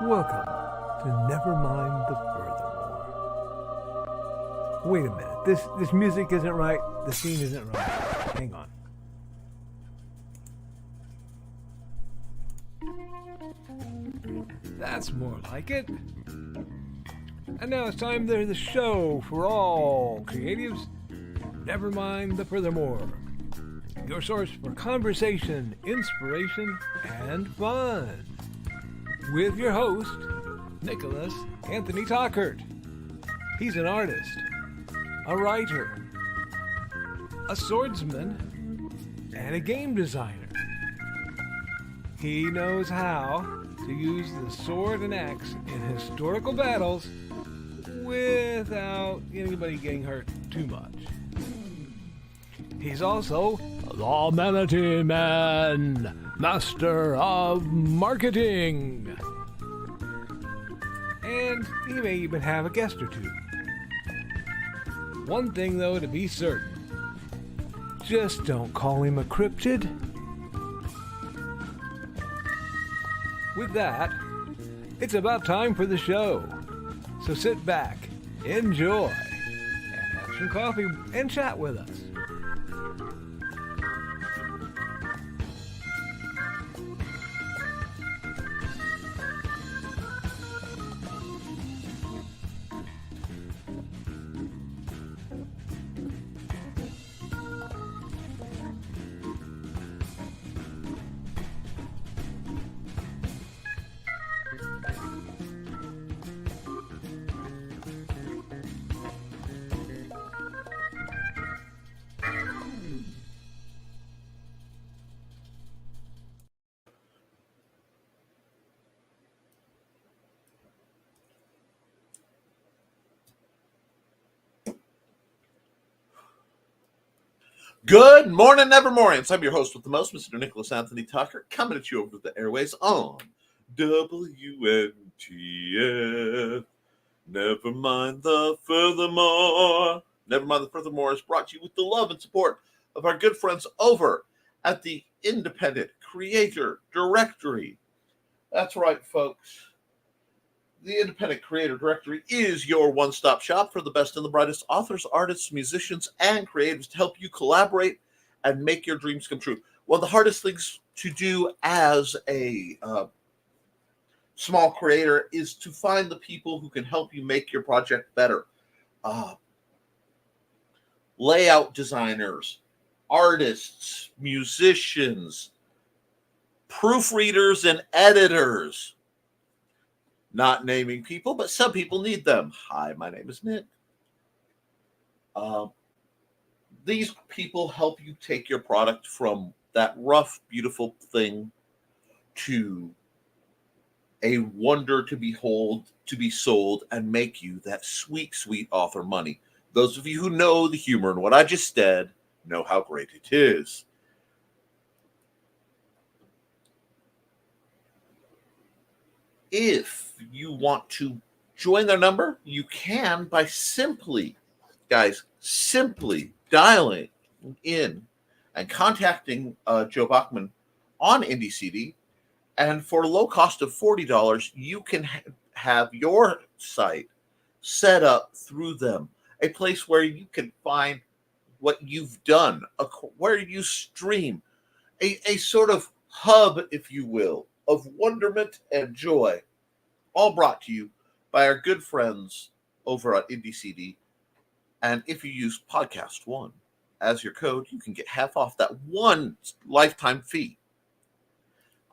Welcome to Nevermind the Furthermore. Wait a minute, this music isn't right, the scene isn't right. Hang on. That's more like it. And now it's time for the show for all creatives. Nevermind the Furthermore. Your source for conversation, inspiration, and fun. With your host, Nicholas Anthony Tockert. He's an artist, a writer, a swordsman, and a game designer. He knows how to use the sword and axe in historical battles without anybody getting hurt too much. He's also the Manatee Man, Master of Marketing. And he may even have a guest or two. One thing, though, to be certain. Just don't call him a cryptid. With that, it's about time for the show. So sit back, enjoy, and have some coffee and chat with us. Good morning, Nevermorians. I'm your host with the most, Mr. Nicholas Anthony Tockert, coming at you over the airways on WNTF. Nevermind the Furthermore. Nevermind the Furthermore is brought to you with the love and support of our good friends over at the Independent Creator Directory. That's right, folks. The Independent Creator Directory is your one-stop shop for the best and the brightest authors, artists, musicians, and creatives to help you collaborate and make your dreams come true. One of the hardest things to do as a small creator is to find the people who can help you make your project better. Layout designers, artists, musicians, proofreaders, and editors. Not naming people, but some people need them. Hi, my name is Nick. These people help you take your product from that rough, beautiful thing to a wonder to behold, to be sold, and make you that sweet, sweet author money. Those of you who know the humor in what I just said know how great it is. If you want to join their number, you can by simply dialing in and contacting Joe Bachman on IndieCD. And for a low cost of $40, you can have your site set up through them, a place where you can find what you've done, where you stream, a sort of hub, if you will, of wonderment and joy, all brought to you by our good friends over at IndieCD. And if you use Podcast One as your code, you can get half off that one lifetime fee.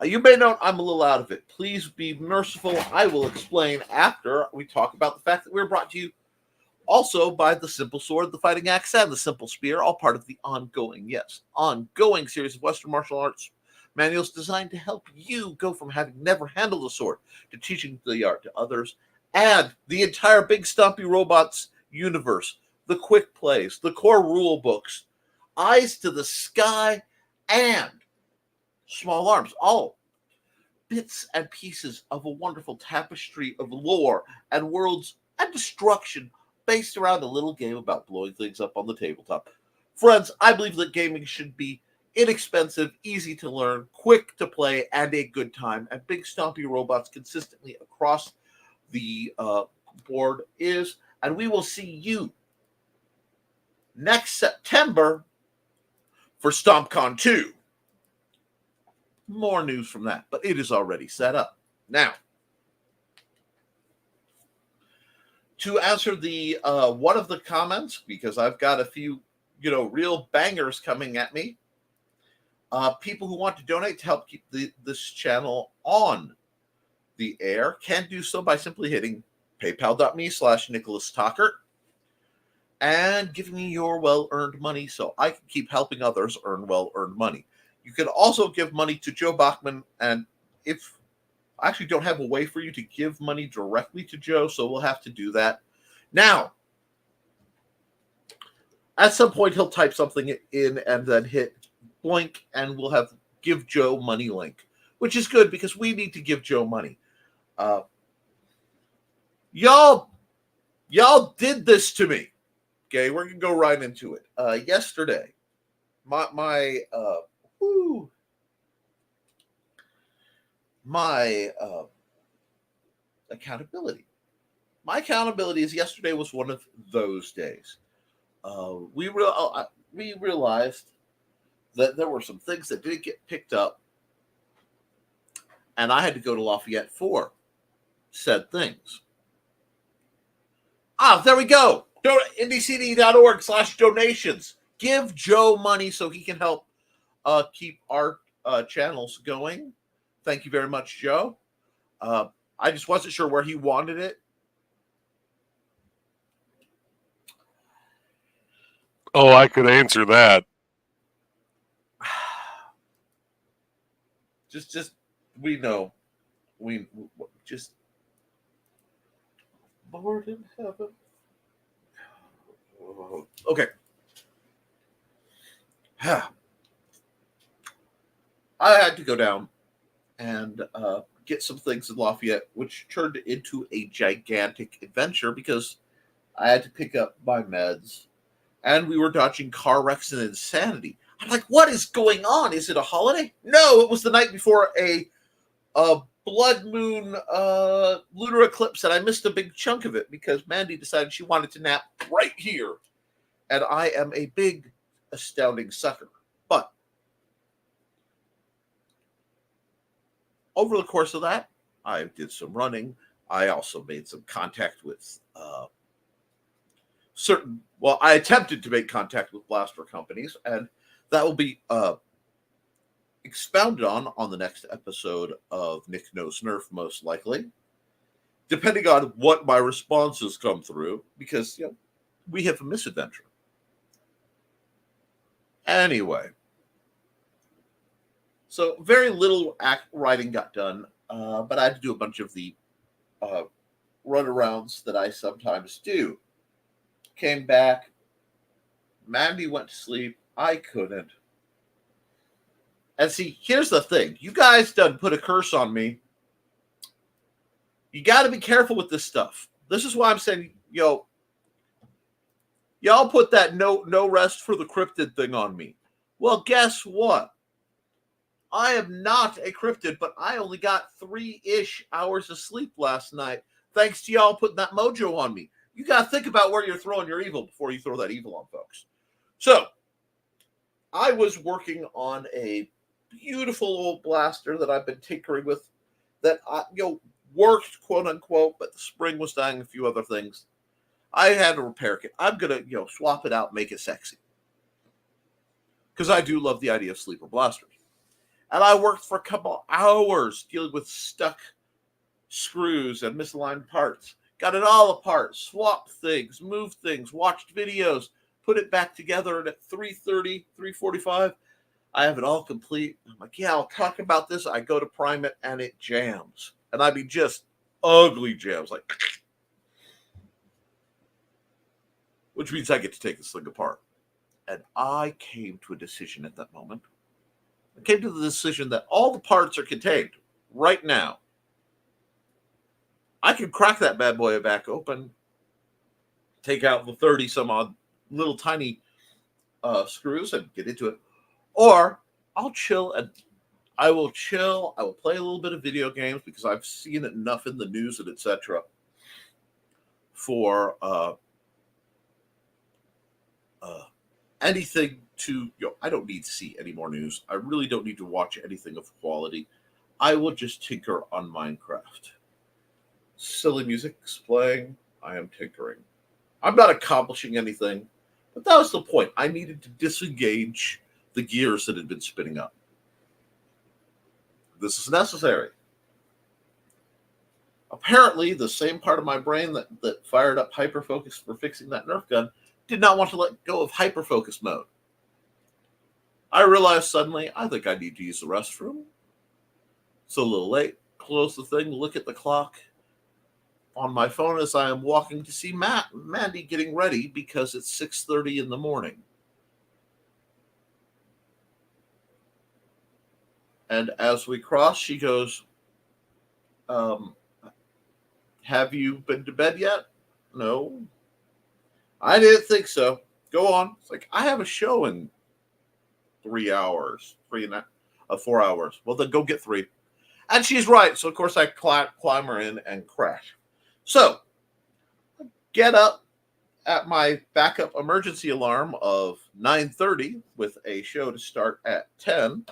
You may know I'm a little out of it. Please be merciful. I will explain after we talk about the fact that we're brought to you also by the Simple Sword, the Fighting Axe, and the Simple Spear, all part of the ongoing series of Western martial arts manuals designed to help you go from having never handled a sword to teaching the art to others, and the entire Big Stompy Robots universe, the quick plays, the core rule books, Eyes to the Sky, and Small Arms, all bits and pieces of a wonderful tapestry of lore and worlds and destruction based around a little game about blowing things up on the tabletop. Friends, I believe that gaming should be inexpensive, easy to learn, quick to play, and a good time. And big stompy robots consistently across the board is. And we will see you next September for StompCon 2. More news from that, but it is already set up. Now, to answer the one of the comments, because I've got a few, real bangers coming at me. People who want to donate to help keep this channel on the air can do so by simply hitting paypal.me/Nicholas Tockert and giving me your well-earned money so I can keep helping others earn well-earned money. You can also give money to Joe Bachman, and if I actually don't have a way for you to give money directly to Joe, so we'll have to do that. Now, at some point, he'll type something in and then hit blank, and we'll have give Joe money link, which is good because we need to give Joe money. Y'all did this to me. Okay, we're gonna go right into it. Yesterday, my accountability. My accountability is yesterday was one of those days. We realized that there were some things that didn't get picked up, and I had to go to Lafayette for said things. There we go. IndieCD.org/donations. Give Joe money so he can help keep our channels going. Thank you very much, Joe. I just wasn't sure where he wanted it. Oh, I could answer that. Just we know. We just Lord in heaven. Okay. I had to go down and get some things in Lafayette, which turned into a gigantic adventure because I had to pick up my meds, and we were dodging car wrecks and insanity. I'm like, what is going on? Is it a holiday? No, it was the night before a blood moon lunar eclipse, and I missed a big chunk of it because Mandy decided she wanted to nap right here. And I am a big, astounding sucker. But over the course of that, I did some running. I also made some contact with I attempted to make contact with blaster companies, and that will be expounded on the next episode of Nick Knows Nerf, most likely, depending on what my responses come through, because we have a misadventure. Anyway, so very little writing got done, but I had to do a bunch of the runarounds that I sometimes do. Came back, Mandy went to sleep, I couldn't. And see, here's the thing. You guys done put a curse on me. You got to be careful with this stuff. This is why I'm saying, y'all put that no rest for the cryptid thing on me. Well, guess what? I am not a cryptid, but I only got 3-ish hours of sleep last night, thanks to y'all putting that mojo on me. You got to think about where you're throwing your evil before you throw that evil on folks. So, I was working on a beautiful old blaster that I've been tinkering with that worked, quote unquote, but the spring was dying, a few other things. I had a repair kit. I'm gonna swap it out, make it sexy, because I do love the idea of sleeper blasters. And I worked for a couple hours dealing with stuck screws and misaligned parts. Got it all apart, swapped things, moved things, watched videos, put it back together, and at 3:30, 3:45, I have it all complete. I'm like, I'll talk about this. I go to prime it, and it jams. And I mean, just ugly jams, like, which means I get to take this thing apart. And I came to a decision at that moment. I came to the decision that all the parts are contained right now. I can crack that bad boy back open, take out the 30 some odd little tiny screws and get into it. Or I'll chill and I will chill. I will play a little bit of video games because I've seen it enough in the news and etc. for uh, anything to, I don't need to see any more news. I really don't need to watch anything of quality. I will just tinker on Minecraft. Silly music's playing. I am tinkering. I'm not accomplishing anything, but that was the point. I needed to disengage the gears that had been spinning up. This is necessary. Apparently, the same part of my brain that fired up hyperfocus for fixing that Nerf gun did not want to let go of hyperfocus mode. I realized suddenly, I think I need to use the restroom. It's a little late. Close the thing, look at the clock on my phone as I am walking to see Mandy getting ready because it's 6:30 in the morning. And as we cross, she goes, have you been to bed yet? No. I didn't think so. Go on. It's like, I have a show in 3 hours, 4 hours. Well, then go get 3. And she's right. So, of course, I climb her in and crash. So, get up at my backup emergency alarm of 9:30 with a show to start at 10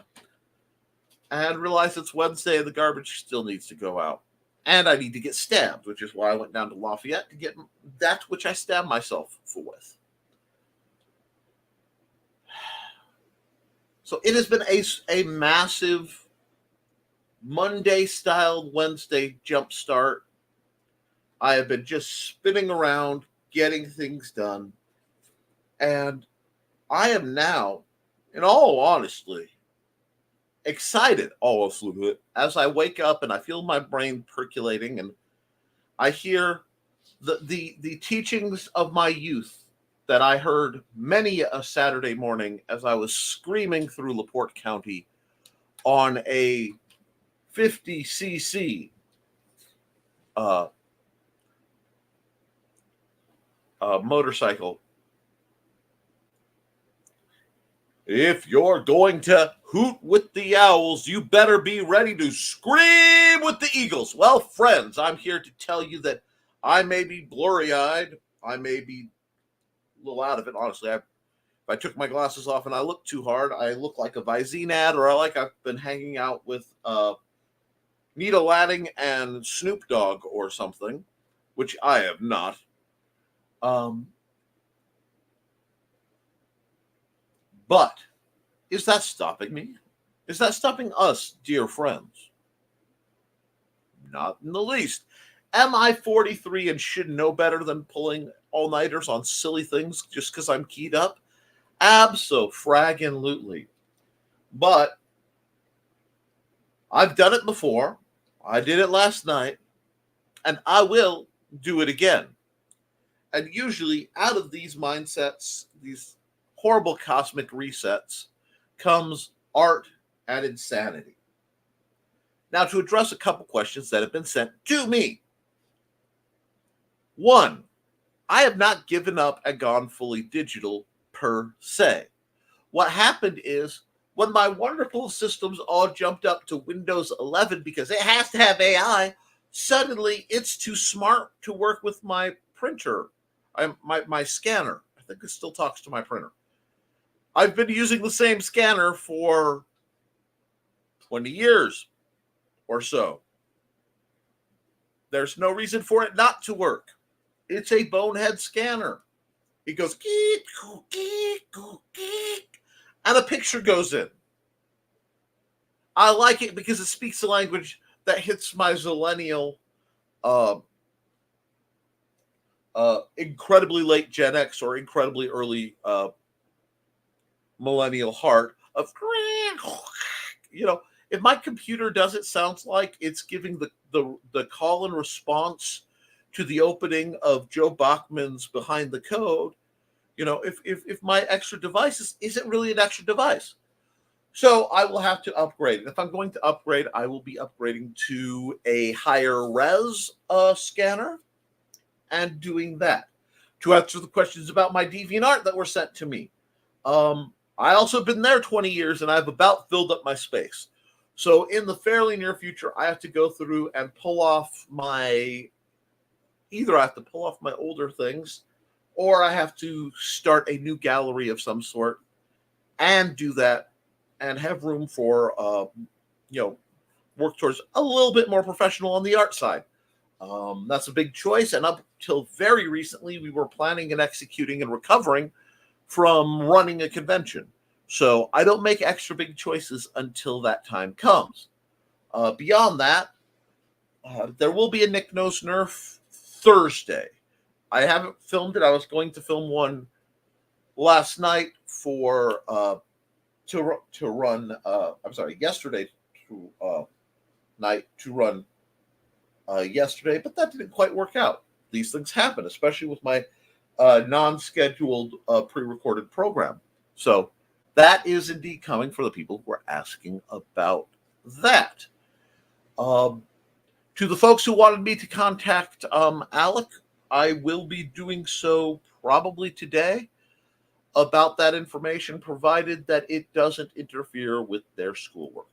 and realize it's Wednesday and the garbage still needs to go out. And I need to get stabbed, which is why I went down to Lafayette to get that which I stabbed myself with. So it has been a massive Monday-styled Wednesday jump start. I have been just spinning around, getting things done. And I am now, in all honesty, excited almost as I wake up and I feel my brain percolating and I hear the teachings of my youth that I heard many a Saturday morning as I was screaming through LaPorte County on a 50cc motorcycle. If you're going to hoot with the owls, you better be ready to scream with the eagles. Well, friends, I'm here to tell you that I may be blurry-eyed. I may be a little out of it, honestly. If I took my glasses off and I look too hard, I look like a Visine ad, or like I've been hanging out with Nita Ladding and Snoop Dogg or something, which I have not. But is that stopping me? Is that stopping us, dear friends? Not in the least. Am I 43 and should know better than pulling all-nighters on silly things just because I'm keyed up? Abso-fraggin-lutely. But I've done it before. I did it last night. And I will do it again. And usually out of these mindsets, these horrible cosmic resets, comes art and insanity. Now, to address a couple questions that have been sent to me. 1, I have not given up and gone fully digital per se. What happened is when my wonderful systems all jumped up to Windows 11 because it has to have AI, suddenly it's too smart to work with my printer, my scanner. I think it still talks to my printer. I've been using the same scanner for 20 years or so. There's no reason for it not to work. It's a bonehead scanner. It goes, geek, geek, geek, and a picture goes in. I like it because it speaks a language that hits my zillennial, incredibly late Gen X or incredibly early millennial heart of, if my computer does it, sounds like it's giving the call and response to the opening of Joe Bachman's Behind the Code, if my extra device isn't really an extra device. So I will have to upgrade. And if I'm going to upgrade, I will be upgrading to a higher res scanner and doing that. To answer the questions about my DeviantArt that were sent to me. I also been there 20 years, and I've about filled up my space. So in the fairly near future, I have to go through and pull off either I have to pull off my older things, or I have to start a new gallery of some sort and do that and have room for, work towards a little bit more professional on the art side. That's a big choice. And up till very recently, we were planning and executing and recovering from running a convention. So I don't make extra big choices until that time comes. Beyond that, there will be a Nick Knows Nerf Thursday. I haven't filmed it. I was going to film one last night for yesterday night to run yesterday, but that didn't quite work out. These things happen, especially with my non-scheduled pre-recorded program. So that is indeed coming for the people who are asking about that. To the folks who wanted me to contact Alec, I will be doing so probably today about that information, provided that it doesn't interfere with their schoolwork.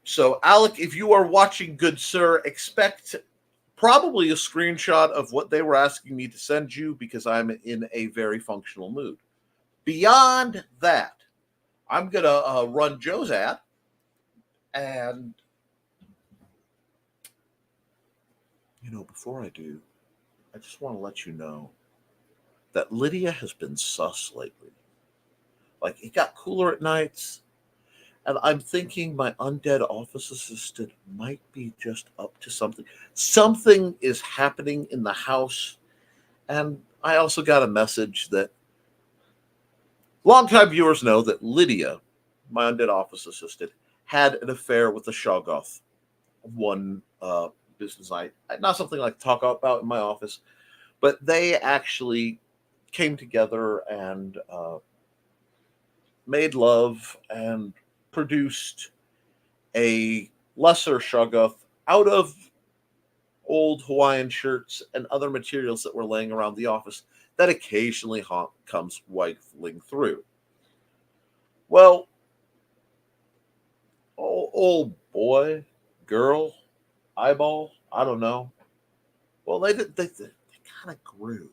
So, Alec, if you are watching, good sir, expect probably a screenshot of what they were asking me to send you, because I'm in a very functional mood. Beyond that, I'm going to run Joe's ad, and, before I do, I just want to let you know that Lydia has been sus lately. Like, it got cooler at nights, and I'm thinking my undead office assistant might be just up to something. Something is happening in the house, and I also got a message that longtime viewers know that Lydia, my undead office assistant, had an affair with the Shoggoth one business night. Not something I like to talk about in my office, but they actually came together and made love and produced a lesser Shoggoth out of old Hawaiian shirts and other materials that were laying around the office that occasionally comes rifling through. Well, old boy, girl, eyeball, I don't know. Well, they kind of grew.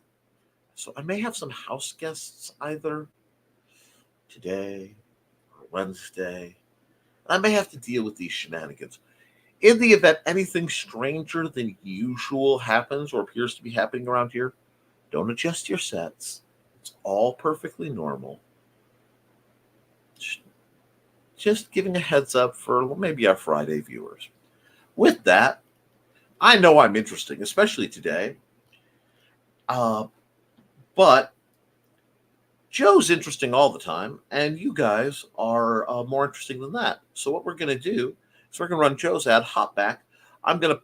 So I may have some house guests either today or Wednesday. I may have to deal with these shenanigans. In the event anything stranger than usual happens or appears to be happening around here, don't adjust your sets. It's all perfectly normal. Just giving a heads up for maybe our Friday viewers. With that, I know I'm interesting, especially today. But Joe's interesting all the time, and you guys are more interesting than that. So what we're going to do is we're going to run Joe's ad, hop back. I'm going to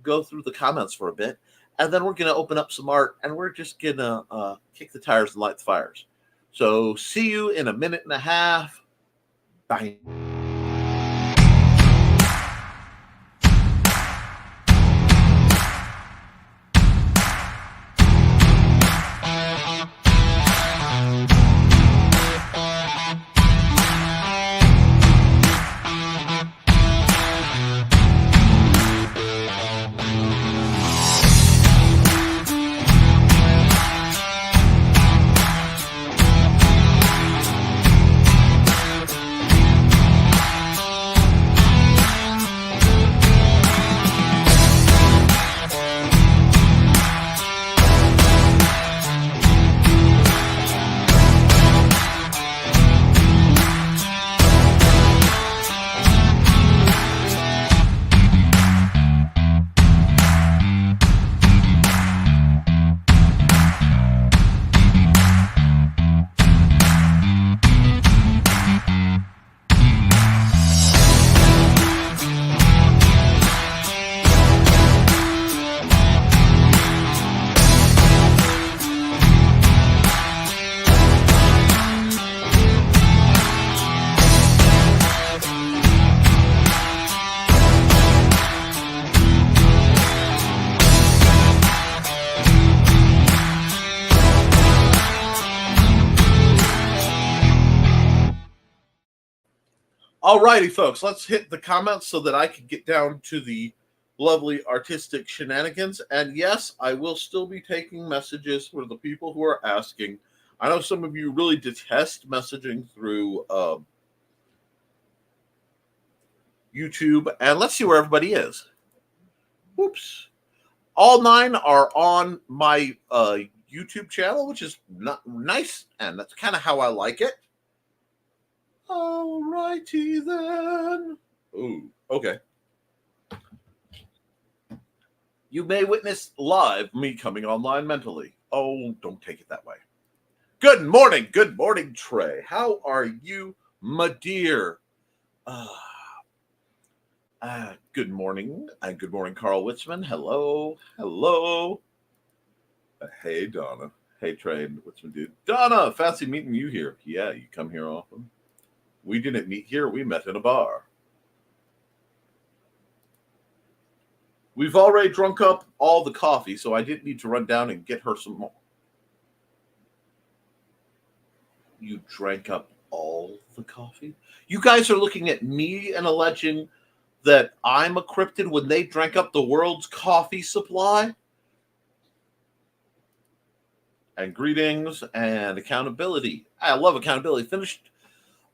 go through the comments for a bit, and then we're going to open up some art, and we're just going to kick the tires and light the fires. So see you in a minute and a half. Bye. Alrighty, folks, let's hit the comments so that I can get down to the lovely artistic shenanigans. And yes, I will still be taking messages for the people who are asking. I know some of you really detest messaging through YouTube, and let's see where everybody is. Whoops. All 9 are on my YouTube channel, which is not nice, and that's kind of how I like it. Alrighty then. Ooh, okay. You may witness live me coming online mentally. Oh, don't take it that way. Good morning, Trey. How are you, my dear? Good morning, and good morning, Carl Witzman. Hello. Hey, Donna. Hey, Trey and Witzman, dude. Donna, fancy meeting you here. Yeah, you come here often. We didn't meet here. We met in a bar. We've already drunk up all the coffee, so I didn't need to run down and get her some more. You drank up all the coffee? You guys are looking at me and alleging that I'm a cryptid when they drank up the world's coffee supply? And greetings and accountability. I love accountability. Finished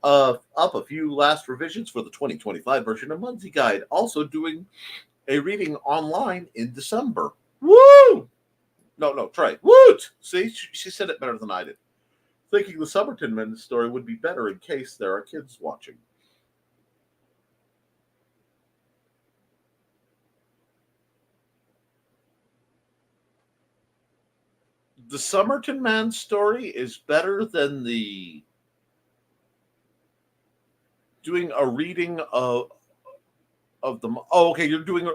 up a few last revisions for the 2025 version of Muncie Guide. Also doing a reading online in December. Woo! No, Trey. Woot! See, she said it better than I did. Thinking the Somerton Men story would be better in case there are kids watching. The Somerton Man story is better than the doing a reading of the. Oh, okay. You're doing.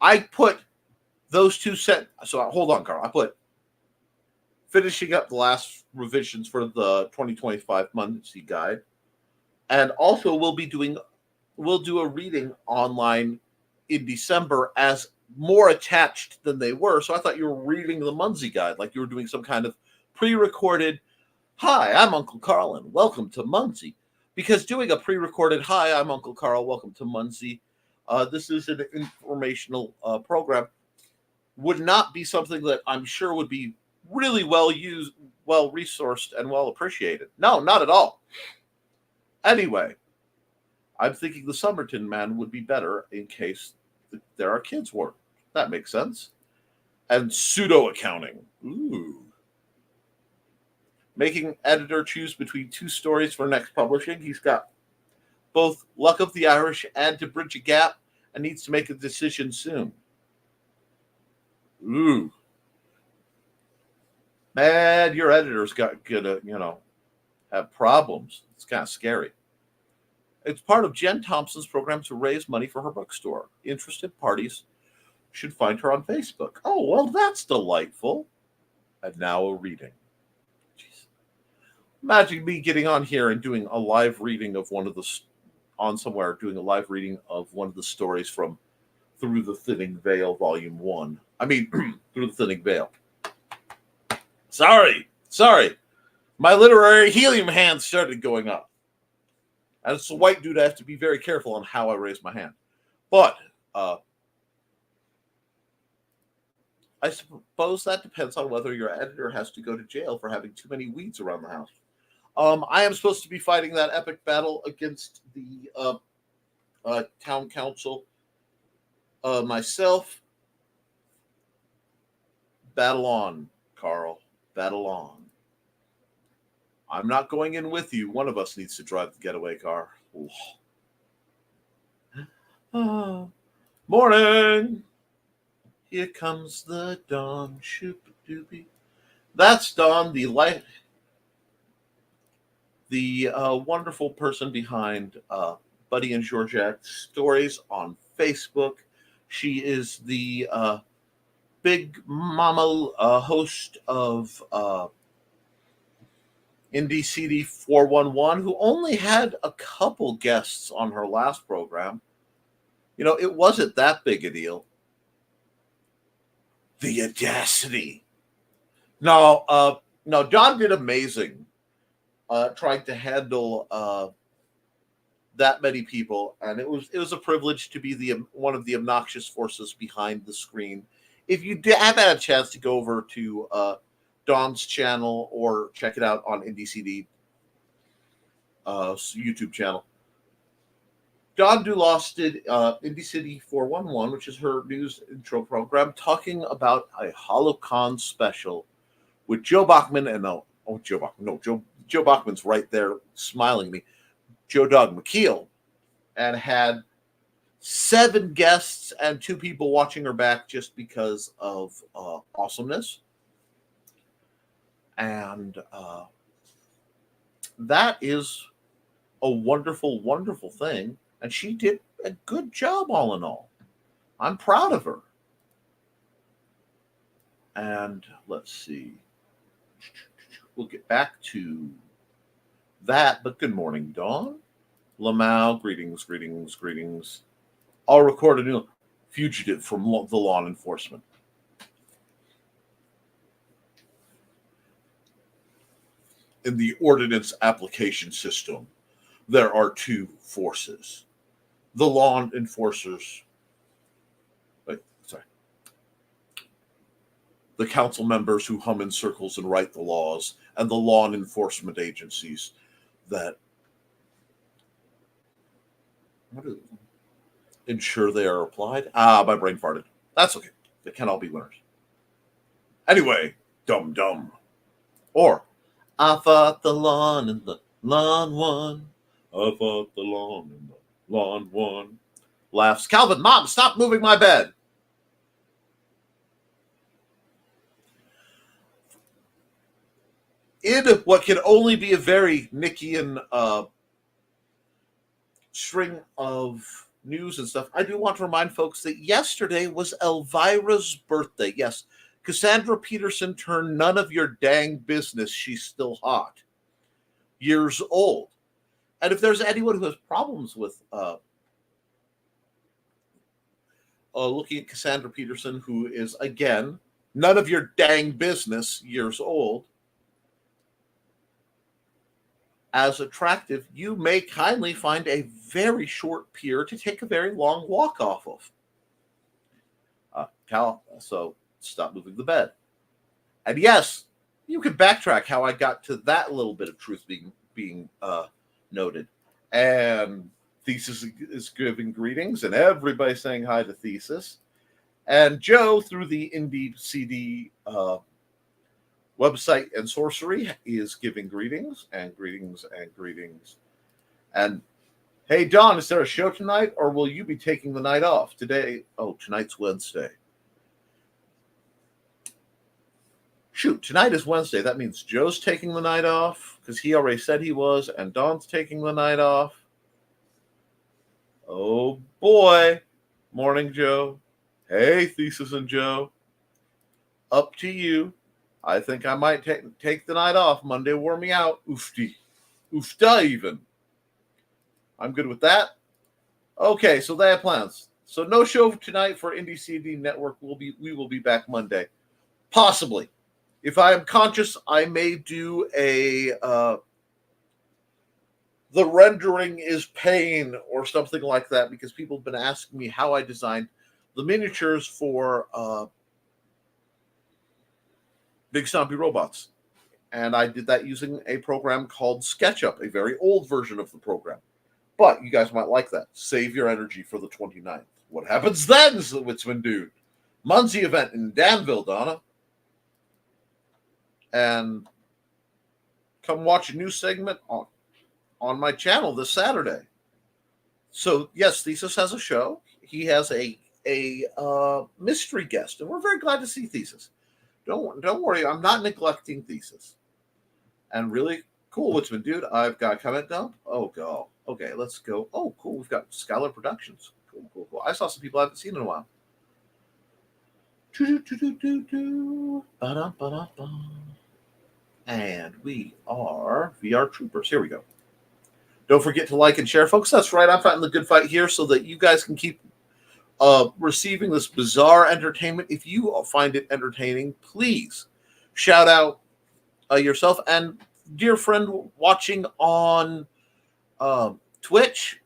I put those two set. So hold on, Carl. I put finishing up the last revisions for the 2025 Muncie Guide, and also we'll do a reading online in December as more attached than they were. So I thought you were reading the Muncie Guide, like you were doing some kind of pre-recorded, hi, I'm Uncle Carl, and welcome to Muncie. Because doing a pre-recorded, hi, I'm Uncle Carl, welcome to Muncie, this is an informational program, would not be something that I'm sure would be really well used, well resourced, and well appreciated. No, not at all. Anyway, I'm thinking the Somerton Man would be better in case there are kids work. That makes sense. And pseudo accounting. Ooh. Making editor choose between 2 stories for next publishing. He's got both Luck of the Irish and To Bridge a Gap and needs to make a decision soon. Ooh. Man, your editor's gonna have problems. It's kind of scary. It's part of Jen Thompson's program to raise money for her bookstore. Interested parties should find her on Facebook. Oh, well, that's delightful. And now a reading. Jeez. Imagine me getting on here and doing a live reading of doing a live reading of one of the stories from Through the Thinning Veil, Volume 1. I mean, Through the Thinning Veil. Sorry. My literary helium hand started going up. As a white dude, I have to be very careful on how I raise my hand. But I suppose that depends on whether your editor has to go to jail for having too many weeds around the house. I am supposed to be fighting that epic battle against the town council myself. Battle on, Carl. Battle on. I'm not going in with you. One of us needs to drive the getaway car. Morning. Here comes the dawn. Shoop-a-doopy. That's Dawn, the wonderful person behind Buddy and Georgette Stories on Facebook. She is the big mama host of Indie CD 411, who only had a couple guests on her last program. It wasn't that big a deal. The audacity. No, Don did amazing trying to handle that many people, and it was a privilege to be the one of the obnoxious forces behind the screen. If you have had a chance to go over to Dawn's channel or check it out on IndieCD YouTube channel, Dawn Dulos did IndieCity 411, which is her news intro program, talking about a HoloCon special with Joe Bachman and Joe Bachman's right there smiling at me. Joe Doug McKeel, and had 7 guests and 2 people watching her back just because of awesomeness. And that is a wonderful, wonderful thing. And she did a good job all in all. I'm proud of her. And let's see. We'll get back to that, but good morning, Dawn. Lamau, greetings. I'll record a new fugitive from the law enforcement. In the ordinance application system, there are 2 forces. The law enforcers, the council members who hum in circles and write the laws, and the law enforcement agencies that ensure they are applied. My brain farted. That's okay. They can't all be winners. Anyway, dum. Or, I fought the lawn and the lawn won. I fought the lawn and the lawn won. Laughs. Calvin, Mom, stop moving my bed. In what can only be a very Nickian string of news and stuff, I do want to remind folks that yesterday was Elvira's birthday. Yes, Cassandra Peterson turned none of your dang business. She's still hot. Years old. And if there's anyone who has problems with looking at Cassandra Peterson, who is, again, none of your dang business, years old, as attractive, you may kindly find a very short pier to take a very long walk off of. So stop moving the bed. And yes, you can backtrack how I got to that little bit of truth being noted. And Thesis is giving greetings, and everybody's saying hi to Thesis. And Joe, through the Indie CD website and sorcery, is giving greetings. And hey, Don, is there a show tonight, or will you be taking the night off today? Oh, tonight's Wednesday. Shoot, tonight is Wednesday. That means Joe's taking the night off because he already said he was, and Don's taking the night off. Oh boy. Morning, Joe. Hey, Thesis and Joe. Up to you. I think I might take the night off. Monday wore me out. Oofda even. I'm good with that. Okay, so they have plans. So no show tonight for Indie CD Network. We will be back Monday. Possibly. If I am conscious, I may do a the rendering is pain or something like that, because people have been asking me how I designed the miniatures for Big Stompy Robots. And I did that using a program called SketchUp, a very old version of the program. But you guys might like that. Save your energy for the 29th. What happens then, is the Witzman dude. Muncie event in Danville, Donna. And come watch a new segment on my channel this Saturday. So, yes, Thesis has a show. He has a mystery guest, and we're very glad to see Thesis. Don't worry, I'm not neglecting Thesis. And really cool, Witzman dude. I've got a comment dump. Oh, go. Okay, let's go. Oh, cool. We've got Scholar Productions. Cool. I saw some people I haven't seen in a while. And we are VR Troopers. Here we go. Don't forget to like and share, folks. That's right. I'm fighting the good fight here so that you guys can keep receiving this bizarre entertainment. If you find it entertaining, please shout out yourself and dear friend watching on Twitch.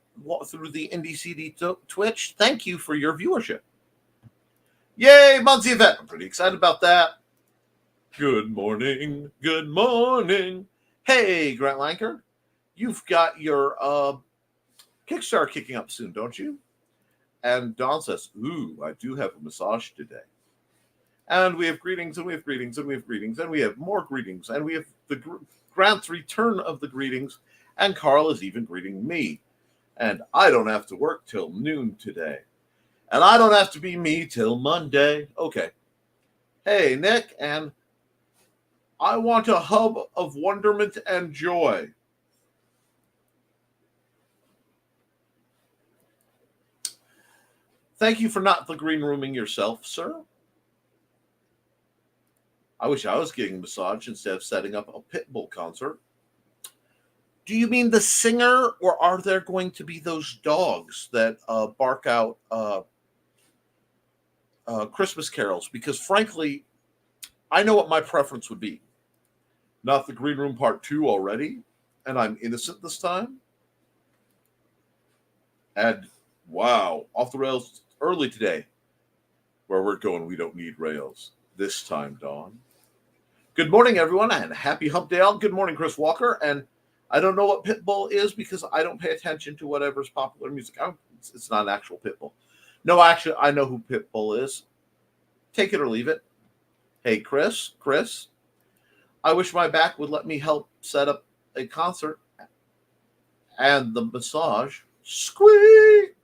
through the Indie CD Twitch, thank you for your viewership. Yay, Muncie event. I'm pretty excited about that. Good morning. Good morning. Hey, Grant Lanker, you've got your Kickstarter kicking up soon, don't you? And Dawn says, ooh, I do have a massage today. And we have greetings, and we have greetings, and we have greetings, and we have more greetings, and we have the Grant's return of the greetings, and Carl is even greeting me. And I don't have to work till noon today. And I don't have to be me till Monday. Okay. Hey, Nick, and I want a hub of wonderment and joy. Thank you for not the green rooming yourself, sir. I wish I was getting a massage instead of setting up a Pitbull concert. Do you mean the singer, or are there going to be those dogs that bark out Christmas carols? Because frankly, I know what my preference would be. Not the Green Room Part 2 already, and I'm innocent this time. And wow, off the rails early today. Where we're going, we don't need rails. This time, Dawn. Good morning, everyone, and happy Hump Day. Good morning, Chris Walker. And I don't know what Pitbull is because I don't pay attention to whatever's popular music. It's not an actual Pitbull. No, actually, I know who Pitbull is. Take it or leave it. Hey, Chris, I wish my back would let me help set up a concert and the massage. Squeak!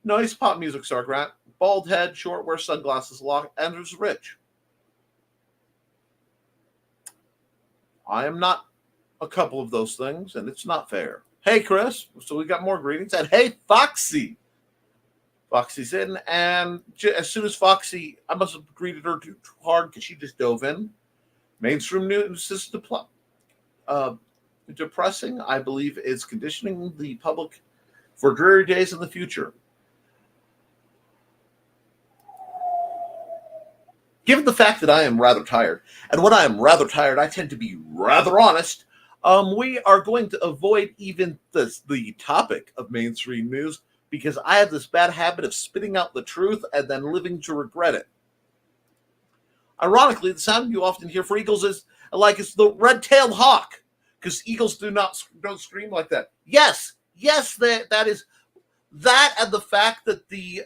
Nice pop music star, Grant. Bald head, short, wear sunglasses, lock, and there's Rich. I am not a couple of those things, and it's not fair. Hey, Chris. So we got more greetings. And hey, Foxy. Foxy's in, and as soon as Foxy, I must have greeted her too hard because she just dove in. Mainstream news is depressing, I believe, is conditioning the public for dreary days in the future. Given the fact that I am rather tired, and when I am rather tired, I tend to be rather honest, we are going to avoid even the topic of mainstream news because I have this bad habit of spitting out the truth and then living to regret it. Ironically, the sound you often hear for eagles is like it's the red-tailed hawk, because eagles don't scream like that. Yes, that is that, and the fact that the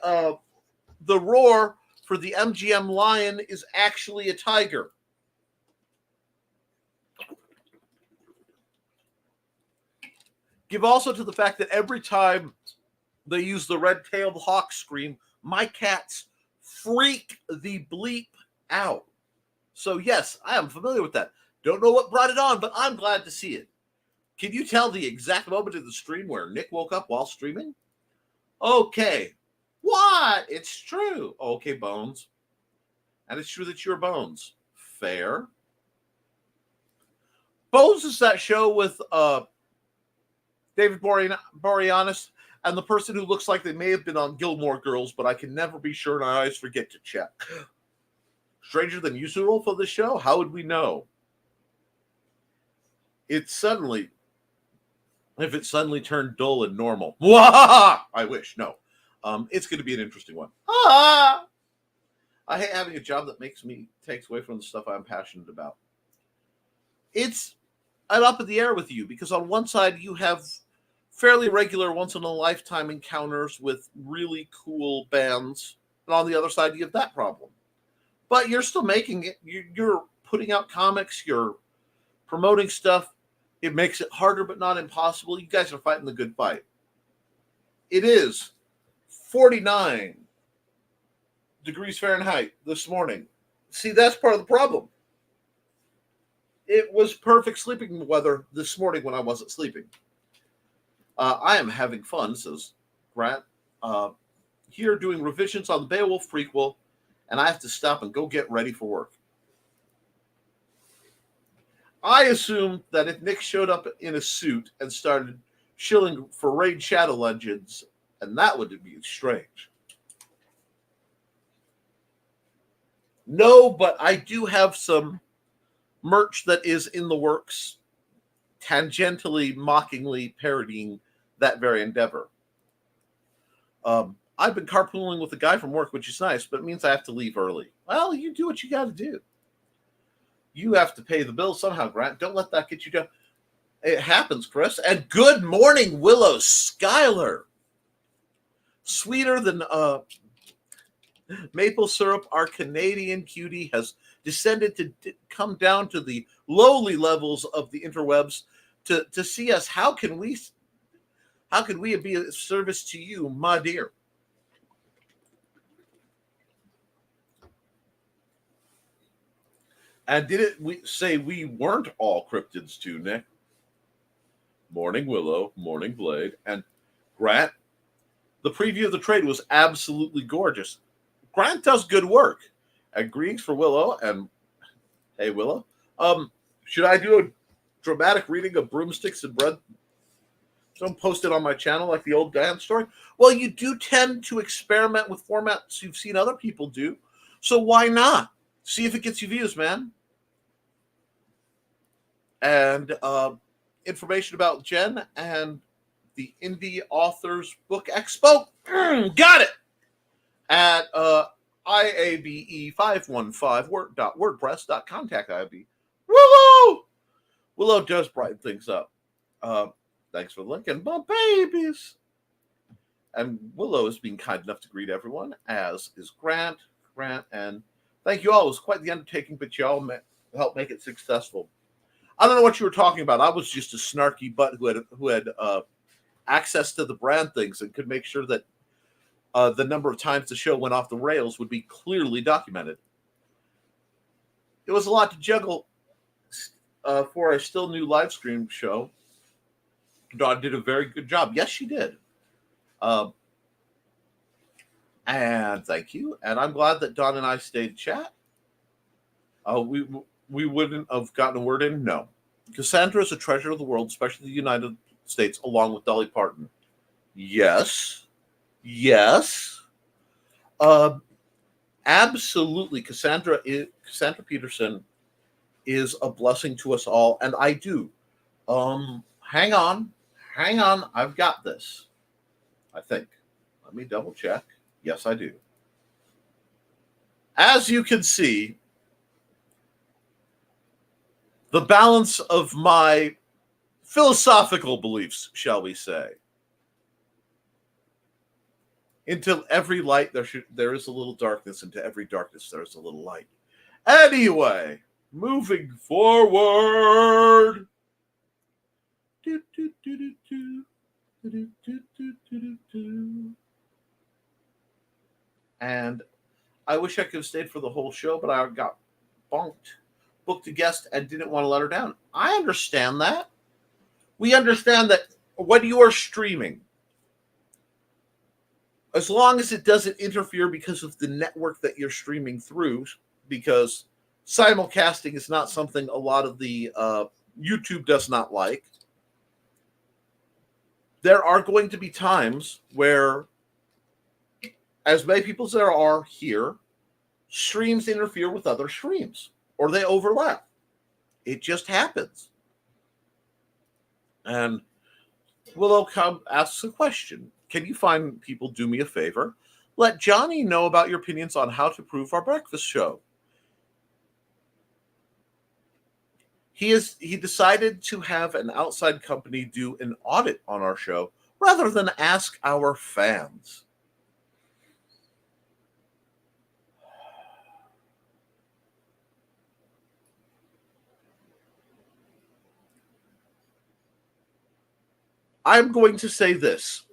roar for the MGM lion is actually a tiger. Give also to the fact that every time they use the red-tailed hawk scream, my cats freak the bleep out. So yes, I am familiar with that. Don't know what brought it on, but I'm glad to see it. Can you tell the exact moment of the stream where Nick woke up while streaming? Okay. What? It's true. Okay, Bones. And it's true that you're Bones. Fair. Bones is that show with David Boreanaz and the person who looks like they may have been on Gilmore Girls, but I can never be sure and I always forget to check. Stranger than usual for the show? How would we know? If it suddenly turned dull and normal. I wish. No. It's going to be an interesting one. I hate having a job that takes away from the stuff I'm passionate about. I'm up in the air with you because on one side you have fairly regular once-in-a-lifetime encounters with really cool bands, and on the other side you have that problem. But you're still making it. You're putting out comics. You're promoting stuff. It makes it harder, but not impossible. You guys are fighting the good fight. It is 49 degrees Fahrenheit this morning. See, that's part of the problem. It was perfect sleeping weather this morning when I wasn't sleeping. I am having fun, says Grant, here doing revisions on the Beowulf prequel, and I have to stop and go get ready for work. I assumed that if Nick showed up in a suit and started shilling for Raid Shadow Legends, and that would be strange. No, but I do have some merch that is in the works, tangentially, mockingly parodying that very endeavor. I've been carpooling with a guy from work, which is nice, but it means I have to leave early. Well, you do what you got to do. You have to pay the bill somehow, Grant. Don't let that get you down. It happens, Chris. And good morning, Willow Schuyler. Sweeter than maple syrup, our Canadian cutie has descended to come down to the lowly levels of the interwebs to see us. How can we be of service to you, my dear? And we say we weren't all cryptids too, Nick? Morning, Willow. Morning, Blade. And Grant, the preview of the trade was absolutely gorgeous. Grant does good work. And greetings for Willow. And hey, Willow. Should I do a dramatic reading of broomsticks and bread? Don't post it on my channel like the old dance story. Well, you do tend to experiment with formats you've seen other people do. So why not? See if it gets you views, man. And information about Jen and the Indie Authors Book Expo. Got it! At IABE515.wordpress.contact Willow! Willow does brighten things up. Thanks for the link. And my babies. And Willow is being kind enough to greet everyone, as is Grant, and thank you all. It was quite the undertaking, but y'all helped make it successful. I don't know what you were talking about. I was just a snarky butt who had access to the brand things and could make sure that the number of times the show went off the rails would be clearly documented. It was a lot to juggle for a still new live stream show. Dawn did a very good job. Yes, she did. And thank you. And I'm glad that Dawn and I stayed to chat. We wouldn't have gotten a word in? No. Cassandra is a treasure of the world, especially the United States, along with Dolly Parton. Yes. Yes. Absolutely. Cassandra Peterson is a blessing to us all. And I do. Hang on. I've got this. I think. Let me double check. Yes, I do. As you can see, the balance of my philosophical beliefs, shall we say. Into every light, there is a little darkness. Into every darkness, there is a little light. Anyway, moving forward. And I wish I could have stayed for the whole show, but I got booked a guest and didn't want to let her down. I understand that. We understand that when you are streaming, as long as it doesn't interfere because of the network that you're streaming through, because simulcasting is not something a lot of the YouTube does not like. There are going to be times where, as many people as there are here, streams interfere with other streams, or they overlap. It just happens. And Willow asks a question. Can you find people do me a favor? Let Johnny know about your opinions on how to improve our breakfast show. He decided to have an outside company do an audit on our show rather than ask our fans. I'm going to say this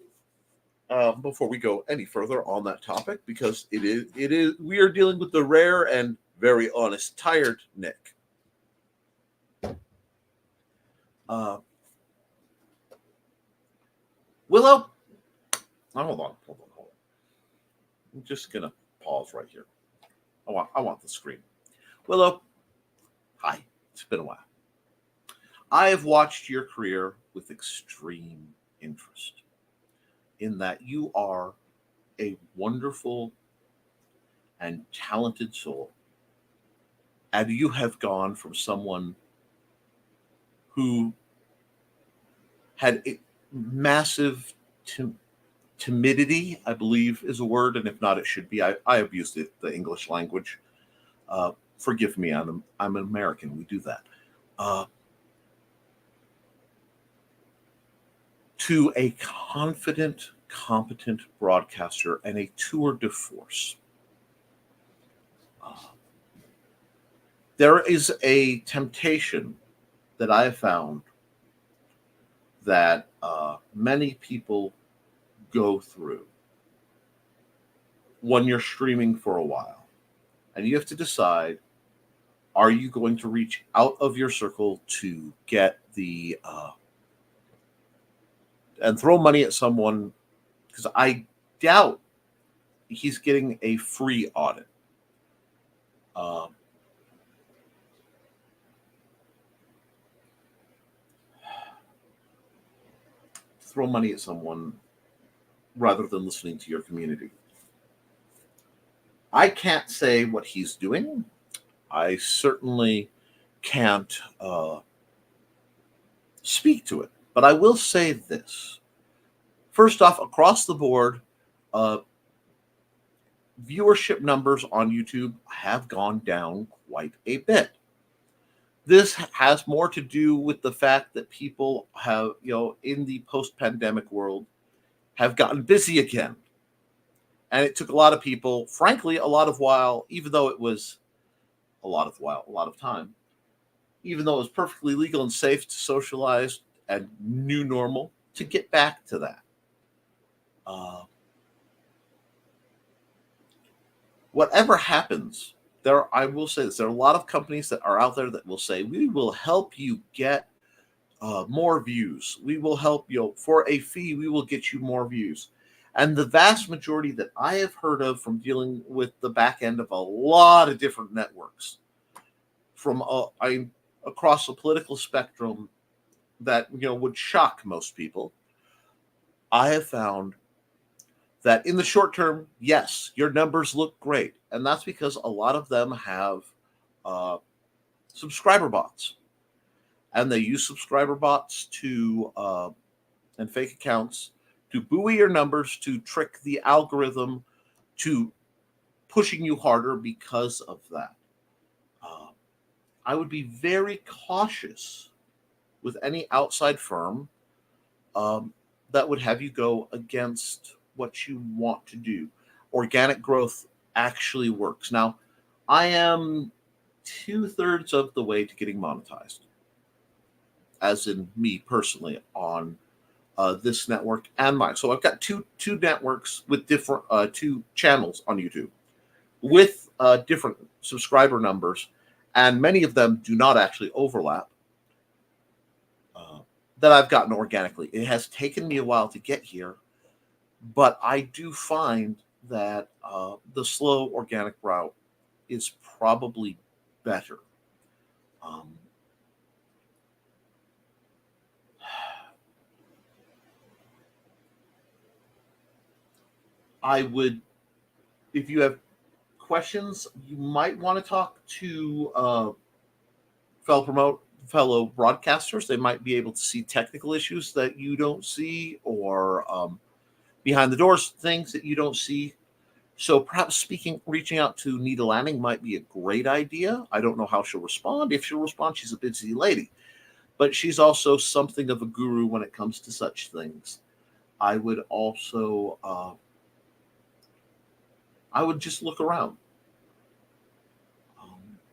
before we go any further on that topic, because it is we are dealing with the rare and very honest tired Nick. Willow, hold on. I'm just gonna pause right here. I want the screen. Willow, hi. It's been a while. I have watched your career with extreme interest, in that you are a wonderful and talented soul, and you have gone from someone who had a massive timidity, I believe, is a word, and if not, it should be. I abused it, the English language. Forgive me, I'm an American. We do that. To a confident, competent broadcaster and a tour de force, there is a temptation that I have found that many people go through when you're streaming for a while. And you have to decide, are you going to reach out of your circle to get the and throw money at someone? Because I doubt he's getting a free audit. Throw money at someone rather than listening to your community. I can't say what he's doing. I certainly can't speak to it. But I will say this. First off, across the board, viewership numbers on YouTube have gone down quite a bit. This has more to do with the fact that people have, in the post-pandemic world, have gotten busy again. And it took a lot of people, frankly, a lot of time, even though it was perfectly legal and safe to socialize and new normal, to get back to that. Whatever happens, I will say this, there are a lot of companies that are out there that will say, we will help you get more views. We will help you for a fee. We will get you more views. And the vast majority that I have heard of from dealing with the back end of a lot of different networks from across the political spectrum that would shock most people, I have found that in the short term, yes, your numbers look great. And that's because a lot of them have subscriber bots. And they use subscriber bots and fake accounts to buoy your numbers, to trick the algorithm to pushing you harder because of that. I would be very cautious with any outside firm that would have you go against what you want to do. Organic growth actually works. Now, I am 2/3 of the way to getting monetized, as in me personally, on this network and mine. So I've got two networks with different two channels on YouTube with different subscriber numbers, and many of them do not actually overlap, that I've gotten organically. It has taken me a while to get here, but I do find that the slow organic route is probably better. I would, if you have questions, you might want to talk to fellow broadcasters. They might be able to see technical issues that you don't see, or behind the doors things that you don't see. So perhaps reaching out to Nita Lanning might be a great idea. I don't know how she'll respond. If she'll respond, she's a busy lady, but she's also something of a guru when it comes to such things. I would also, I would just look around.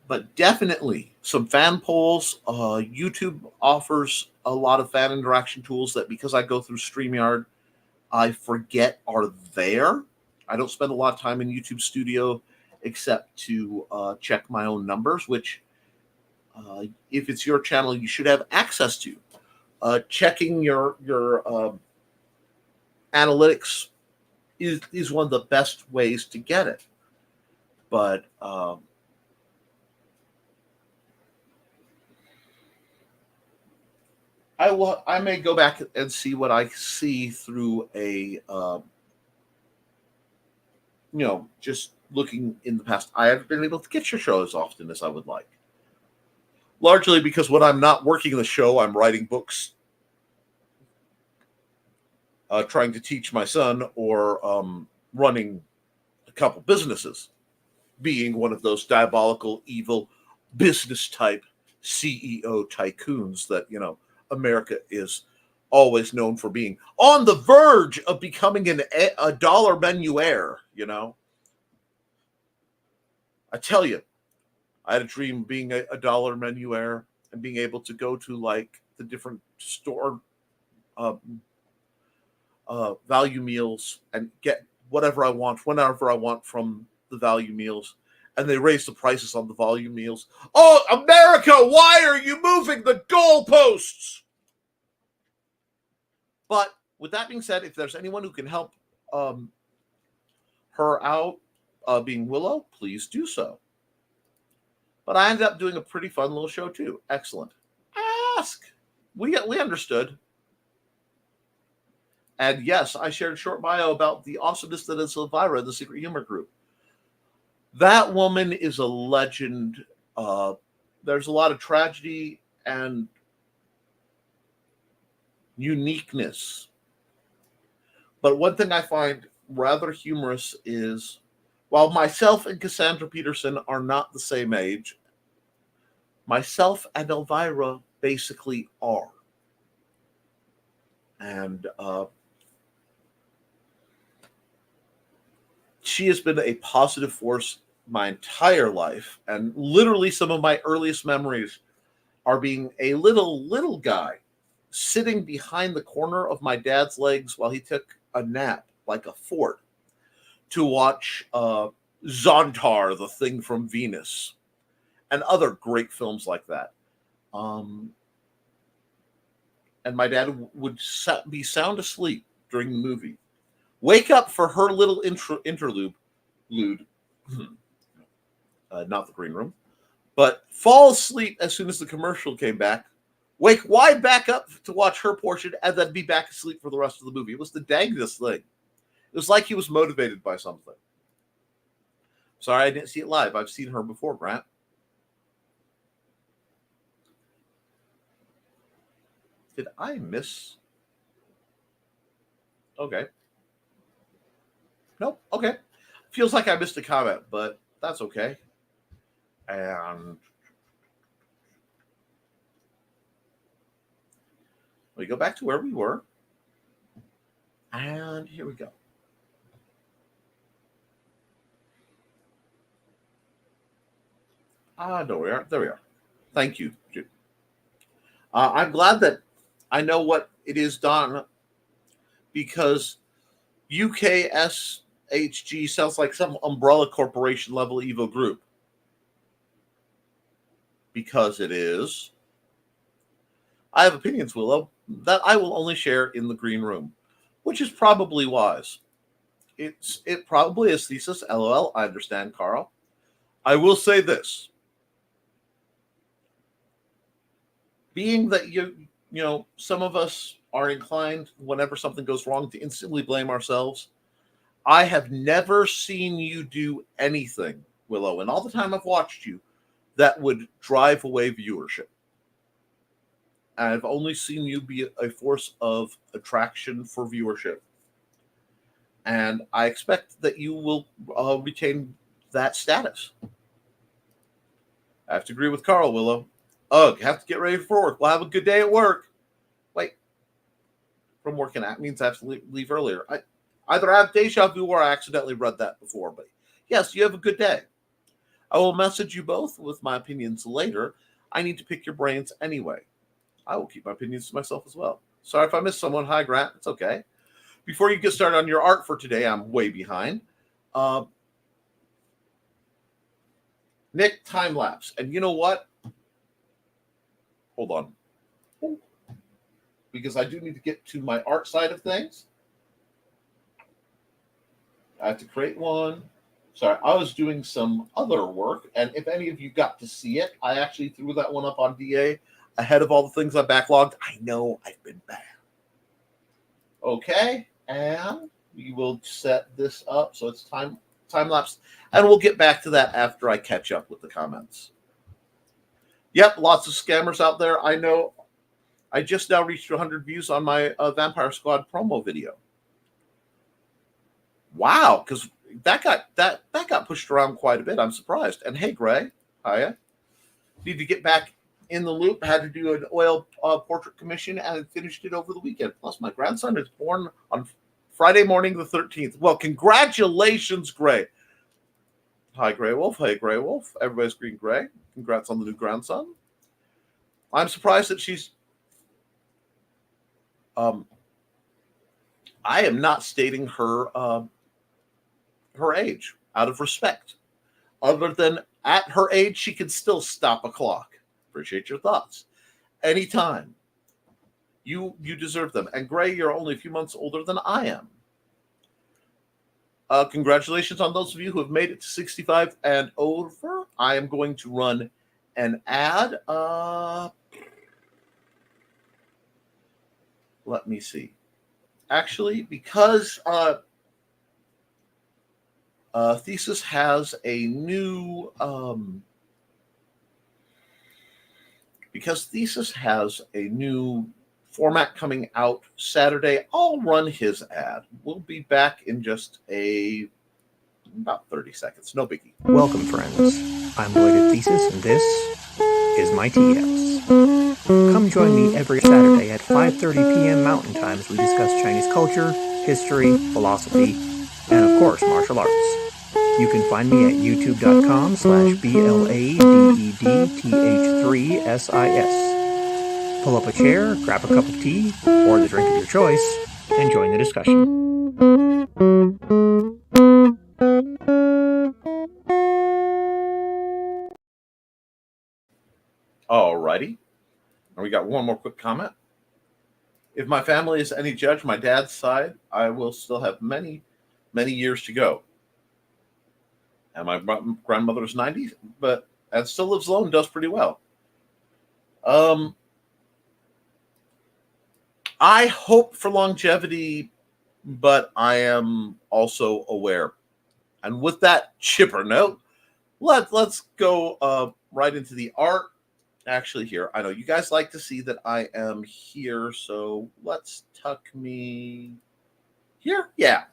But definitely some fan polls. YouTube offers a lot of fan interaction tools that, because I go through StreamYard, I forget are there. I don't spend a lot of time in YouTube Studio except to check my own numbers, which if it's your channel, you should have access to. Checking your analytics is one of the best ways to get it. But I may go back and see what I see through a just looking in the past. I haven't been able to get your show as often as I would like. Largely because when I'm not working the show, I'm writing books trying to teach my son or running a couple businesses, being one of those diabolical, evil business type CEO tycoons that, America is always known for being on the verge of becoming a dollar menuaire. I tell you, I had a dream of being a dollar menuaire and being able to go to like the different store value meals and get whatever I want, whenever I want from the value meals. And they raise the prices on the volume meals. Oh, America, why are you moving the goalposts? But with that being said, if there's anyone who can help her out, being Willow, please do so. But I ended up doing a pretty fun little show too. Excellent. Ask. We understood. And yes, I shared a short bio about the awesomeness that is Elvira, the Secret Humor Group. That woman is a legend. There's a lot of tragedy and uniqueness. But one thing I find rather humorous is, while myself and Cassandra Peterson are not the same age, myself and Elvira basically are. And she has been a positive force my entire life. And literally some of my earliest memories are being a little guy sitting behind the corner of my dad's legs while he took a nap like a fort to watch Zontar, the Thing from Venus, and other great films like that. And my dad would be sound asleep during the movie, wake up for her little interlude, not the green room, but fall asleep as soon as the commercial came back, wake wide back up to watch her portion, and then be back asleep for the rest of the movie. It was the dangest thing. It was like he was motivated by something. Sorry, I didn't see it live. I've seen her before, Grant. Did I miss? Okay. Nope. Okay. Feels like I missed a comment, but that's okay. And we go back to where we were. And here we go. There we are. There we are. Thank you. I'm glad that I know what it is, Don, because UKSHG sounds like some umbrella corporation level evil group. Because it is. I have opinions, Willow, that I will only share in the green room, which is probably wise. It probably is thesis. LOL. I understand, Carl. I will say this. Being that some of us are inclined, whenever something goes wrong, to instantly blame ourselves. I have never seen you do anything, Willow, and all the time I've watched you, that would drive away viewership. I've only seen you be a force of attraction for viewership. And I expect that you will retain that status. I have to agree with Carl, Willow. Ugh, have to get ready for work. We'll have a good day at work. Wait. From working at means I have to leave earlier. I either have deja vu or I accidentally read that before. But yes, you have a good day. I will message you both with my opinions later. I need to pick your brains anyway. I will keep my opinions to myself as well. Sorry if I missed someone. Hi, Grant. It's okay. Before you get started on your art for today, I'm way behind. Nick, time lapse. And you know what? Hold on. Because I do need to get to my art side of things. I have to create one. Sorry, I was doing some other work. And if any of you got to see it, I actually threw that one up on DA ahead of all the things I backlogged. I know I've been bad. Okay. And we will set this up so it's time lapse. And we'll get back to that after I catch up with the comments. Yep, lots of scammers out there. I know I just now reached 100 views on my Vampire Squad promo video. Wow, because that got pushed around quite a bit. I'm surprised. And hey, Gray, hiya. Need to get back in the loop. Had to do an oil portrait commission and finished it over the weekend. Plus, my grandson is born on Friday morning the 13th. Well, congratulations, Gray. Hi, Gray Wolf. Hey, Gray Wolf. Everybody's green Gray. Congrats on the new grandson. I'm surprised that she's... I am not stating her her age out of respect. Other than at her age, she can still stop a clock. Appreciate your thoughts. Anytime. You deserve them. And Gray, you're only a few months older than I am. Congratulations on those of you who have made it to 65 and over. I am going to run an ad. Let me see. Actually, because Thesis has a new format coming out Saturday, I'll run his ad. We'll be back in just about 30 seconds. No biggie. Welcome, friends. I'm Lloyd Thesis, and this is my TS. Come join me every Saturday at 5:30 p.m. Mountain Time as we discuss Chinese culture, history, philosophy, and of course, martial arts. You can find me at youtube.com/BLADEDTH3SIS. Pull up a chair, grab a cup of tea, or the drink of your choice, and join the discussion. Alrighty. And we got one more quick comment. If my family is any judge, my dad's side, I will still have many, many years to go. And my grandmother's 90, and still lives alone, does pretty well. I hope for longevity, but I am also aware. And with that chipper note, let's go right into the art. Actually, here, I know you guys like to see that I am here, so let's tuck me here. Yeah.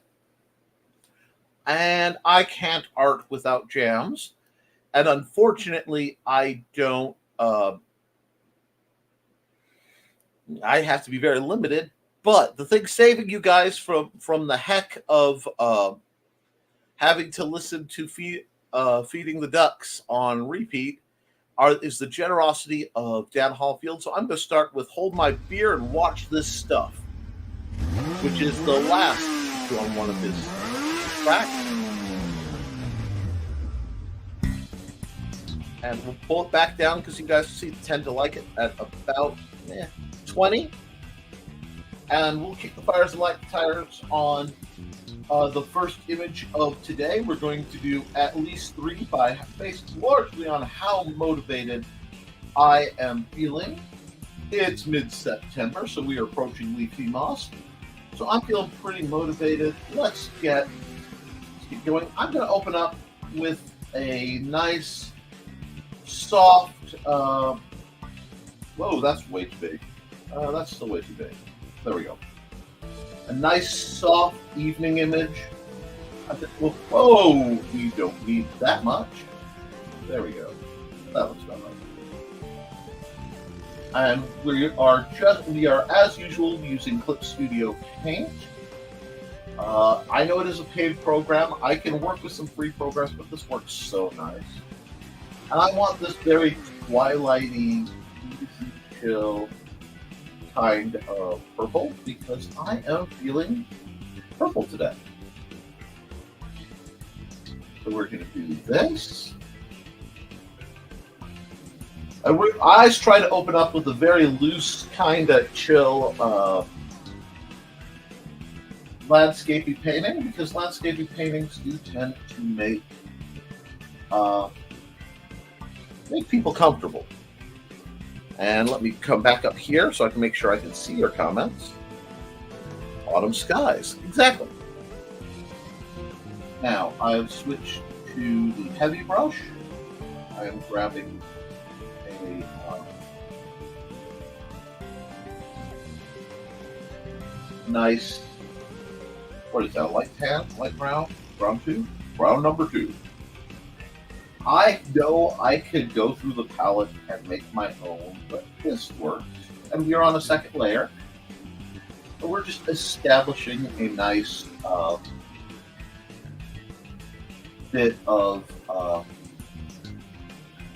And I can't art without jams. And unfortunately, I don't... I have to be very limited. But the thing saving you guys from the heck of having to listen to Feeding the Ducks on repeat is the generosity of Dan Hallfield. So I'm going to start with Hold My Beer and Watch This Stuff, which is the last on one of his tracks. And we'll pull it back down because you guys tend to like it at about 20. And we'll kick the fires and light the tires on the first image of today. We're going to do at least 3 based largely on how motivated I am feeling. It's mid-September, so we are approaching leafy moss. So I'm feeling pretty motivated. Let's keep going. I'm going to open up with a nice, soft... whoa, that's way too big. That's still way too big. There we go. A nice, soft evening image. I think, whoa, we don't need that much. There we go. That looks about right. And we are, as usual, using Clip Studio Paint. I know it is a paid program. I can work with some free programs, but this works so nice. And I want this very twilighty, easy, chill kind of purple because I am feeling purple today. So we're going to do this. And I always try to open up with a very loose, kind of chill landscapey painting because landscapey paintings do tend to make people comfortable. And let me come back up here so I can make sure I can see your comments. Autumn skies, exactly. Now I've switched to the heavy brush. I am grabbing a nice, what is that, light tan, light brown, brown 2? Brown number 2. I know I could go through the palette and make my own, but this works. And we're on a second layer. So we're just establishing a nice bit of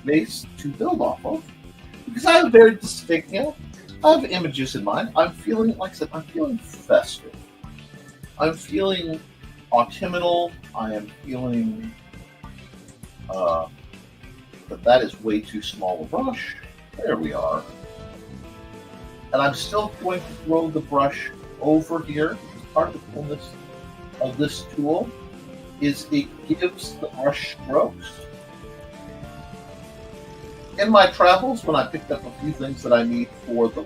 base to build off of. Because I have a very distinct, I have images in mind. I'm feeling, like I said, I'm feeling festive. I'm feeling autumnal. I am feeling that is way too small a brush. There we are. And I'm still going to throw the brush over here. Part of the coolness of this tool is it gives the brush strokes. In my travels, when I picked up a few things that I need for the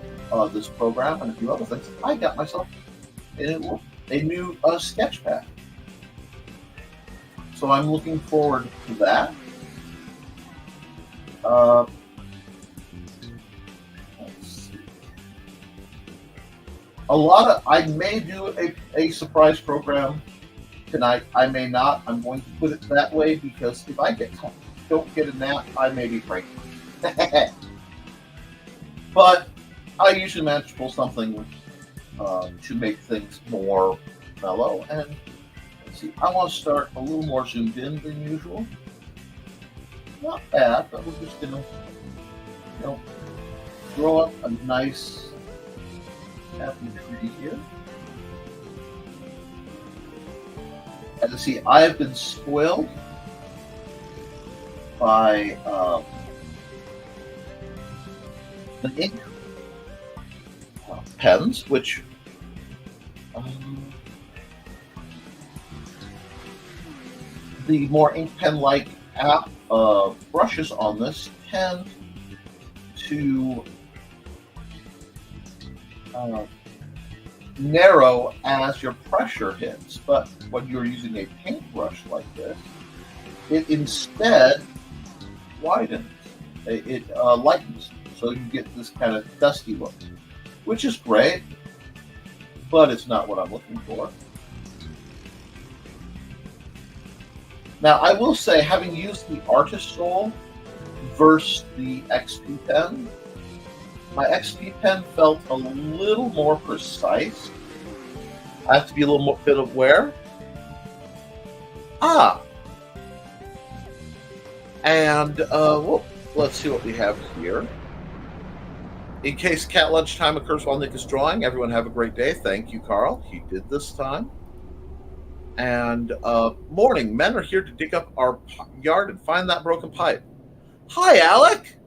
this program and a few other things, I got myself a new sketch pad. So I'm looking forward to that. Let's see. I may do a surprise program tonight. I may not. I'm going to put it that way because if I don't get a nap, I may be cranky. But I usually manage to pull something to make things more mellow. And let's see, I want to start a little more zoomed in than usual. Not bad, but we're just gonna, grow up a nice happy tree here. And to see, I have been spoiled by the ink pens, which the more ink pen-like brushes on this tend to narrow as your pressure hits, but when you're using a paintbrush like this, it instead widens. It lightens, so you get this kind of dusty look, which is great, but it's not what I'm looking for. Now, I will say, having used the Artist Soul versus the XP pen, my XP pen felt a little more precise. I have to be a little more bit aware. And well, let's see what we have here. In case cat lunchtime occurs while Nick is drawing, everyone have a great day. Thank you, Carl. He did this time. And morning, men are here to dig up our yard and find that broken pipe. Hi, Alec.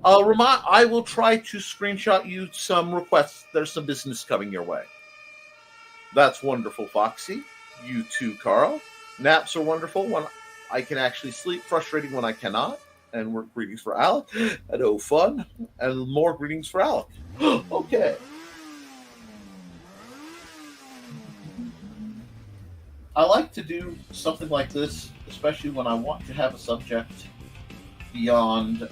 I will try to screenshot you some requests. There's some business coming your way. That's wonderful, Foxy. You too, Carl. Naps are wonderful when I can actually sleep. Frustrating when I cannot. And we're greetings for Alec. And oh, fun. And more greetings for Alec. Okay. I like to do something like this, especially when I want to have a subject beyond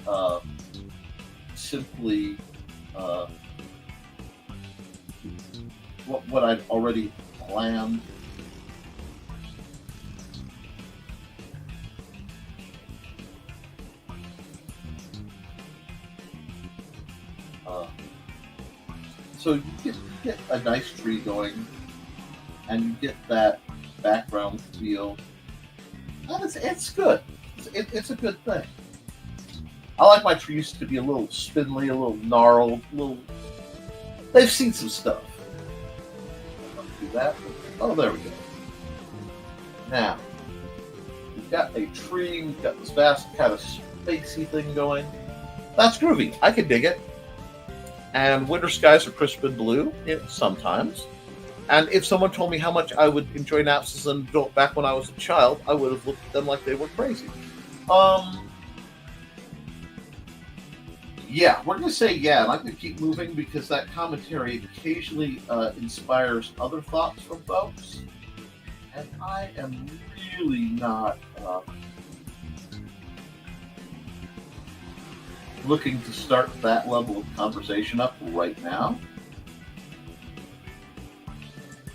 simply what I'd already planned. So you get a nice tree going, and you get that background feel. It's good. It's a good thing. I like my trees to be a little spindly, a little gnarled, They've seen some stuff. Let's do that. Oh, there we go. Now, we've got a tree. We've got this vast kind of spacey thing going. That's groovy. I can dig it. And winter skies are crisp and blue sometimes. And if someone told me how much I would enjoy naps as an adult back when I was a child, I would have looked at them like they were crazy. Yeah, we're going to say yeah, and I'm going to keep moving because that commentary occasionally inspires other thoughts from folks. And I am really not looking to start that level of conversation up right now.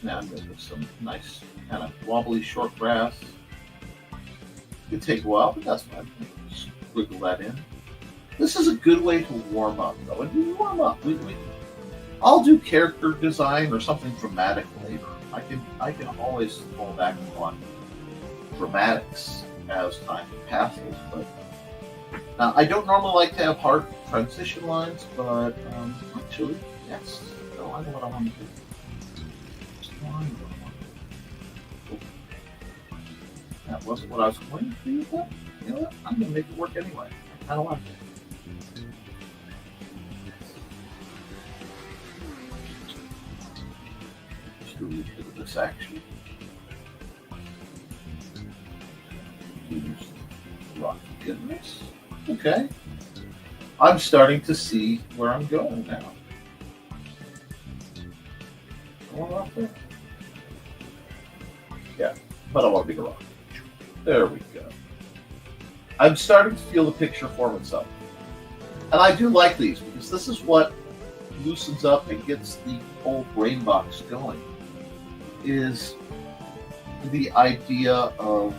Now I'm going to put some nice kind of wobbly short grass. It could take a while, but that's fine. Squiggle that in. This is a good way to warm up, though. And you warm up. I'll do character design or something dramatic later. I can always fall back on dramatics as time passes, but I don't normally like to have hard transition lines, but actually, yes. No, I know what I want to do. That wasn't what I was going to do, but you know what? I'm going to make it work anyway. I kind of like it. Just do a little bit of this action. Use rocky goodness. Okay. I'm starting to see where I'm going now. Going off there? Yeah, but I want to be the rock. There we go. I'm starting to feel the picture form itself. And I do like these because this is what loosens up and gets the whole brain box going. Is the idea of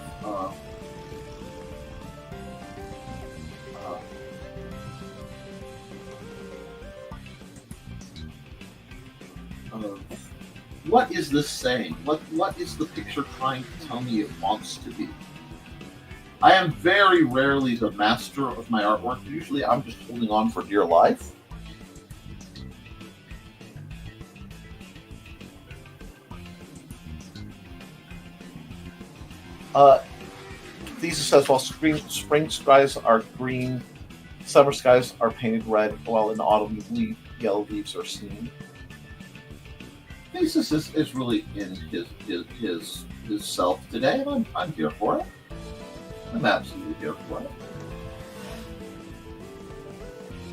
what is this saying? What is the picture trying to tell me it wants to be? I am very rarely the master of my artwork. Usually I'm just holding on for dear life. Thesis says, while spring skies are green, summer skies are painted red, while in autumn yellow leaves are seen. Thesis is really in his self today, and I'm here for it. I'm absolutely here for it.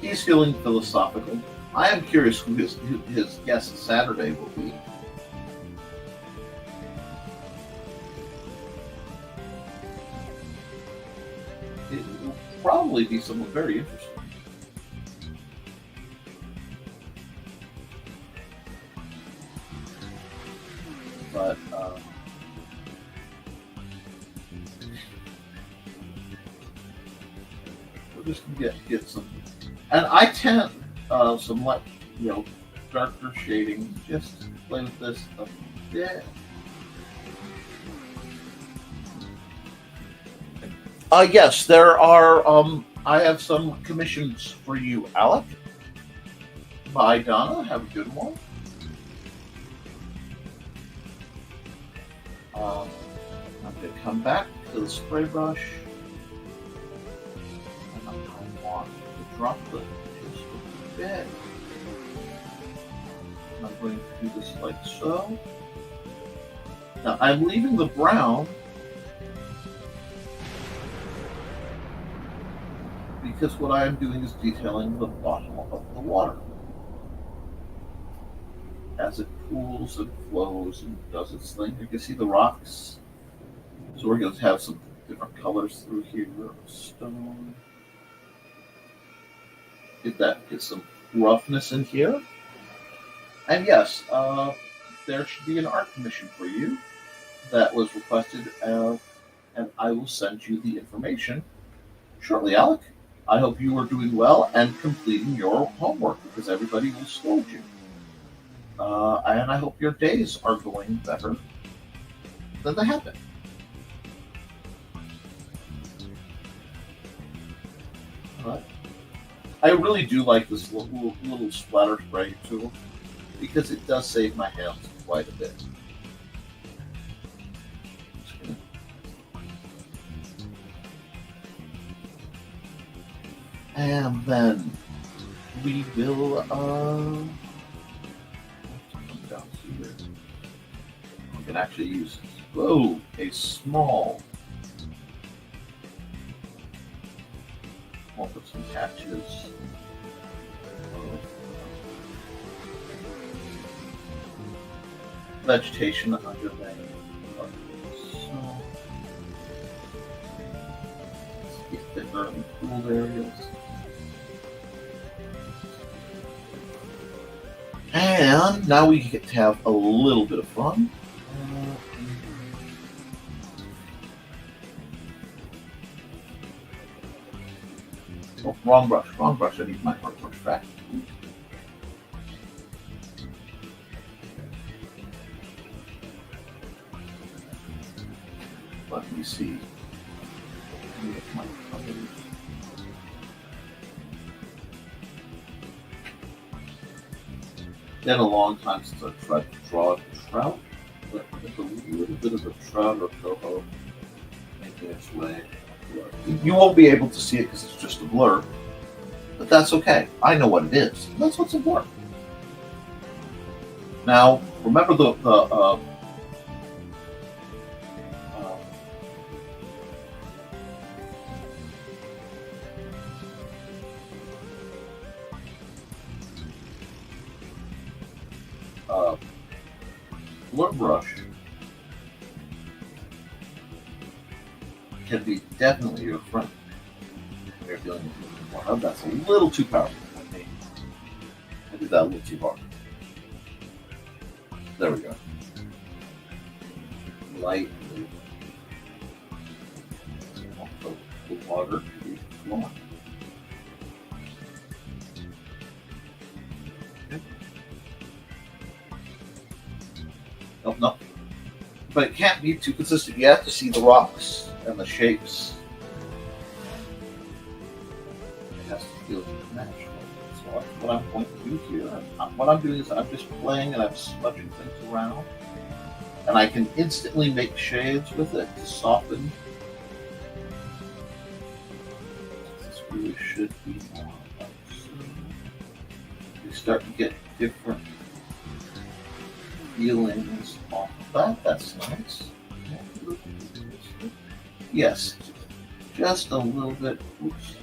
He's feeling philosophical. I am curious who his guest Saturday will be. It will probably be someone very interesting. But we're just gonna get some, and I tend some like darker shading. Just play with this a bit. Yes, there are. I have some commissions for you, Alec. Bye, Donna. Have a good one. I'm going to come back to the spray brush. And I want to drop it just a bit. I'm going to do this like so. Now, I'm leaving the brown because what I am doing is detailing the bottom of the water as it pools and flows and does its thing. You can see the rocks. So we're going to have some different colors through here. Stone. Get some roughness in here. And yes, there should be an art commission for you that was requested, and I will send you the information shortly, Alec. I hope you are doing well and completing your homework because everybody will scold you. And I hope your days are going better than they have been. But I really do like this little splatter spray tool because it does save my hands quite a bit. And then we will come down here. We can actually use a small. I'll put some patches of vegetation underlay. So let's get thicker in the cool areas. And now we get to have a little bit of fun. Oh, wrong brush. I need my hard brush back. Let me see. My colors. Been a long time since I've tried to draw a trout, but there's a little bit of a trout or coho making its way. You won't be able to see it because it's just a blur, but that's okay. I know what it is. That's what's a blur. Now, remember the blur brush can be definitely your friend. They're dealing with more. That's a little too powerful for me. I did that a little too hard. There we go. Lightly. The water. Come on. No. But it can't be too consistent. You have to see the rocks and the shapes. It has to feel natural. So what I'm going to do here, what I'm doing is I'm just playing and I'm smudging things around. And I can instantly make shades with it to soften. This really should be more like so. You start to get different feelings off of that. That's nice. Yes, just a little bit. Oops.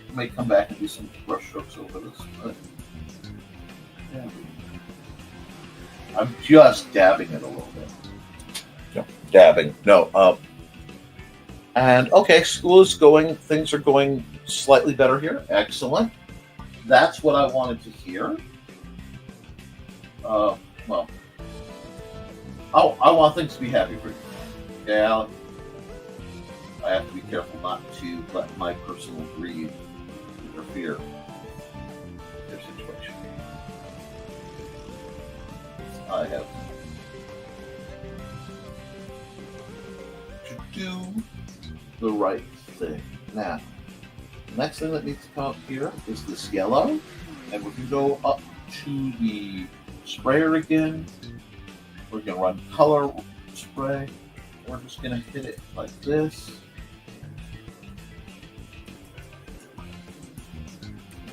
I may come back and do some brush strokes over this, but yeah. I'm just dabbing it a little bit. No, dabbing. No. And okay, school is going. Things are going slightly better here. Excellent. That's what I wanted to hear. Well, I want things to be happy for you. Yeah, I have to be careful not to let my personal greed interfere with their situation. I have to do the right thing. Now, the next thing that needs to come up here is this yellow, and we're going to go up to the sprayer again. We're going to run color spray. We're just going to hit it like this.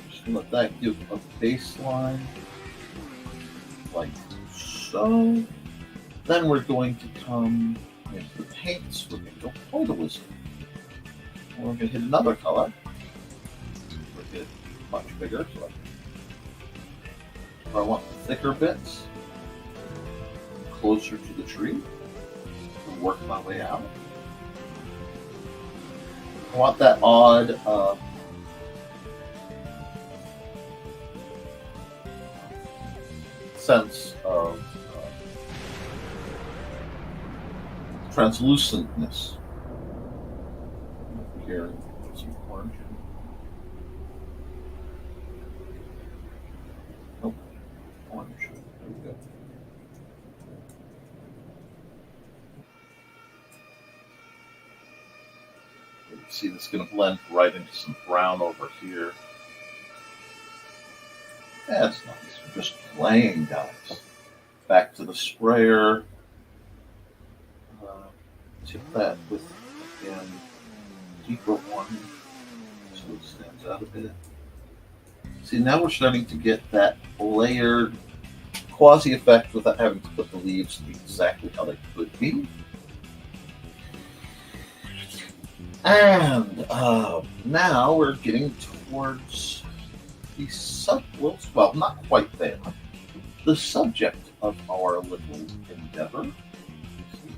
Just going to let that give a baseline like so. Then we're going to come into the paints. We're going to go photoism. We're going to hit another color. We're going to get much bigger. So I want thicker bits, closer to the tree, and work my way out. I want that odd sense of translucentness. Here, some orange. Orange. There we go. You can see this is going to blend right into some brown over here. That's nice. We're just playing, guys. Back to the sprayer. Tip that with, again, deeper one so it stands out a bit. See, now we're starting to get that layered quasi effect without having to put the leaves exactly how they could be. And now we're getting towards the well, not quite there. The subject of our little endeavor. See,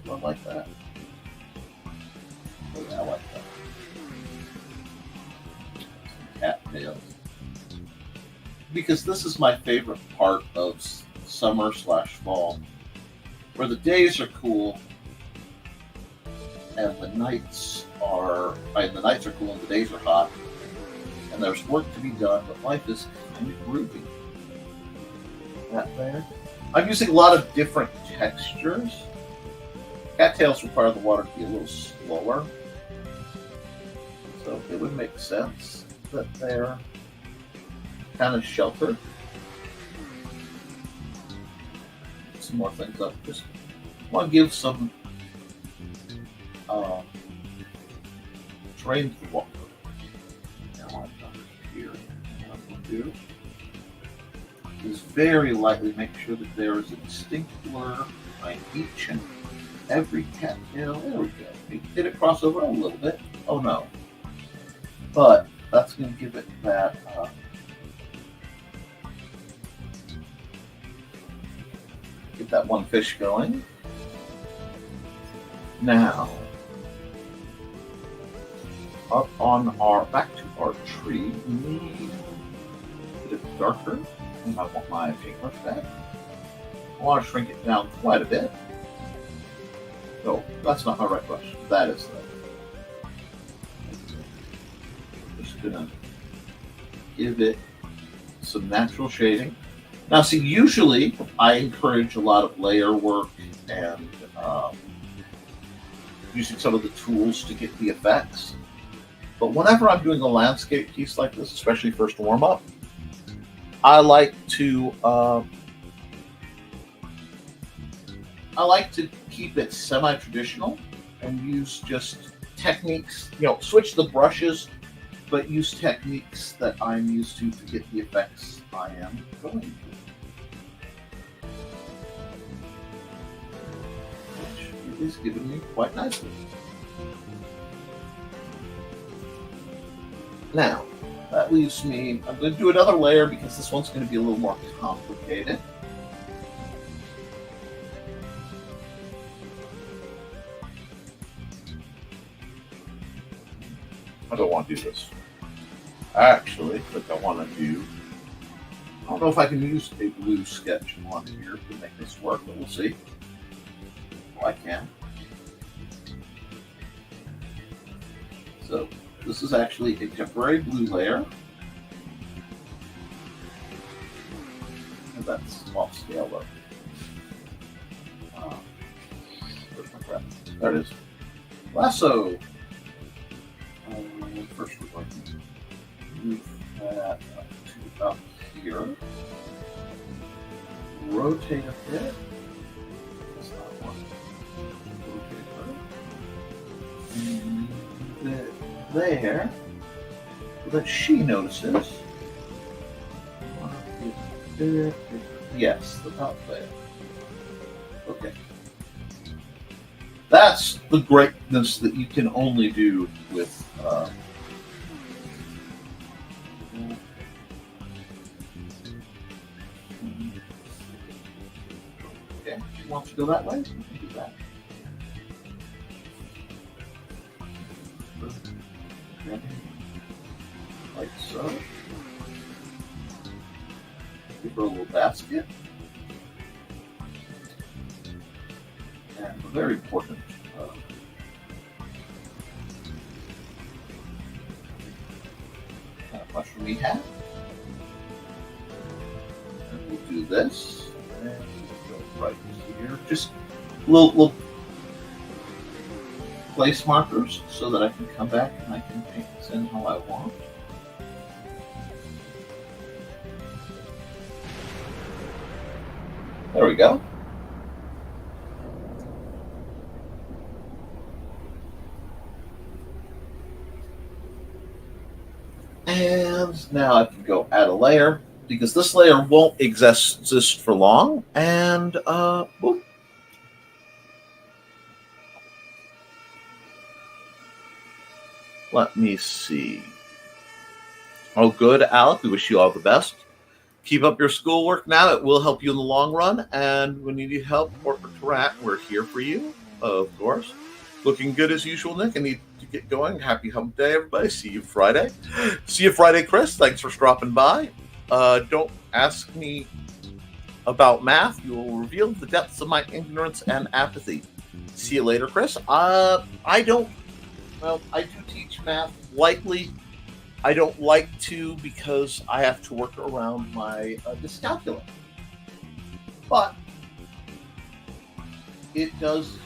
I like that. Oh, yeah, I like that. Some cat tails. because this is my favorite part of summer/fall, where the days are cool and the nights are cool and the days are hot, and there's work to be done, but life is kind of groovy. That there. I'm using a lot of different textures. Cattails require the water to be a little slower, so it would make sense that they're kind of sheltered. Some more things up. Just want to give some drain the water. Now I'm done here. What I'm going to do is very lightly make sure that there is a distinct blur behind each and every cattail. There we go. Did it cross over a little bit? Oh no. But that's going to give it that get that one fish going. Now, up on back to our tree, we need a bit darker. And I want my paintbrush back. I want to shrink it down quite a bit. No, that's not my right brush. That is just gonna give it some natural shading. Now, see, usually I encourage a lot of layer work and using some of the tools to get the effects. But whenever I'm doing a landscape piece like this, especially first warm up, I like to keep it semi-traditional and use just techniques, switch the brushes, but use techniques that I'm used to get the effects I am going to. Which is giving me quite nicely. Now, that leaves me, I'm going to do another layer because this one's going to be a little more complicated. I don't want to do this. Actually, what I want to do, I don't know if I can use a blue sketch on here to make this work, but we'll see. Well, I can. So, this is actually a temporary blue layer. And that's off scale though. Where's my crap? There it is. Lasso. First we're going to move that up to up here. Rotate a bit. That's not one. Rotate a bit. And move it there so that she notices. Yes, about there. Okay. That's the greatness that you can only do with okay, she wants to go that way, we can do that. Like so. Give her a little basket. And a very important kind of mushroom we have. And we'll do this. And we'll go right here. Just little place markers so that I can come back and I can paint this in how I want. There we go. And now I can go add a layer because this layer won't exist for long. And boop. Let me see. Oh, good, Alec. We wish you all the best. Keep up your schoolwork now. It will help you in the long run. And when you need help or interact, we're here for you, of course. Looking good as usual, Nick. I need to get going. Happy hump day, everybody. See you Friday. See you Friday, Chris. Thanks for stopping by. Don't ask me about math. You will reveal the depths of my ignorance and apathy. See you later, Chris. I don't. Well, I do teach math. Likely, I don't like to because I have to work around my dyscalculia. But it does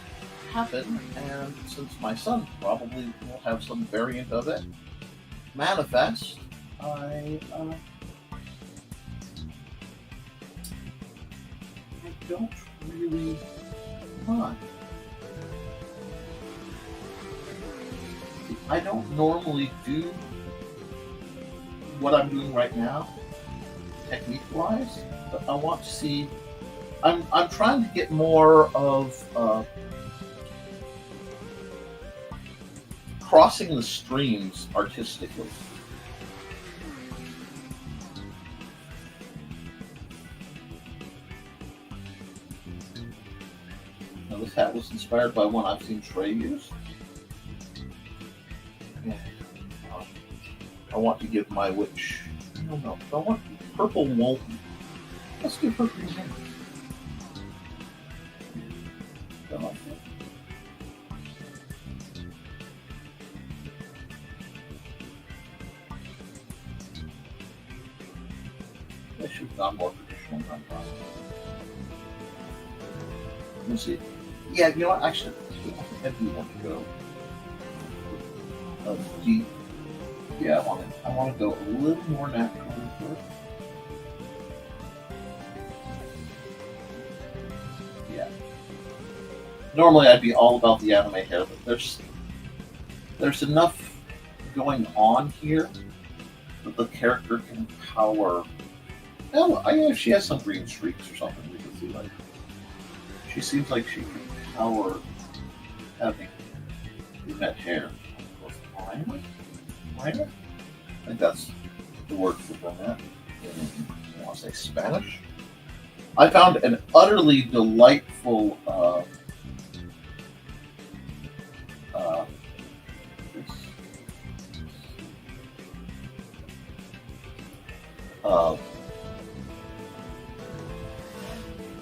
happen, and since my son probably will have some variant of it manifest, I don't really mind. I don't normally do what I'm doing right now, technique-wise, but I want to see. I'm trying to get more of crossing the streams artistically. Now, this hat was inspired by one I've seen Trey use. And, I want to give my witch. I don't know. I want purple won't. Let's do purple again. I like that. I should have gone more traditional than I. Let me see. Yeah, you know what? Actually, I think I do want to go deep. Yeah, I want to go a little more natural with it. Yeah. Normally, I'd be all about the anime hair, but there's enough going on here that the character can power. Oh, she has some green streaks or something. We can see, like, she seems like she can power having that hair. Minor? I think that's the word for that. I want to say Spanish. I found an utterly delightful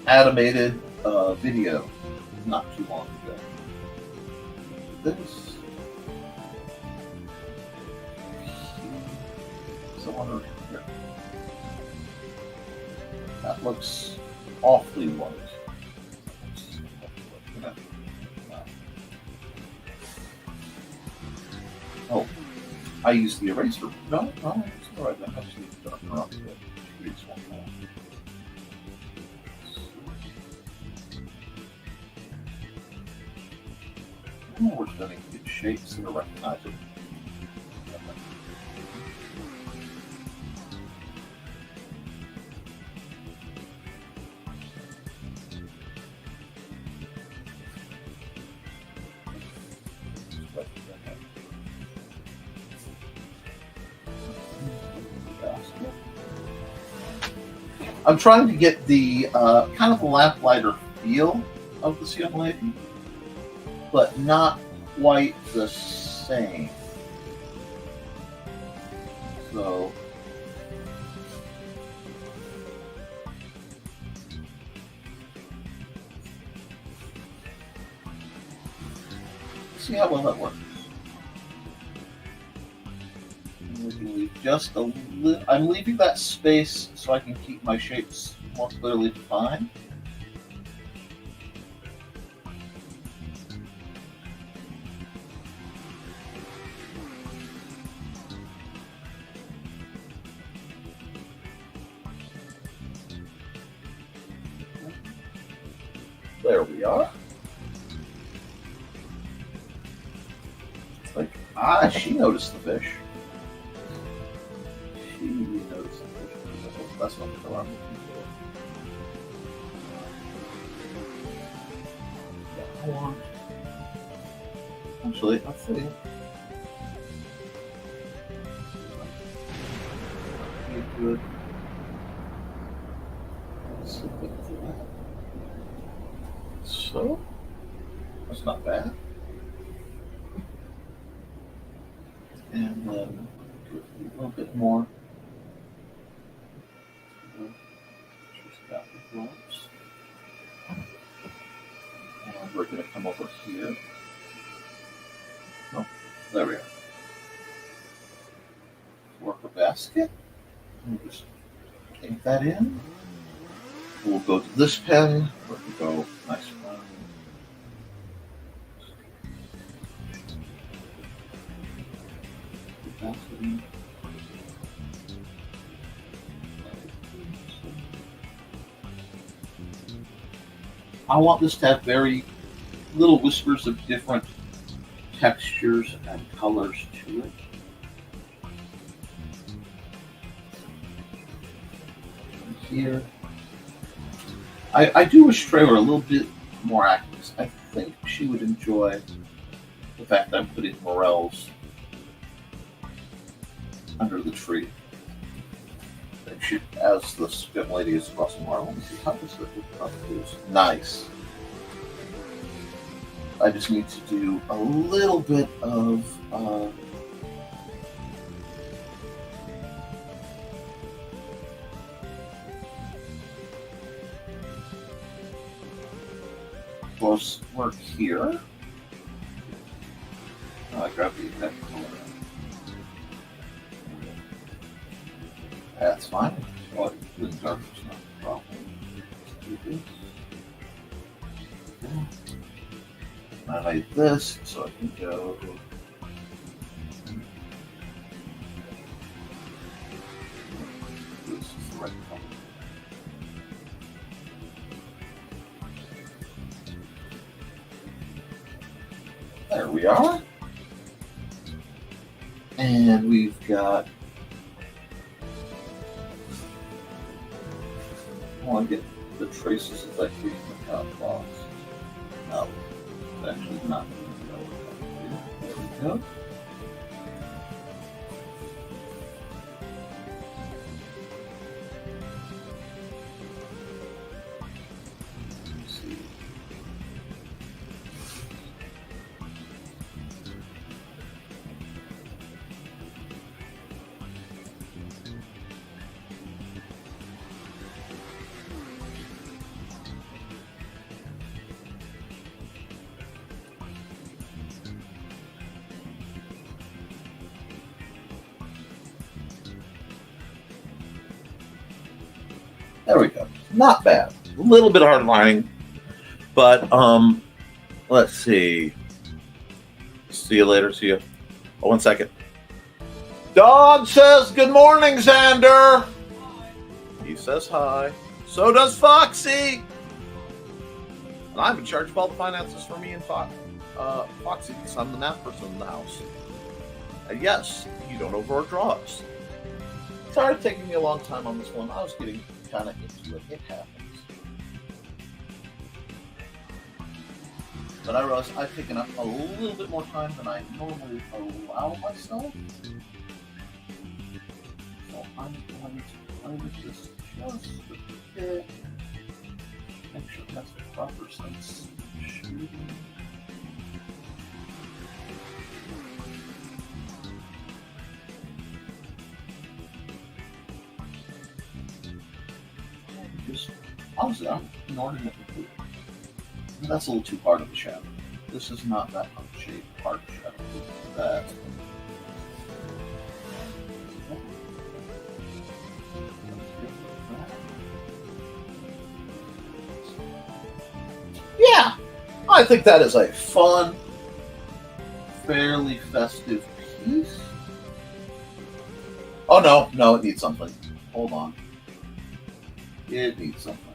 animated video not too long ago. This someone here. That looks awfully white. Oh, I used the eraser. No, it's all right. I actually darken up a bit. It's one more. We're starting to get shapes that are recognizable. I'm trying to get the kind of the lamplighter feel of this young lady, but not quite the same. So, see how well that works. And we can leave just a little. I'm leaving that space so I can keep my shapes more clearly defined. There we are. Like, she noticed the fish. She noticed the fish. That's not the alarm. Actually, I think be good. So, that's not bad. And then a little bit more basket. We'll just take that in. We'll go to this pen. Let me go. Nice one. I want this to have very little whispers of different textures and colors to it. And here, I do wish Trey were a little bit more active. I think she would enjoy the fact that I'm putting morels under the tree. And she, as the young lady is crossing more, let me see how this is. Nice. I just need to do a little bit of close work here. I grab the exact color. That's fine. Oh, doing dark is not a problem. Let's do this. Okay. I like this, so I can go. This is the right color. There we are. And we've got. I want to get the traces as I create the top box. No. Actually not. There we go. Let's see. There we go. Not bad. A little bit hard lining, but let's see. See you later. See you. Oh, 1 second. Dog says good morning, Xander. He says hi. So does Foxy. And I'm in charge of all the finances for me and Foxy, because I'm the math person in the house. And yes, you don't overdraw us. It started taking me a long time on this one. I was getting kind of into it. It happens. But I realized I've taken up a little bit more time than I normally allow myself. So I'm going to play with this just a bit. Make sure that's the proper sense of shooting. Just, honestly, I'm inordinately blue. That's a little too hard of a shadow. This is not that shade hard shadow. That's yeah, I think that is a fun, fairly festive piece. Oh no, it needs something. Hold on. It needs something.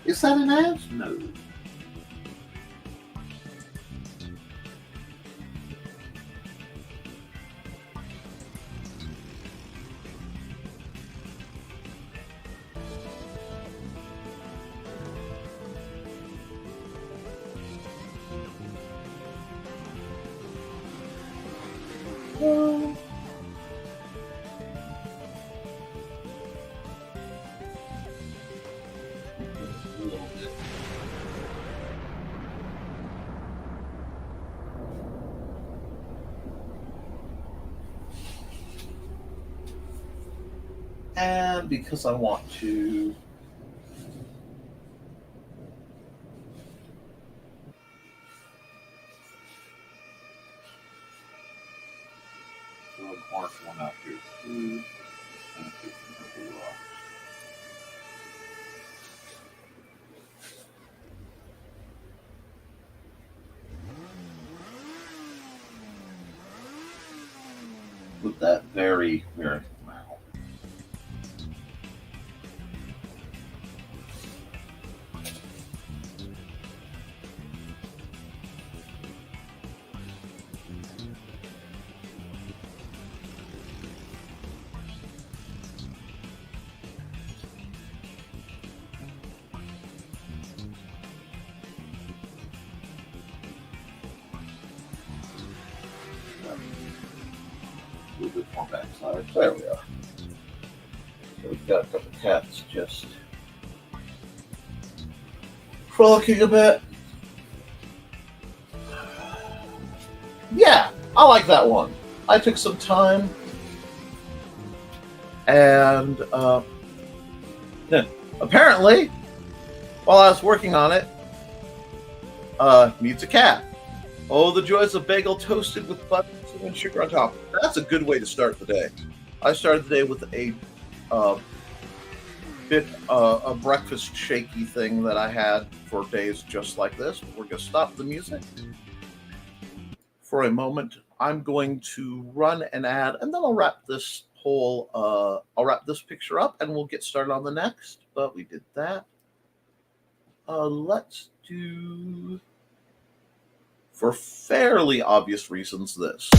Is that an ad? No. And because I want to throw an orange one out here too. And take some purple rocks. With that very, very wow. A little bit more backside. There we are. So we've got a couple of cats just frolicking a bit. Yeah, I like that one. I took some time and apparently, while I was working on it, meets a cat. Oh, the joys of bagel toasted with butter and sugar on top. That's a good way to start the day. I started the day with a breakfast shaky thing that I had for days just like this. We're going to stop the music for a moment. I'm going to run an ad, and then I'll wrap this picture up, and we'll get started on the next. But we did that. Let's do, for fairly obvious reasons, this.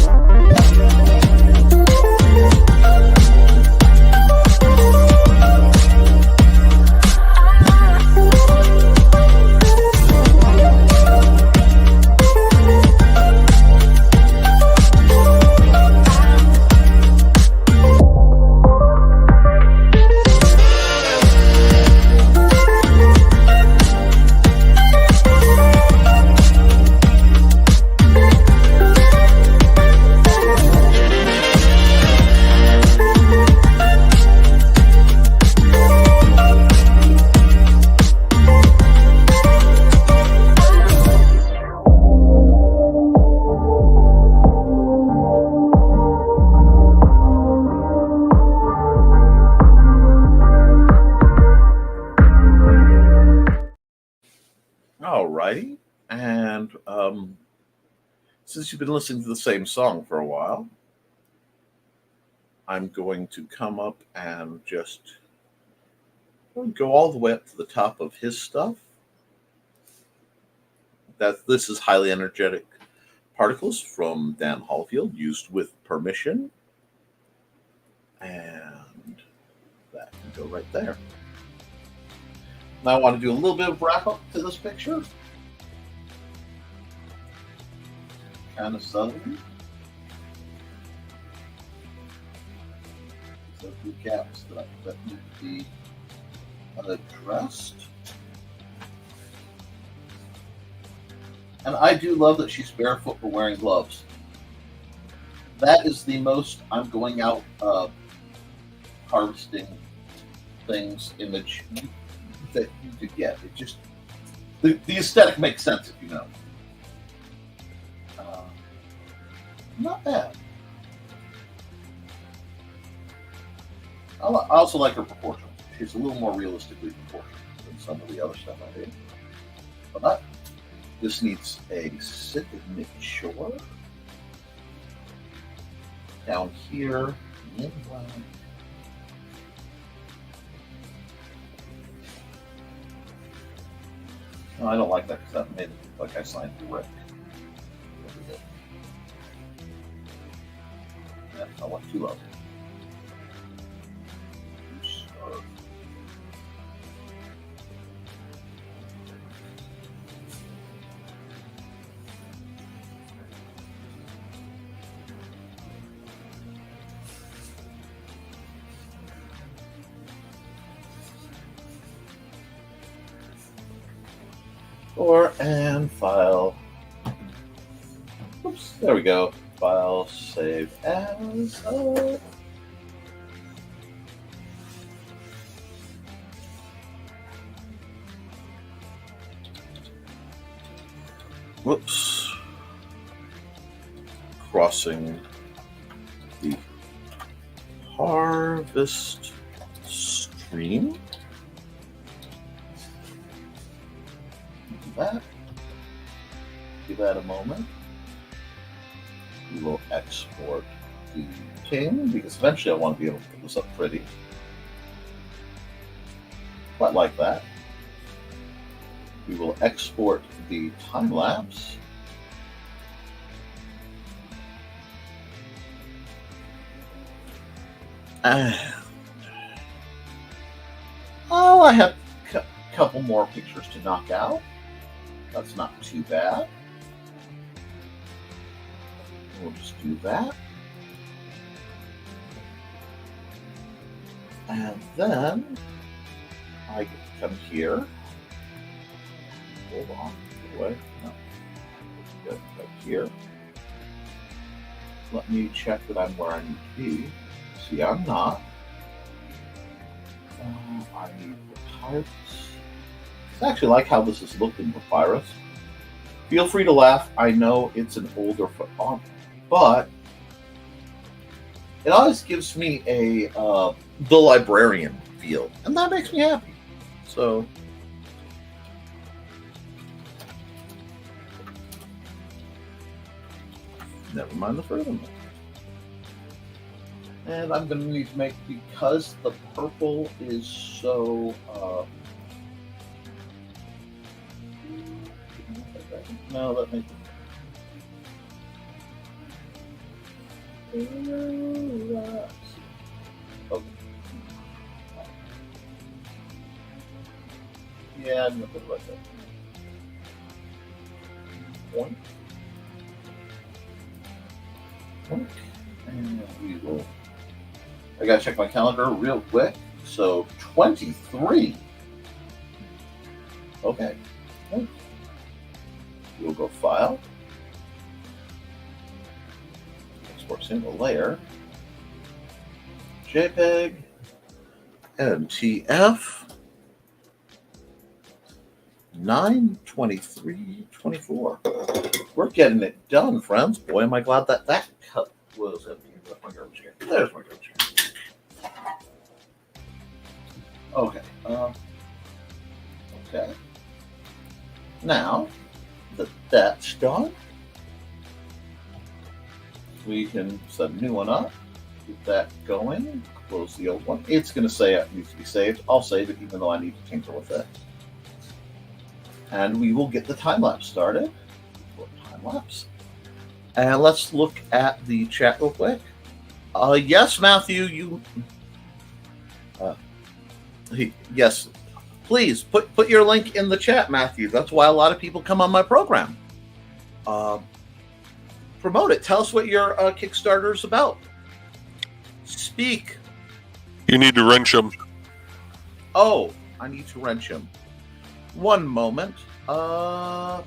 Alrighty, and since you've been listening to the same song for a while, I'm going to come up and just go all the way up to the top of his stuff. This is highly energetic particles from Dan Hallfield, used with permission, and that can go right there. Now I want to do a little bit of wrap up to this picture. Kind of subtly. So a few gaps that need to be addressed. And I do love that she's barefoot but wearing gloves. That is the most I'm going out harvesting things image that you could get. It just, the aesthetic makes sense if you know. Not bad. I also like her proportions. She's a little more realistically proportioned than some of the other stuff I did. But this needs a sit and make sure. Down here, in black. No, I don't like that because that made it look like I signed direct. Yeah, I want two of them. And file. Oops, there we go. File, save as. Whoops. Crossing the harvest stream. Do that. Give that a moment. We will export the king because eventually I want to be able to put this up pretty. Quite like that. We will export the time lapse. And I have a couple more pictures to knock out. That's not too bad. We'll just do that. And then I get to come here. Hold on. Wait. No. Good. Right here. Let me check that I'm where I need to be. See, I'm not. I need Papyrus. I actually like how this is looked in Papyrus. Feel free to laugh. I know it's an older font, but it always gives me a the librarian feel, and that makes me happy. So, never mind the furthermore. And I'm going to need to make, because the purple is so no, that makes it. Okay. Yeah, I'm going to put it right there. Point. And we will. I gotta check my calendar real quick. So 23. Okay. We'll go File. Export single layer. JPEG. NTF. 9/23/24. We're getting it done, friends. Boy, am I glad that cut was empty. There's my garbage can. There's my garbage can. Okay. Okay. Now that that's done, we can set a new one up. Get that going. Close the old one. It's going to say it needs to be saved. I'll save it even though I need to tinker with it. And we will get the time lapse started. Time lapse. And let's look at the chat real quick. Yes, Matthew, you. Yes, please put your link in the chat, Matthew. That's why a lot of people come on my program. Promote it. Tell us what your Kickstarter is about. Speak. You need to wrench them. Oh, I need to wrench him. One moment. I'm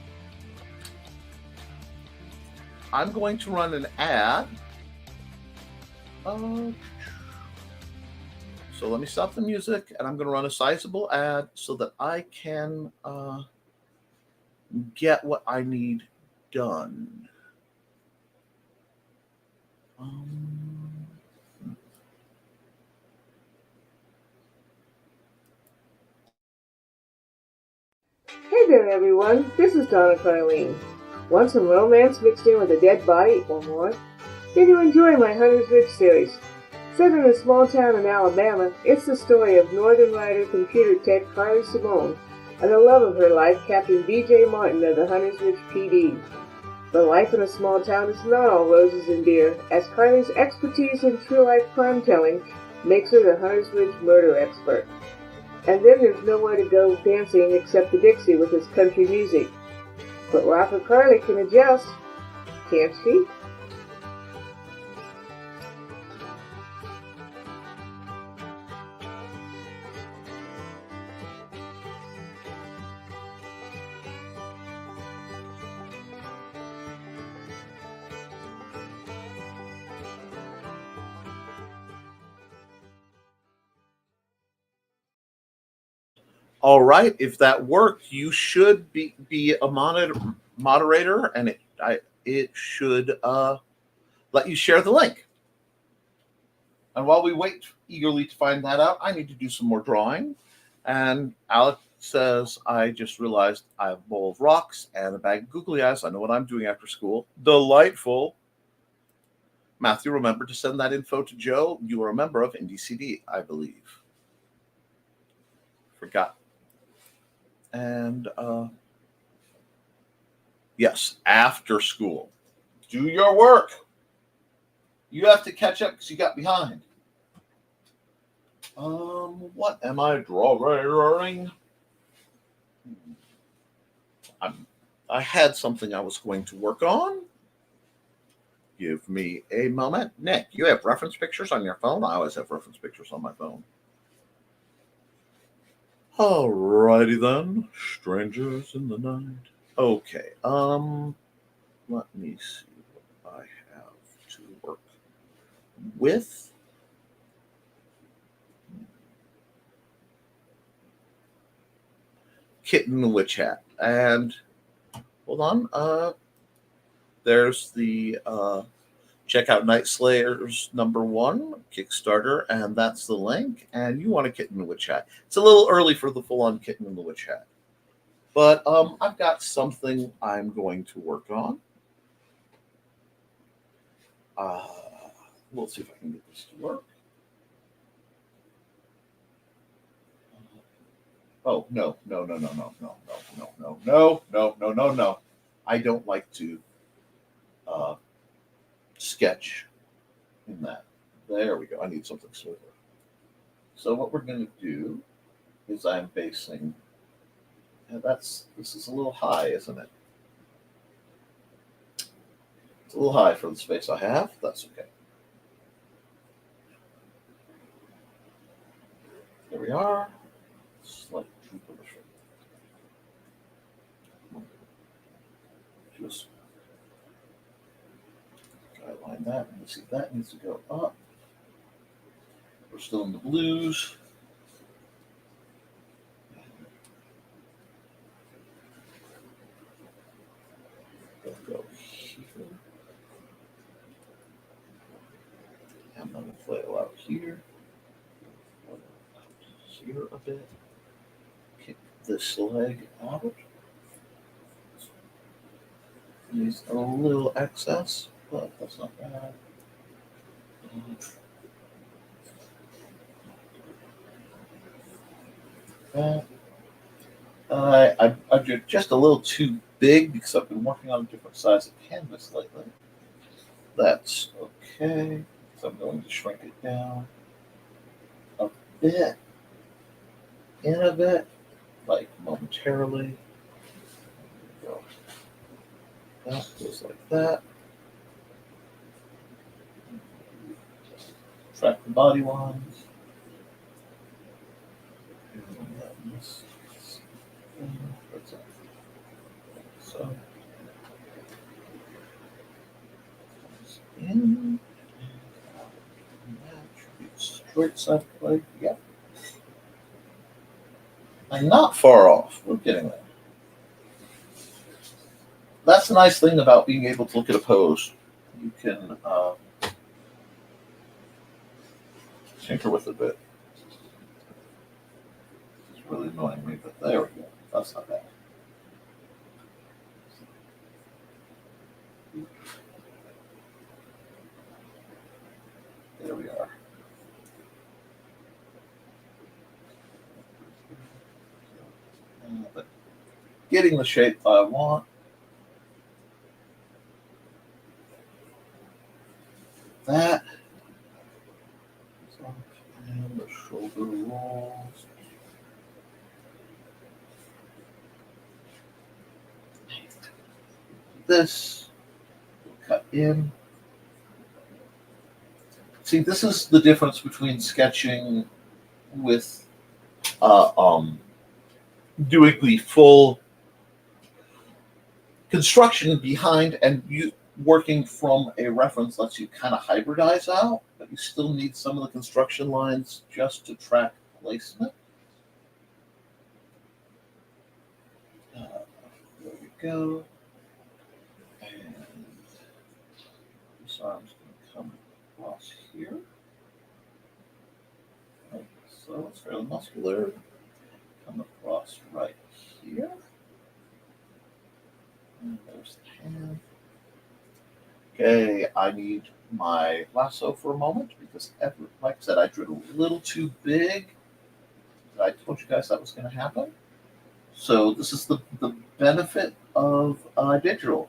going to run an ad. So let me stop the music, and I'm going to run a sizable ad so that I can get what I need done. Hey there, everyone. This is Donna Carlene. Want some romance mixed in with a dead body or more? Did you enjoy my Hunter's Ridge series? Set in a small town in Alabama, it's the story of Northern Rider computer tech Carly Simone and the love of her life, Captain B.J. Martin of the Hunter's Ridge PD. But life in a small town is not all roses and beer, as Carly's expertise in true-life crime-telling makes her the Hunter's Ridge murder expert. And then there's nowhere to go dancing except the Dixie with its country music. But Rapper Carly can adjust, can't she? All right, if that worked, you should be moderator, and it should let you share the link. And while we wait eagerly to find that out, I need to do some more drawing. And Alex says, I just realized I have a bowl of rocks and a bag of googly eyes. I know what I'm doing after school. Delightful. Matthew, remember to send that info to Joe. You are a member of IndieCD, I believe. Forgot. And yes, after school. Do your work. You have to catch up because you got behind. What am I drawing? I had something I was going to work on. Give me a moment. Nick, you have reference pictures on your phone? I always have reference pictures on my phone. Alrighty then. Strangers in the night. Okay. Let me see what I have to work with. Kitten the Witch Hat. And hold on. There's the check out Night Slayers #1 Kickstarter, and that's the link. And you want a Kitten the Witch Hat. It's a little early for the full-on Kitten in the Witch Hat. But I've got something I'm going to work on. We'll see if I can get this to work. Oh, no. I don't like to sketch in that. There we go. I need something smoother. So what we're going to do is I'm basing, and this is a little high, isn't it? It's a little high for the space I have. That's okay. There we are. Slight droop of the shirt. Just guideline that. And see, that needs to go up. We're still in the blues. We'll go here. I'm going to flail out here. Here a bit. Kick this leg out. There's a little excess, but that's not bad. I'm just a little too big because I've been working on a different size of canvas lately. That's okay. So I'm going to shrink it down a bit. In a bit, like momentarily. That goes like that. Track the body lines. So in straight side leg, yep. I'm not far off. We're getting there. That's the nice thing about being able to look at a pose. You can tinker with it a bit. It's really annoying me, but there we go. That's not bad. There we are. But getting the shape I want. That. And the shoulder rolls. This. We'll cut in. See, this is the difference between sketching with doing the full construction behind, and you working from a reference lets you kind of hybridize out, but you still need some of the construction lines just to track placement. There we go. arm's going to come across here. Right, so it's fairly muscular. Come across right here. And there's the hand. Okay, I need my lasso for a moment because, like I said, I drew it a little too big. I told you guys that was going to happen. So this is the benefit of digital.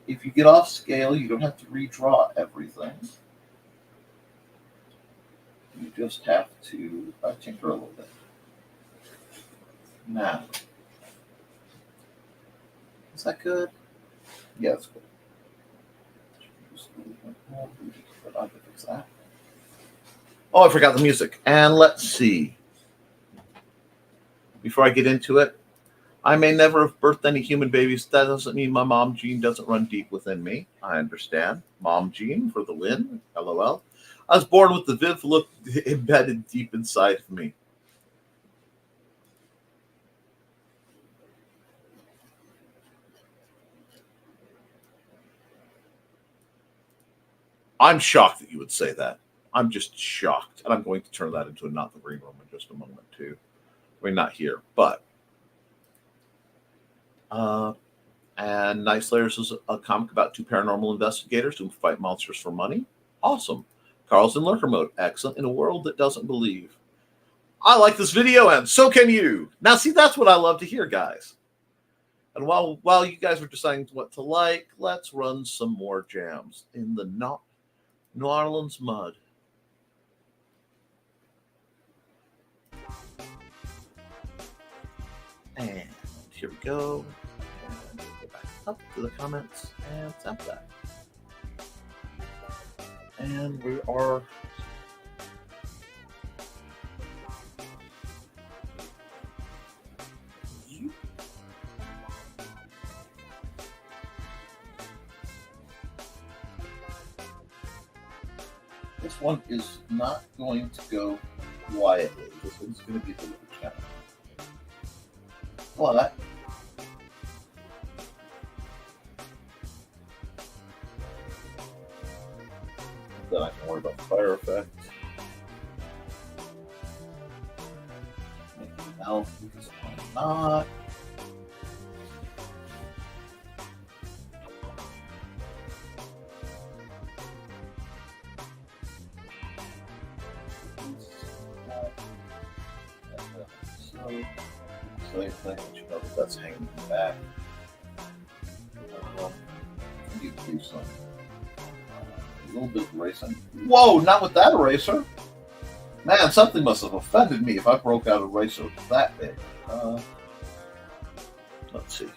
If you get off scale, you don't have to redraw everything. You just have to tinker a little bit. Now, is that good? Yeah, it's good. I can fix that. Oh, I forgot the music. And let's see. Before I get into it, I may never have birthed any human babies. That doesn't mean my mom gene doesn't run deep within me. I understand. Mom gene for the win. LOL. I was born with the Viv look embedded deep inside of me. I'm shocked that you would say that. I'm just shocked. And I'm going to turn that into a Not the Green Room in just a moment, too. I mean, not here, but. And Nice Layers is a comic about two paranormal investigators who fight monsters for money. Awesome. Carl's in lurker mode. Excellent. In a world that doesn't believe. I like this video, and so can you. Now, see, that's what I love to hear, guys. And while you guys are deciding what to like, let's run some more jams in the New Orleans mud. And here we go. And we'll go back up to the comments and tap that. And we are this one is not going to go quietly. This one's going to be a little challenge. But then I can worry about the fire effect. Make it mouth because I'm not. Same thing, but you know that that's hanging back. You can do some a little bit of erasing. Whoa, not with that eraser! Man, something must have offended me if I broke out an eraser that big. Let's see.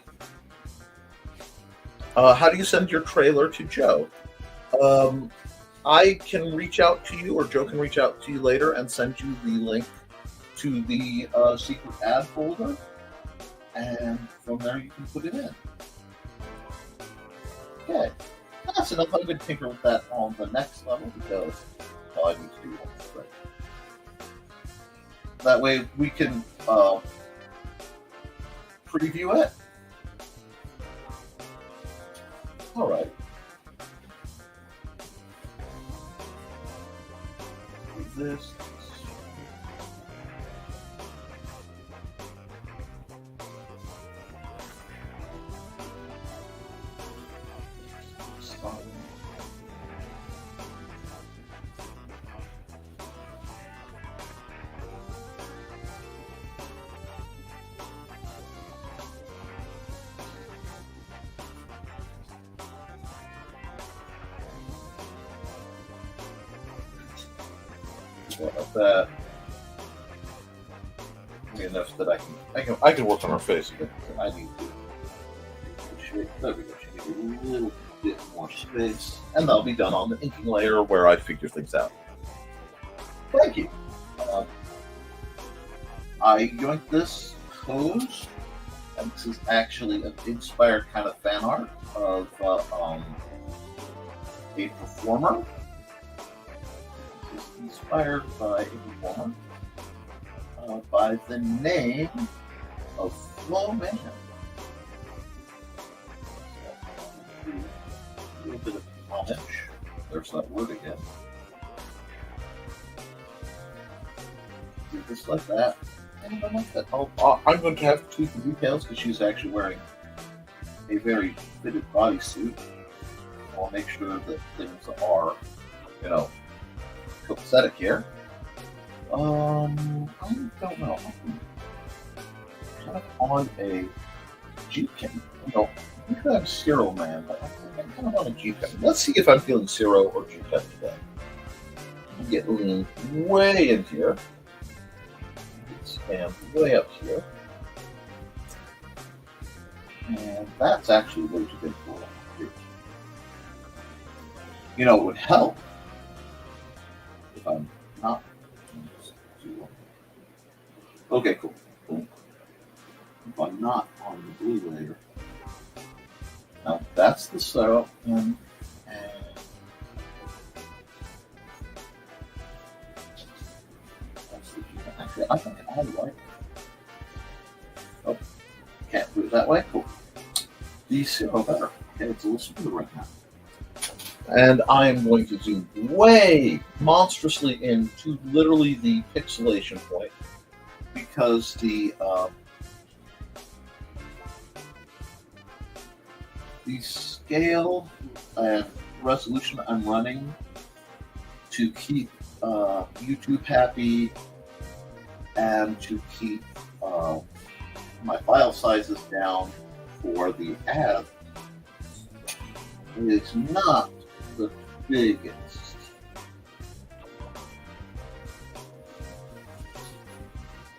How do you send your trailer to Joe? I can reach out to you, or Joe can reach out to you later and send you the link to the secret ad folder, and from there you can put it in. Okay, that's enough. I'm going to tinker with that on the next level because all I need to do is right. That way we can preview it. All right. This. Of that, enough that I can work on her face again. I need to. There we go. She needs a little bit more space, and that'll be done on the inking layer where I figure things out. Thank you. I yoinked this pose, and this is actually an inspired kind of fan art of a performer. Inspired by a performer by the name of Flo Man. A little bit of homage. There's that word again. Do this like that. And I like that. I'm going to have to tweak the details because she's actually wearing a very fitted bodysuit. I'll make sure that things are, copacetic here. I don't know. I'm kind of on a G-Chem. I think I'm Zero Man, but I think I'm kind of on a G-Chem. Let's see if I'm feeling Zero or G-Chem today. I'm getting way in here. Expand way up here. And that's actually way too big for it. It would help if I'm not. Okay, cool. If I'm not on the blue layer. Now that's the syrup, and that's the actually, I think I like it. Oh, can't do it that way. Cool. The syrup better. Okay, it's a little smoother right now. And I'm going to zoom way monstrously into literally the pixelation point because the scale and resolution I'm running to keep YouTube happy and to keep my file sizes down for the ad is not the biggest.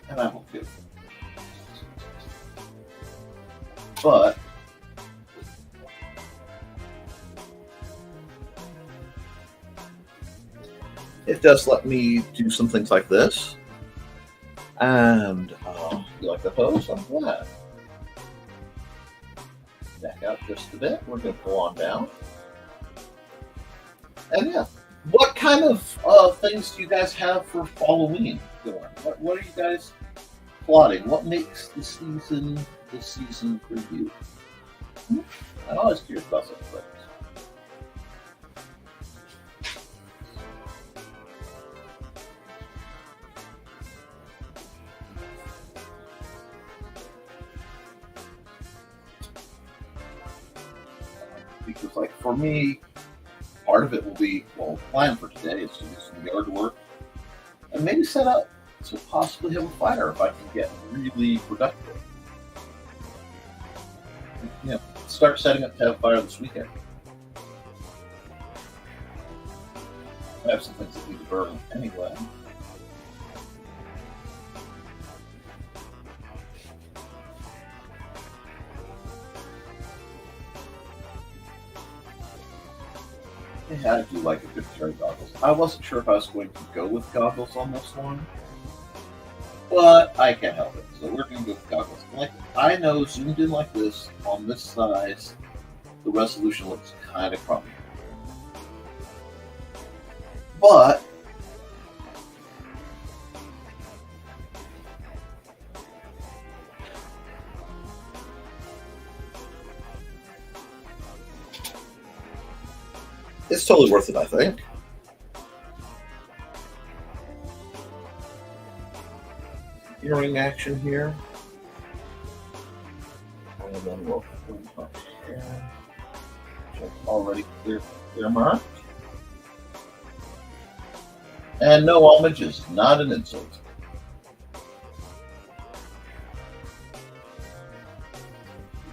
And I'm okay with it. But it does let me do some things like this. And you like the pose? I'm glad. Back out just a bit. We're going to pull on down. And yeah, what kind of things do you guys have for Halloween going? What are you guys plotting? What makes the season for you? I'm always curious about such things. Because, like, for me, part of it will be, plan for today is to do some yard work and maybe set up to possibly have a fire if I can get really productive. Start setting up to have a fire this weekend. I have some things that need to burn anyway. Yeah, I do like a good pair of goggles. I wasn't sure if I was going to go with goggles on this one, but I can't help it. So we're going to go with goggles. Like, I know zoomed in like this on this size, the resolution looks kind of crummy. But it's totally worth it, I think. Earring action here. And then we'll put up here. Check already clear mark. And no homage is not an insult.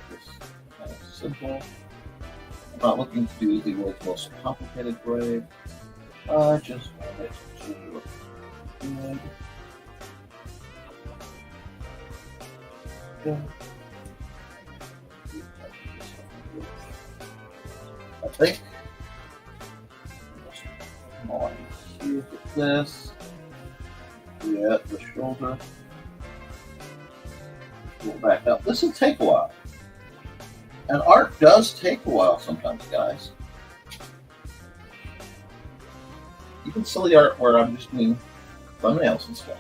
This kind of simple. I'm not looking to do the world's most complicated braid. I just want it to look good. I think. Come on, here with this. Yeah, the shoulder. Go back up. This will take a while. And art does take a while sometimes, guys. Even silly art where I'm just doing thumbnails and stuff.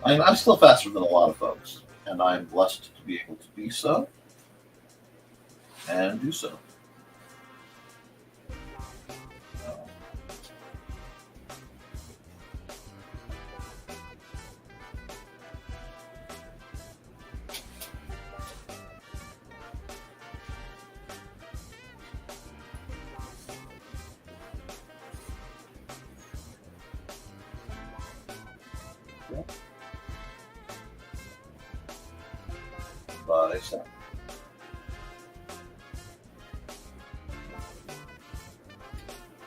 I'm still faster than a lot of folks, and I'm blessed to be able to be so and do so. what I said.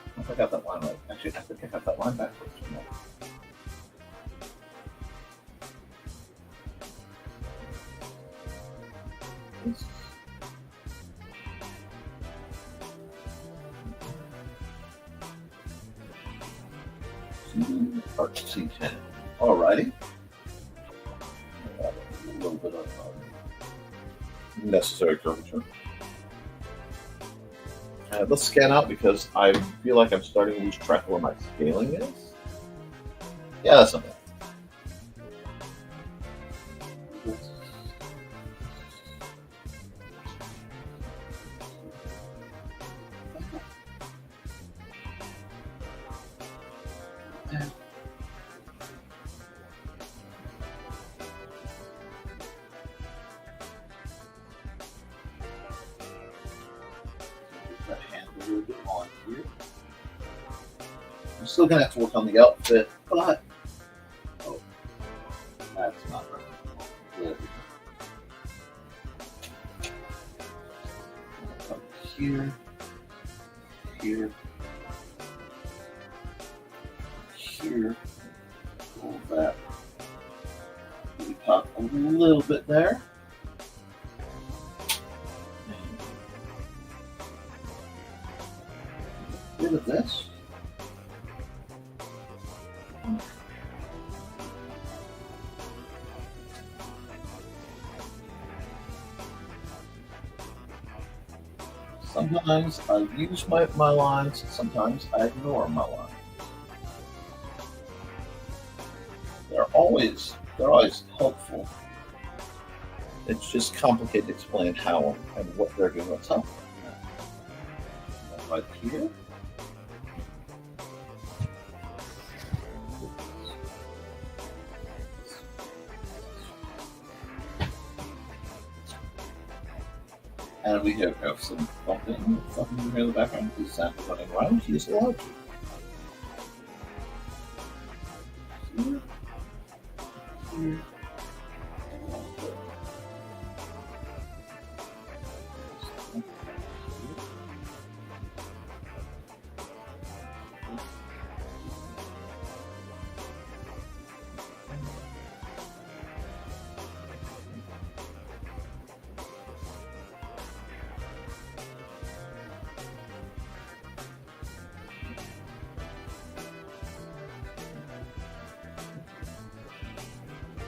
I don't know if I got that line right. Actually, I think I got that line backwards. Part C10. Alrighty. A little bit of necessary curvature. Let's scan out because I feel like I'm starting to lose track of where my scaling is. Yeah, that's not bad. I'm still gonna have to work on the outfit, but that's not right. Good. Come here, here, here. Hold that. We talk a little bit there. Get rid of this. Sometimes I use my lines, sometimes I ignore my lines. They're always helpful. It's just complicated to explain how and what they're doing. What's helpful. Right here. And we have some bumping here in the background. Please sound running around. He is allowed to. Here. Here.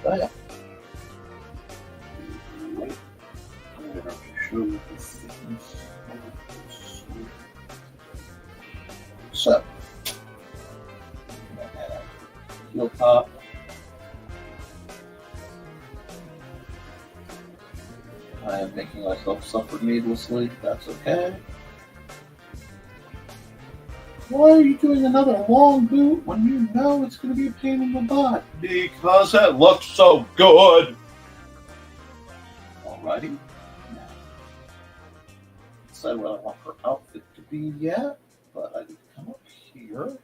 That. So, heel top. I am making myself suffer needlessly. That's okay. Why are you doing another long boot when you know it's going to be a pain in the butt? Because it looks so good. Alrighty. Now, decide what I want her outfit to be yet, but I need to come up here.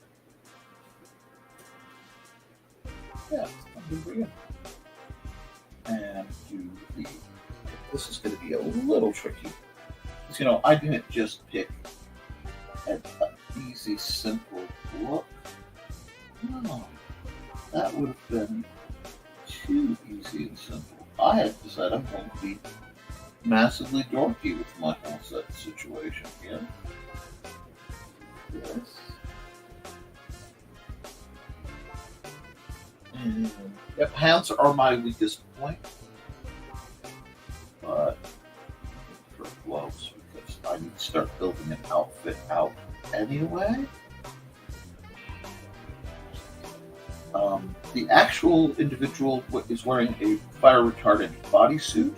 Yeah, it's going to be real. And do the. This is going to be a little tricky. Because, I didn't just pick an easy, simple look. No, that would have been too easy and simple. I had decided I'm going to be massively dorky with my whole set situation here. Yes. And yep, hands are my weakest point. But for gloves, because I need to start building an outfit out anyway. The actual individual is wearing a fire retardant bodysuit,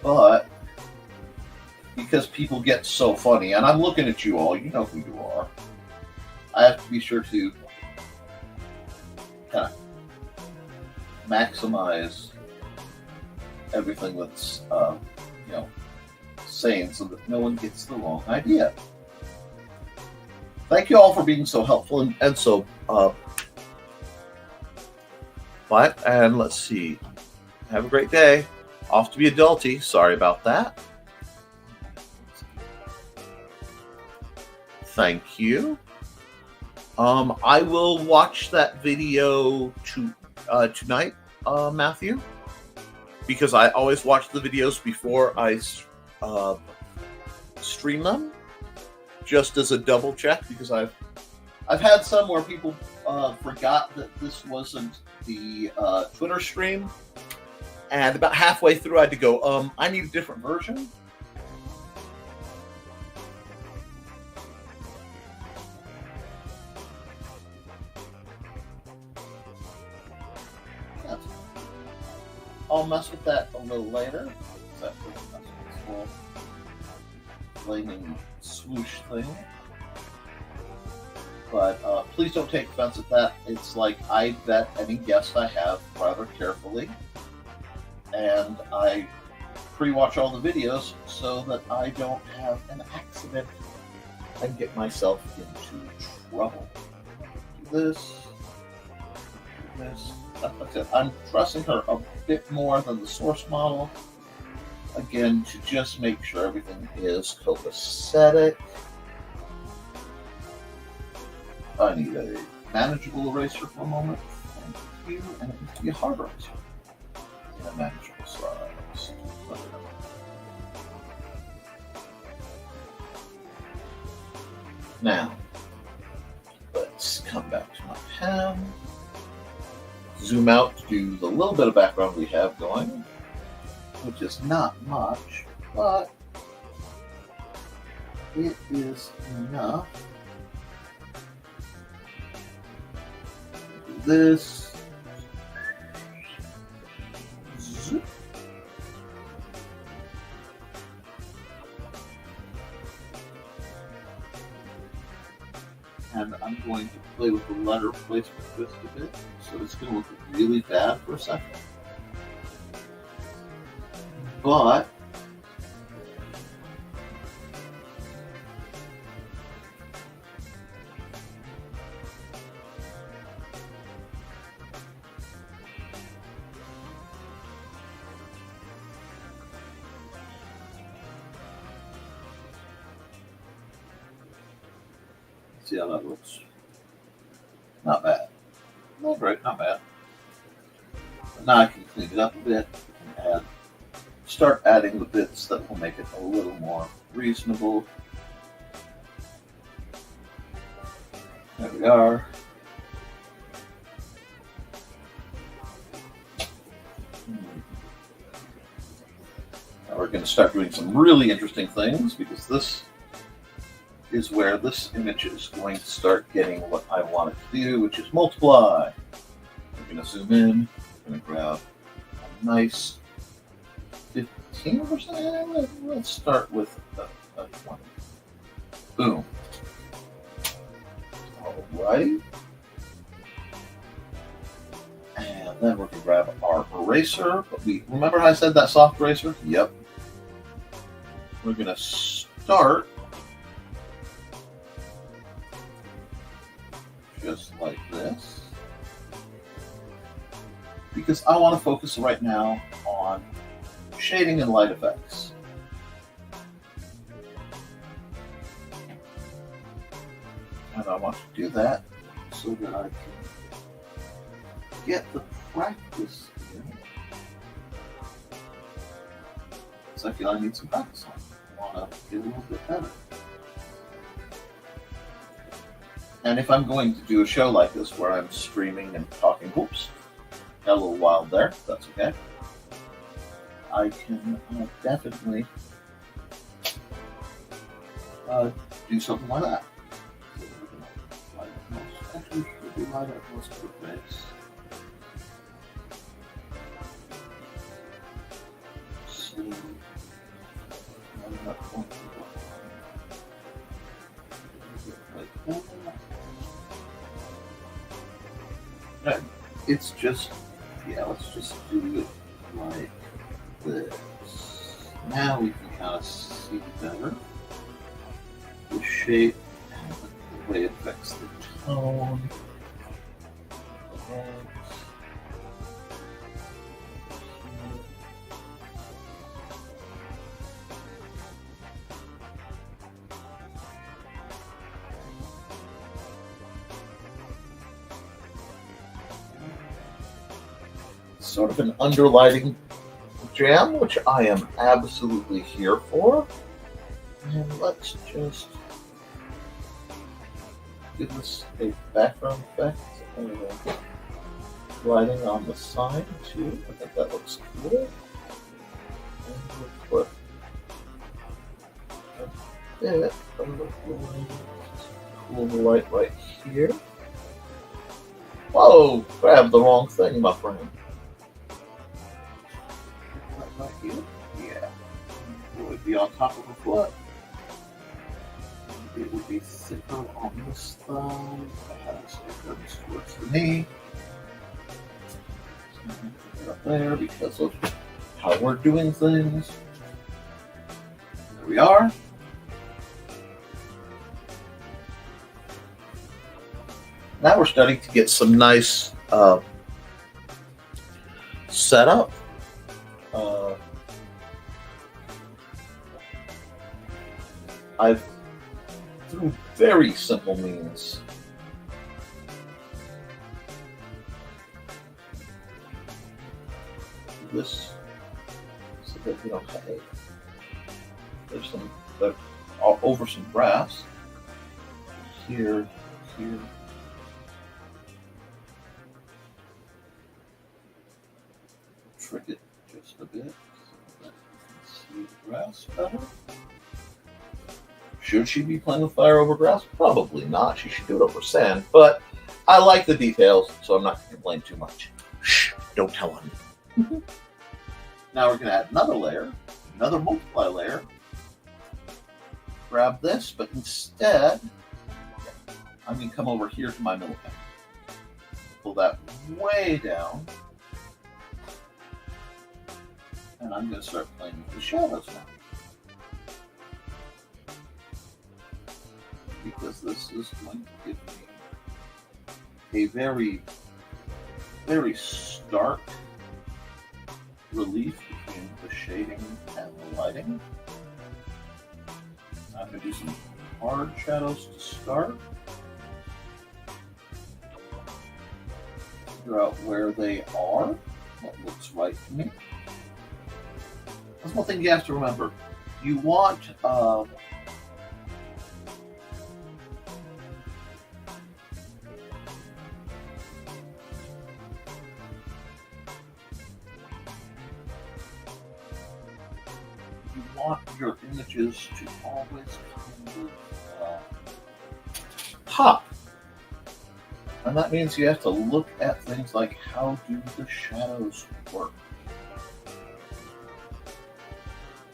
but because people get so funny, and I'm looking at you all, you know who you are, I have to be sure to kind of maximize everything that's sane so that no one gets the wrong idea. Thank you all for being so helpful and so But, and let's see. Have a great day. Off to be adulty. Sorry about that. Thank you. I will watch that video tonight, Matthew, because I always watch the videos before I stream them, just as a double check, because I've had some where people forgot that this wasn't the Twitter stream, and about halfway through I had to go, I need a different version. I'll mess with that a little later. That's this whole flaming swoosh thing. But please don't take offense at that. It's like I vet any guest I have rather carefully. And I pre-watch all the videos so that I don't have an accident and get myself into trouble. This. That's it. I'm trusting her a bit more than the source model. Again, to just make sure everything is copacetic. I need a manageable eraser for a moment. Thank you. And it needs to be a hard eraser. In a manageable size. Now, let's come back to my pen. Zoom out to do the little bit of background we have going, which is not much, but it is enough. Do this. Zoop. And I'm going to play with the letter placement just a bit, so it's going to look really bad for a second. But see how that looks. Not bad. Not great, not bad. But now I can clean it up a bit and start adding the bits that will make it a little more reasonable. There we are. Now we're going to start doing some really interesting things, because this is where this image is going to start getting what I want it to do, which is multiply. I'm going to zoom in. I'm going to grab a nice 15%. Let's start with a 20. Boom. Alrighty. And then we're going to grab our eraser. But remember how I said that soft eraser? Yep. We're going to start just like this, because I want to focus right now on shading and light effects. And I want to do that so that I can get the practice in. So I feel I need some practice on it. I want to get a little bit better. And if I'm going to do a show like this where I'm streaming and talking, whoops, got a little wild there, that's okay. I can definitely do something like that. So we're going to light up most, actually, should we light up most of the face? So, I'm not going to like that. No, it's just, yeah, let's just do it like this. Now we can kind of see better the shape and the way it affects the tone. sort of an underlighting jam, which I am absolutely here for. And let's just give this a background effect and lighting on the side too. I think that looks cool. And we'll put a bit of the light right here. Whoa! Grabbed the wrong thing, my friend. Right here? Yeah. It would be on top of the foot. It would be thicker on this thumb. Perhaps it comes towards the knee. So I'm going to put it up there because of how we're doing things. There we are. Now we're starting to get some nice setup. I've, through very simple means, this so that we don't have there's some over some grass here. Trick it just a bit so that you can see the grass better. Should she be playing with fire over grass? Probably not. She should do it over sand. But I like the details, so I'm not going to complain too much. Shh, don't tell him. Now we're going to add another layer, another multiply layer. Grab this, but instead, I'm going to come over here to my middle pen. Pull that way down. And I'm going to start playing with the shadows now. Because this is going to give me a very, very stark relief between the shading and the lighting. I'm going to do some hard shadows to start. Figure out where they are, what looks right to me. That's one thing you have to remember. You want your images to always kind of pop. And that means you have to look at things like, how do the shadows work?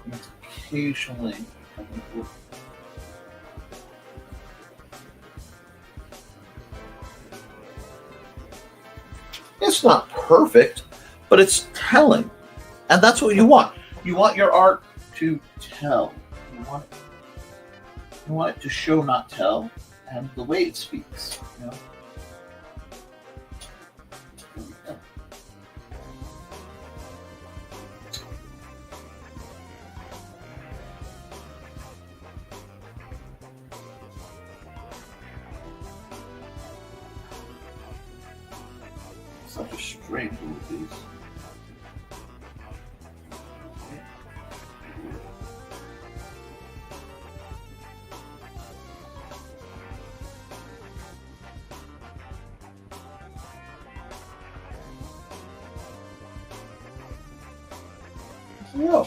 And occasionally, it's not perfect, but it's telling. And that's what you want. You want your art to tell. You want it to show, not tell, and the way it speaks. You know? There we go. Such a strange little piece. Yeah.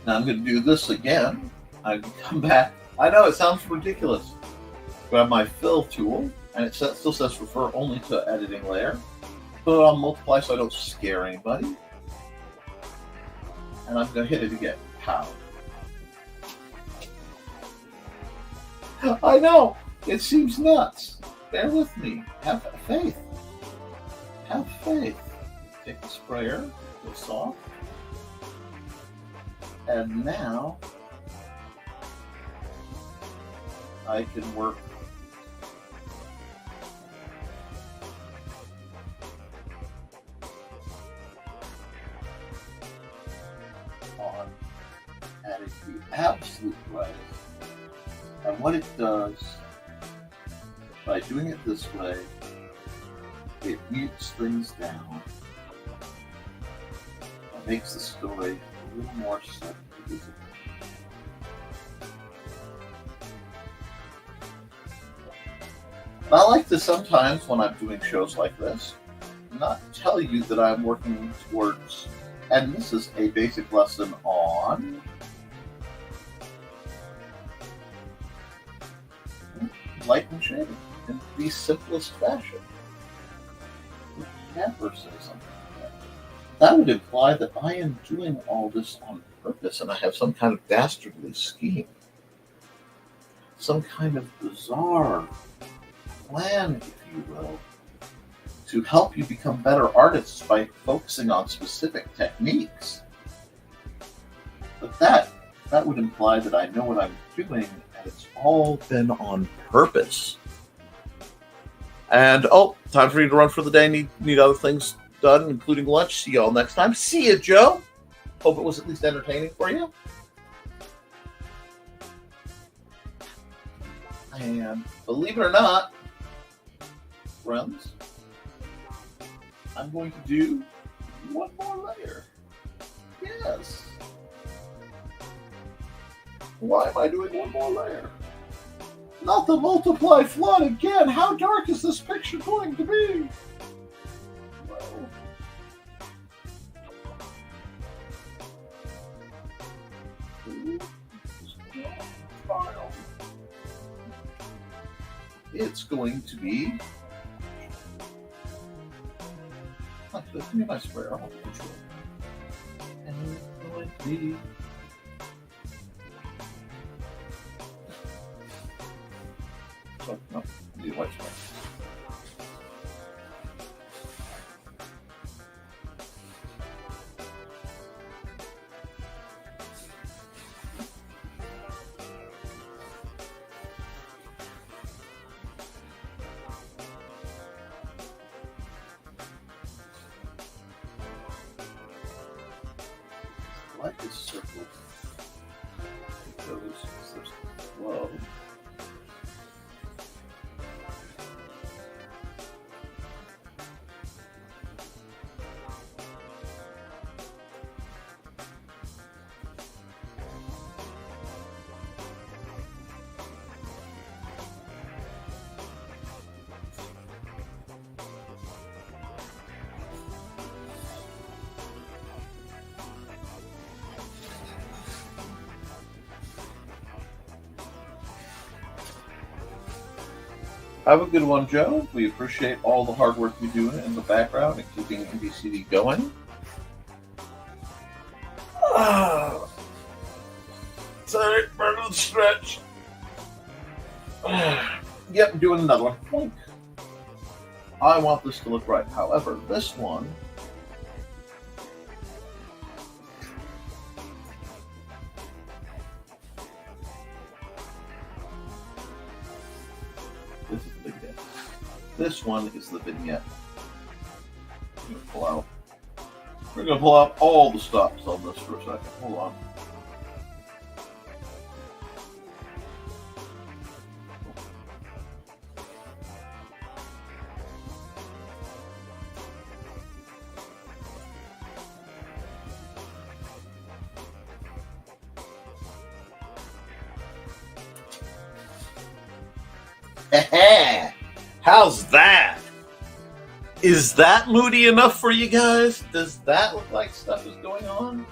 Now I'm going to do this again. I can come back. I know it sounds ridiculous. Grab my fill tool, and it still says refer only to editing layer. Put it on multiply so I don't scare anybody. And I'm going to hit it again. Pow. I know. It seems nuts. Bear with me. Have faith. Have faith. Take the sprayer. Go soft. And now I can work on adding the absolute brightest. And what it does, by doing it this way, it mutes things down makes the story a little more subtly visible. And I like to sometimes, when I'm doing shows like this, not tell you that I'm working towards, and this is a basic lesson on light and shading in the simplest fashion. You never say something like that. That would imply that I am doing all this on purpose and I have some kind of dastardly scheme. Some kind of bizarre plan, if you will, to help you become better artists by focusing on specific techniques. But that would imply that I know what I'm doing, and it's all been on purpose. And time for you to run for the day. Need other things done, including lunch. See y'all next time. See you, Joe. Hope it was at least entertaining for you. And believe it or not, friends, I'm going to do one more layer. Yes. Why am I doing one more layer? Not the multiply flood again. How dark is this picture going to be? Well, it's going to be. Give me my sprayer. I'll control it. And it's going to be. Oh, no, the white spray. Like this circle goes this flow. Have a good one, Joe. We appreciate all the hard work you're doing in the background and keeping NBCD going. Sorry, burn the stretch. Yep, doing another one. Boink. I want this to look right. However, this one. This is the vignette. This one is the vignette. We're going to pull out all the stops on this for a second. Hold on. How's that? Is that moody enough for you guys? Does that look like stuff is going on?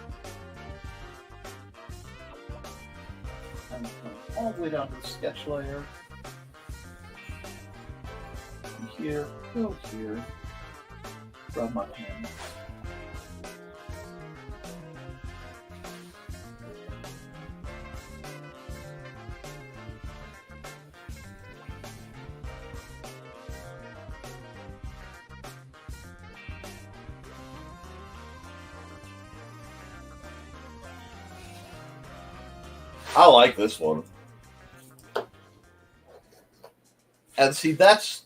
I'm coming all the way down to the sketch layer. And here, go here, from my pen. I like this one. And see, that's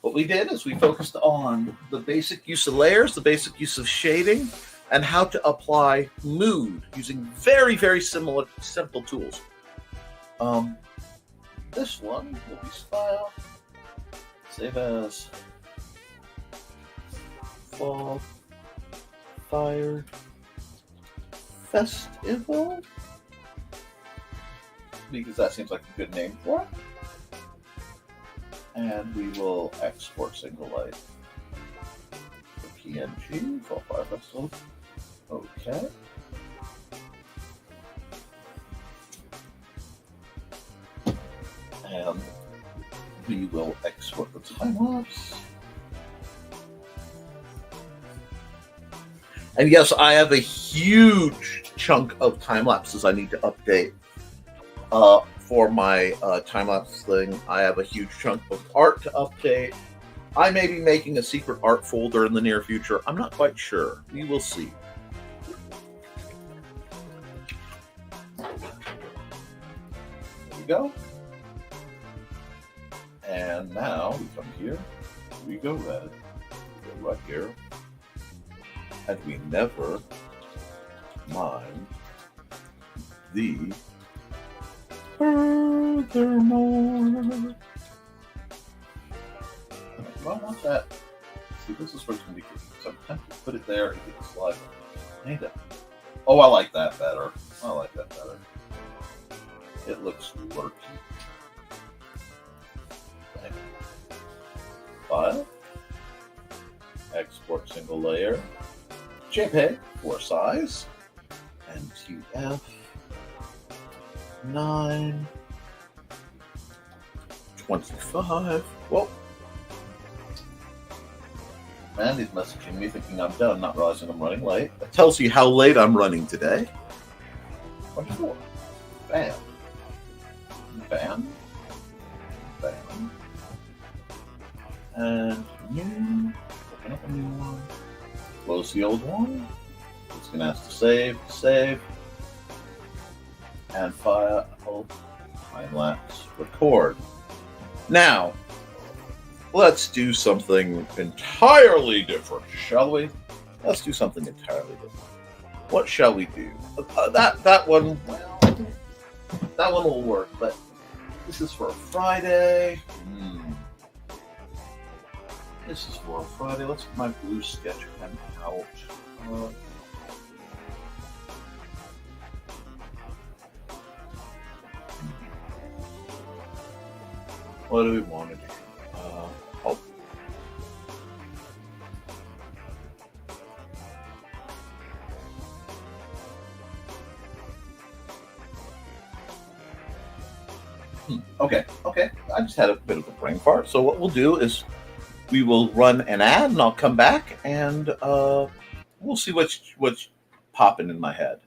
what we did is we focused on the basic use of layers, the basic use of shading, and how to apply mood using very, very simple tools. This one will be File, save as Fall, Fire, Festival, because that seems like a good name for it. And we will export single light for PNG, Fall Fire Festival. Okay. And we will export the time lapse. And yes, I have a huge chunk of time lapses I need to update. For my time lapse thing, I have a huge chunk of art to update. I may be making a secret art folder in the near future. I'm not quite sure. We will see. There we go. And now we come here. We go red. We go right here. And we never mind the furthermore. Do I want that? See, this is where it's going to be good. So I'm tempted to put it there and get the slide. Ain't it? Oh, I like that better. I like that better. It looks lurky. Okay. File. Export single layer. JPEG for size. And TF 925. Whoa. Mandy's messaging me thinking I'm done, not realizing I'm running late. That tells you how late I'm running today. 24. Bam. Bam. Bam. And new. Open up a new one. Close the old one. It's going to ask to save, and file, time lapse, record. Now, let's do something entirely different, shall we? Let's do something entirely different. What shall we do? That one, well, that one will work, but this is for a Friday. This is for a Friday. Let's get my blue sketch pen out. What do we want to do? Okay. I just had a bit of a brain fart. So what we'll do is we will run an ad, and I'll come back, and we'll see what's popping in my head.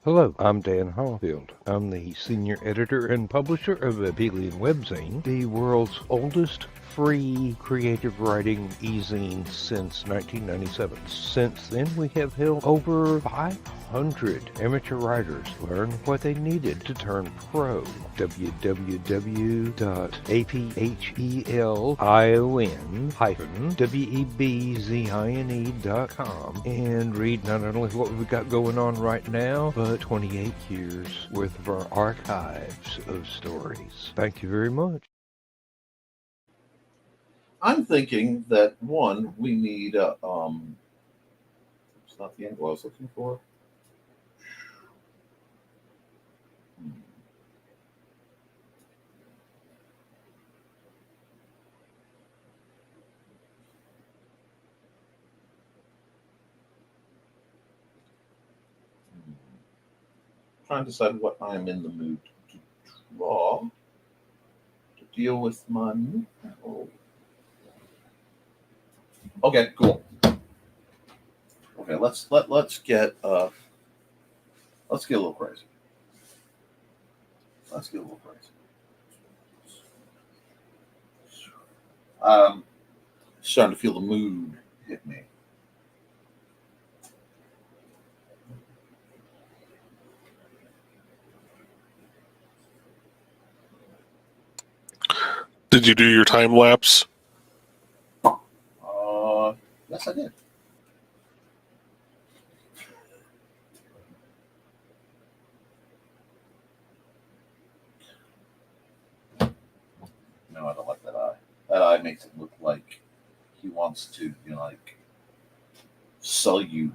Hello, I'm Dan Hallfield. I'm the senior editor and publisher of Abelian Webzine, the world's oldest free creative writing e-zine since 1997. Since then, we have helped over 500 amateur writers learn what they needed to turn pro. www.aphelion-webzine.com and read not only what we've got going on right now, but 28 years worth of our archives of stories. Thank you very much. I'm thinking that one, we need it's not the angle I was looking for. Trying to decide what I'm in the mood to draw to deal with my. Okay, cool. Okay, let's get a little crazy. Let's get a little crazy. Starting to feel the mood hit me. Did you do your time lapse? Yes, I did. No, I don't like that eye. That eye guy makes it look like he wants to, like sell you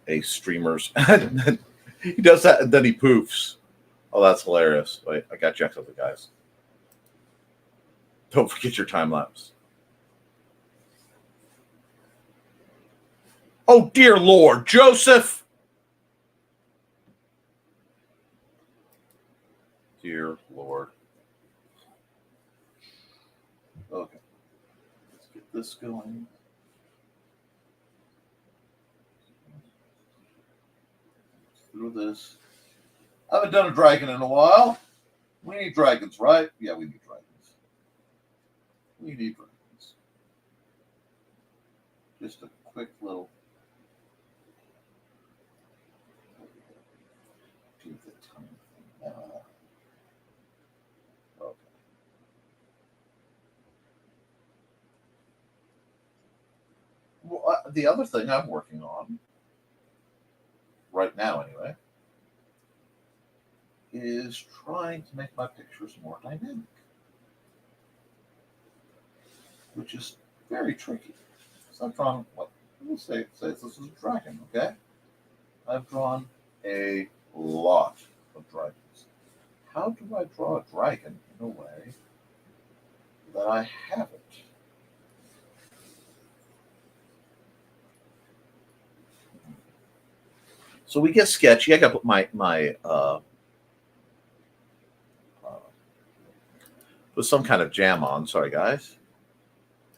a streamer's. He does that and then he poofs. Oh, that's hilarious. Wait, I got checked with the guys. Don't forget your time lapse. Oh, dear Lord, Joseph. Dear Lord. Okay. Let's get this going. Through this. I haven't done a dragon in a while. We need dragons, right? Yeah, we need dragons. We need dragons. Just a quick little. Do the time thing. Okay. Well, the other thing I'm working on, right now anyway, is trying to make my pictures more dynamic, which is very tricky. So I've drawn, we'll say this is a dragon, okay? I've drawn a lot of dragons. How do I draw a dragon in a way that I haven't? So we get sketchy. I got to put my put some kind of jam on. Sorry, guys.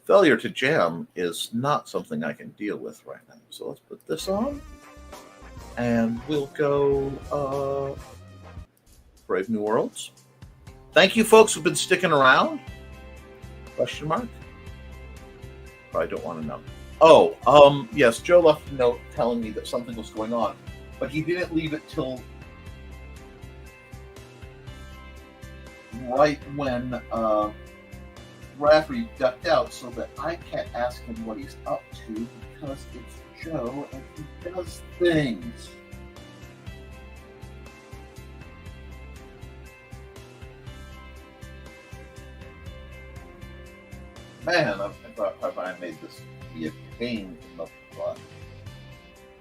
Failure to jam is not something I can deal with right now. So let's put this on, and we'll go Brave New Worlds. Thank you, folks, who've been sticking around. Question mark? I don't want to know. Oh, yes, Joe left a note telling me that something was going on, but he didn't leave it till right when Rafferty ducked out so that I can't ask him what he's up to because it's Joe and he does things. Man, I thought I made this be a pain in the butt.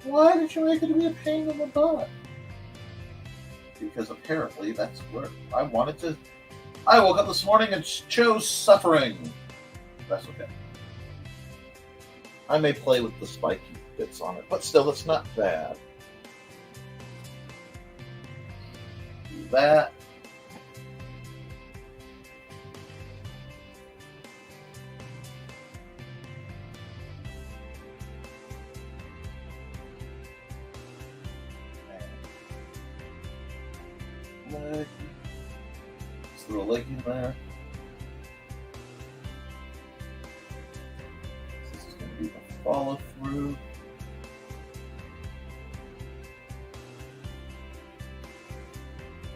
Why did you make it to be a pain in the butt? Because apparently that's where I wanted to. I woke up this morning and chose suffering. That's okay. I may play with the spiky bits on it, but still, it's not bad. Do that. Leg. Just throw a leg in there. This is going to be the follow through.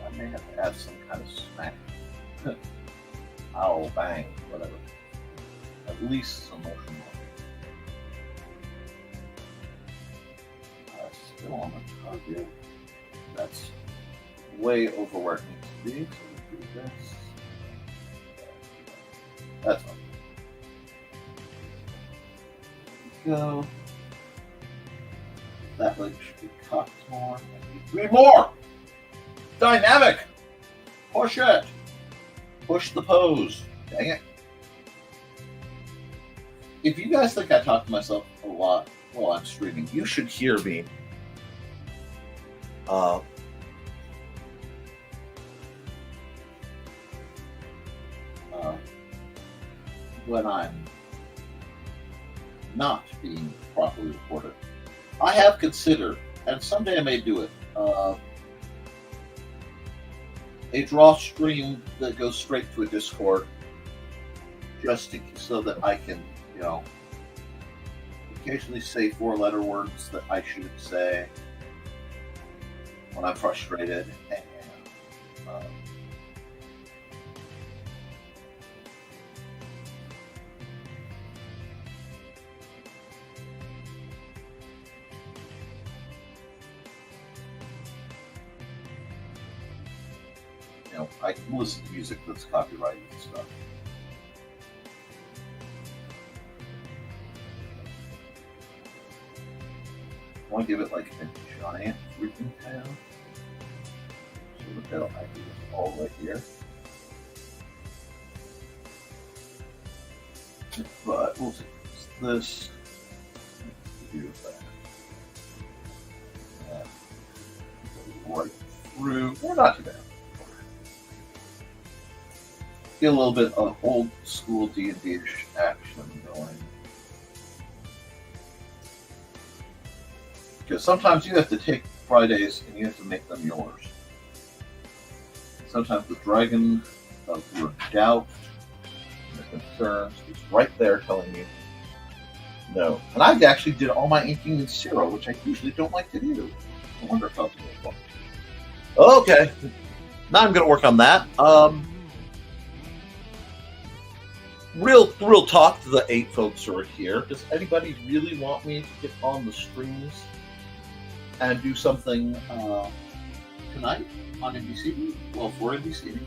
I may have to add some kind of smack. Ow, bang, whatever. At least some motion. Still on the target. That's way over where it needs to be. So we'll do this. That's fine. There we go. That leg should be cocked more. I need 3 more! Dynamic! Push it! Push the pose. Dang it. If you guys think I talk to myself a lot while I'm streaming, you should hear me when I'm not being properly recorded. I have considered, and someday I may do it, a draw stream that goes straight to a Discord, just so that I can, occasionally say 4-letter words that I shouldn't say when I'm frustrated, and I can listen to music that's copyrighted and stuff. want to give it like a giant freaking tail. So the tail actually is all right here. But we'll see. This do that. Right through. They're not too bad. Get a little bit of old school D&D-ish action going. Because sometimes you have to take Fridays and you have to make them yours. Sometimes the dragon of your doubt and your concerns is right there telling you no. And I actually did all my inking in Zero, which I usually don't like to do. I wonder if I'll do it well. Okay. Now I'm going to work on that. Real talk to the 8 folks who are here. Does anybody really want me to get on the streams and do something tonight on NBC? Well, for NBC?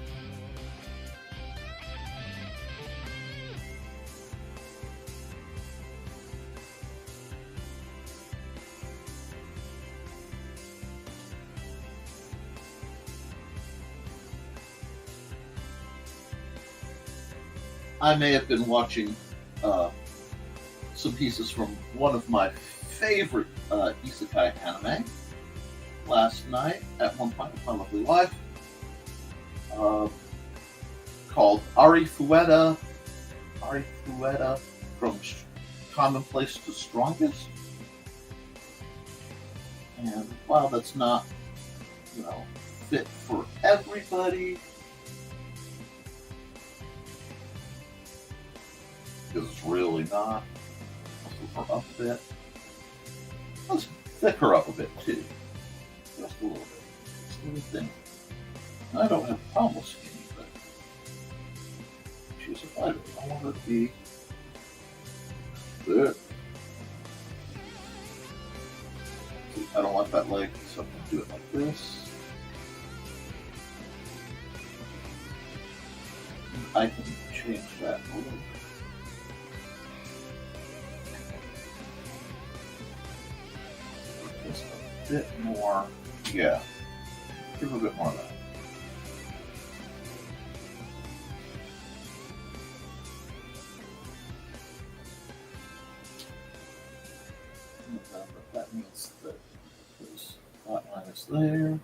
I may have been watching some pieces from one of my favorite isekai anime last night at one point with my lovely wife, called Arifueta from Commonplace to Strongest. And while that's not, fit for everybody, because it's really not. Let's move her up a bit. Let's thick her up a bit too. Just a little bit. Just a little thing. I don't have a problem with skinny, but she's a fighter. I want her to be good. See, I don't want that leg, so I'm going to do it like this. I can change that a little bit. A bit more, yeah. Give a bit more of that. That means that this outline is there.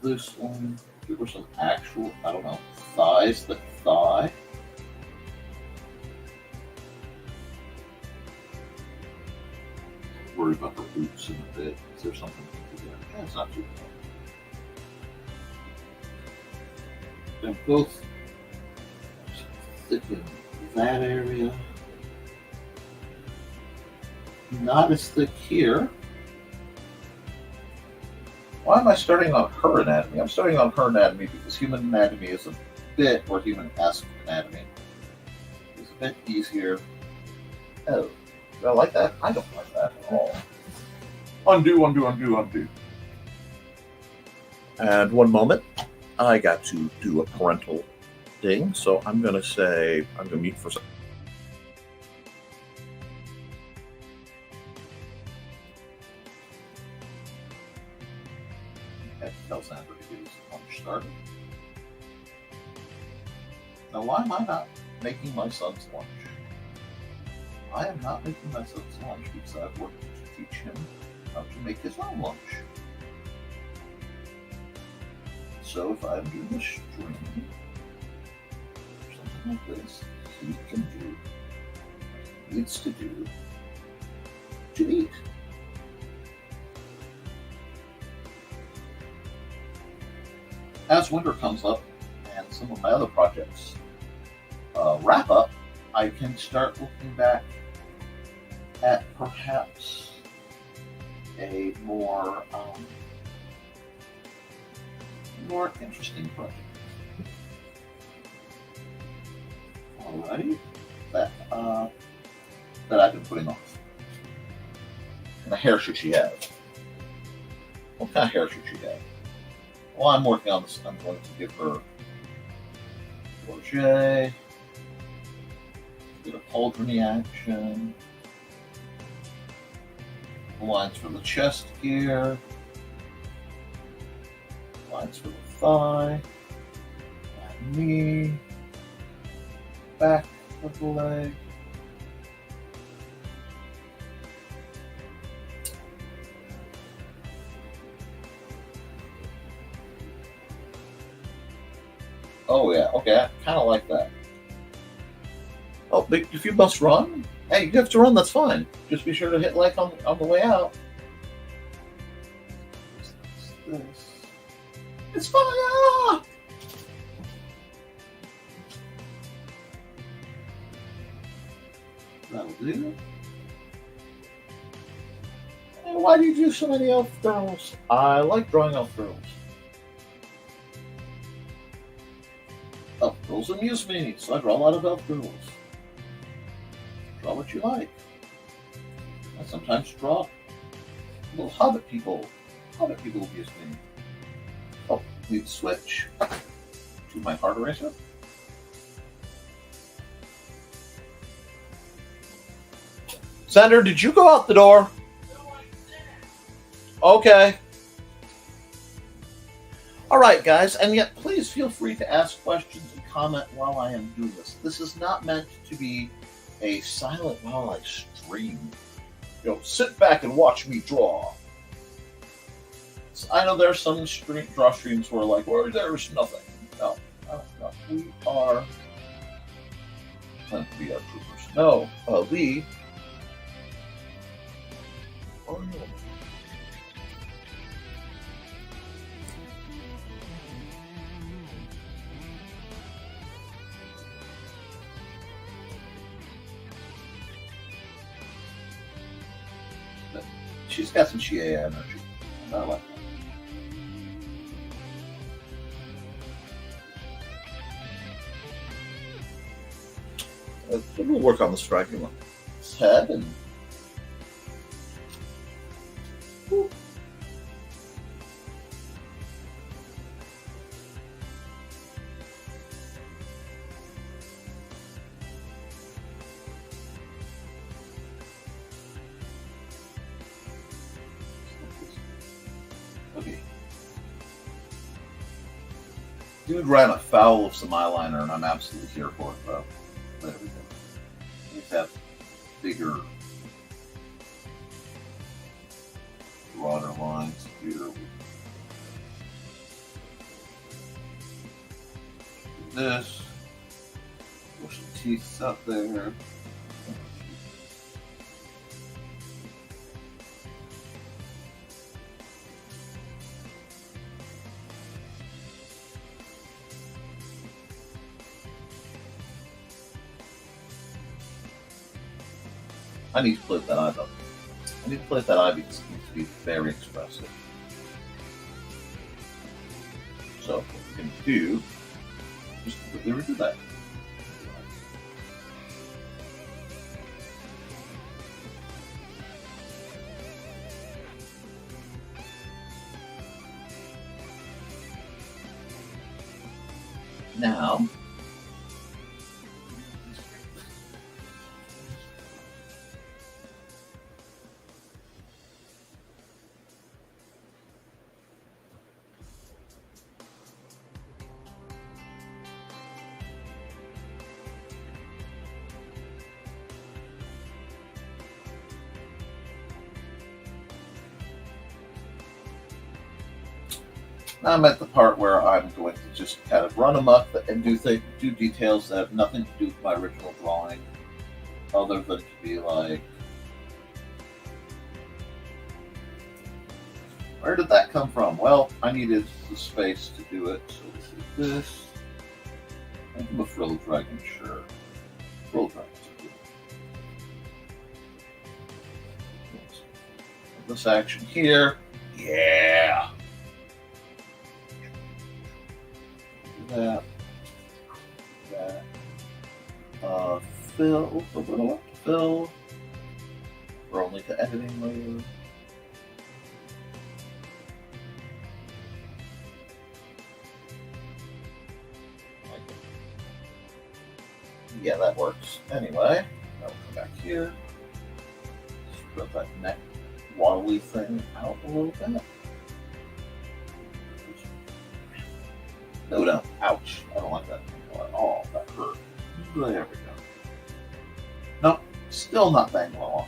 This one, give her some actual, I don't know, thighs, the thigh. Worry about her boots in a bit. Is there something to do there? Yeah, it's not too bad. And both thicken that area. Not as thick here. Why am I starting on her anatomy? I'm starting on her anatomy because human anatomy is a bit, or human-esque anatomy, is a bit easier. Oh. Do I like that? I don't like that at all. Undo, undo, undo, undo. And one moment. I got to do a parental thing, so I'm going to say, I'm going to mute for a second. Okay, tell Sandra to get his lunch started. Now, why am I not making my son's lunch? I am not making my son's lunch because I've worked to teach him how to make his own lunch. So if I'm doing a stream or something like this, he can do what he needs to do to eat. As winter comes up and some of my other projects wrap up, I can start looking back at perhaps a more interesting project. Alrighty, that I've been putting off. And a hair should she have? What kind of hair should she have? Well, I'm working on this. I'm going to give her crochet. Bit of pauldrony action. Lines for the chest here. Lines for the thigh. And knee. Back of the leg. Oh yeah, okay, I kind of like that. Oh, but if you must run, hey, you have to run, that's fine. Just be sure to hit like on the way out. It's fire! That'll do. Hey, why do you do so many elf girls? I like drawing elf girls. Elf girls amuse me, so I draw a lot of elf girls. Draw what you like. I sometimes draw little hobbit people. Hobbit people amuse me. Oh, need to switch to my heart eraser. Senator, did you go out the door? Okay. All right, guys, and yet please feel free to ask questions and comment while I am doing this. This is not meant to be a silent while I stream. You know, sit back and watch me draw. So I know there's some draw streams where like, where there's nothing. No. We are troopers. No, we. Oh no. She's got some Shia energy. I like that. We'll work on the striking one. His head and. Whew. Okay. Dude ran afoul of some eyeliner, and I'm absolutely here for it, though. There we go. You have bigger, broader lines here. This. Push the teeth up there. I need to play that eye though. I need to play that eye because it needs to be very expressive. So what we're going to do, just completely redo that. Now, I'm at the part where I'm going to just kind of run amok and do details that have nothing to do with my original drawing, other than to be like, where did that come from? Well, I needed the space to do it, so this is this. I'm a frill dragon, sure. Frill dragons are good. This action here, yeah. That. Fill. Fill. We're only to editing layer. Yeah, that works. Anyway, now we'll come back here. Put that neck waddly thing out a little bit. No, ouch. I don't like that angle at all. That hurt. There we go. Nope, still not bang along.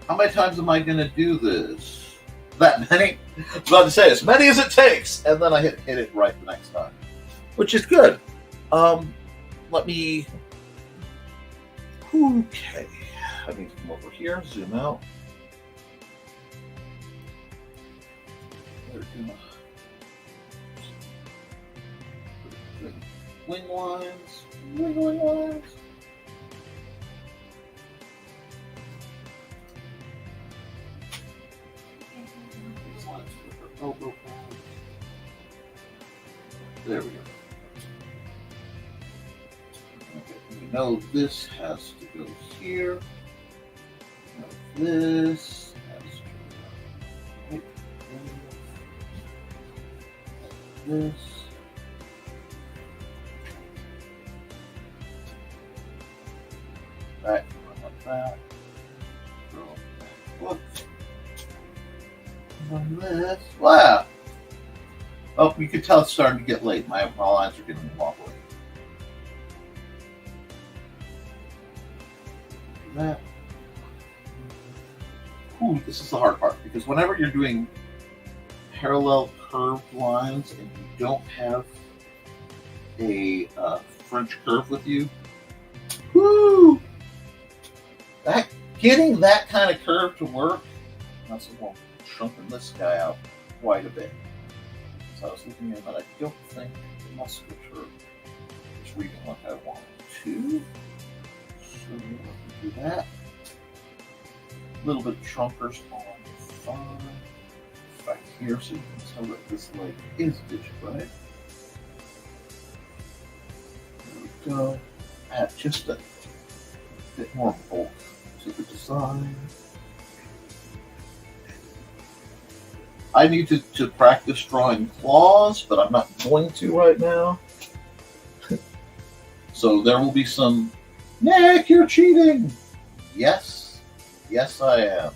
How many times am I going to do this? That many? I was about to say, as many as it takes. And then I hit it right the next time. Which is good. Let me... Okay. I need to come over here, zoom out. There we go. Wing lines. Wing lines. These lines with her elbow pads. There we go. Okay, we know this has to go here. We know this has to go right there. Like this. Back, like that. Whoops. And this. Wow. Oh, you can tell it's starting to get late. My lines are getting wobbly. That. Ooh, this is the hard part because whenever you're doing parallel curved lines and you don't have a French curve with you, woo! Getting that kind of curve to work, that's what chunking this guy out quite a bit. So I was looking at that. I don't think the musculature is reading like I want it to. So let me do that. A little bit of chunkers on the thigh. Back here so you can tell that this leg is ditch right. There we go. Add just a bit more bulk to the design. I need to practice drawing claws, but I'm not going to right now. So there will be some, Nick, you're cheating. Yes. Yes, I am.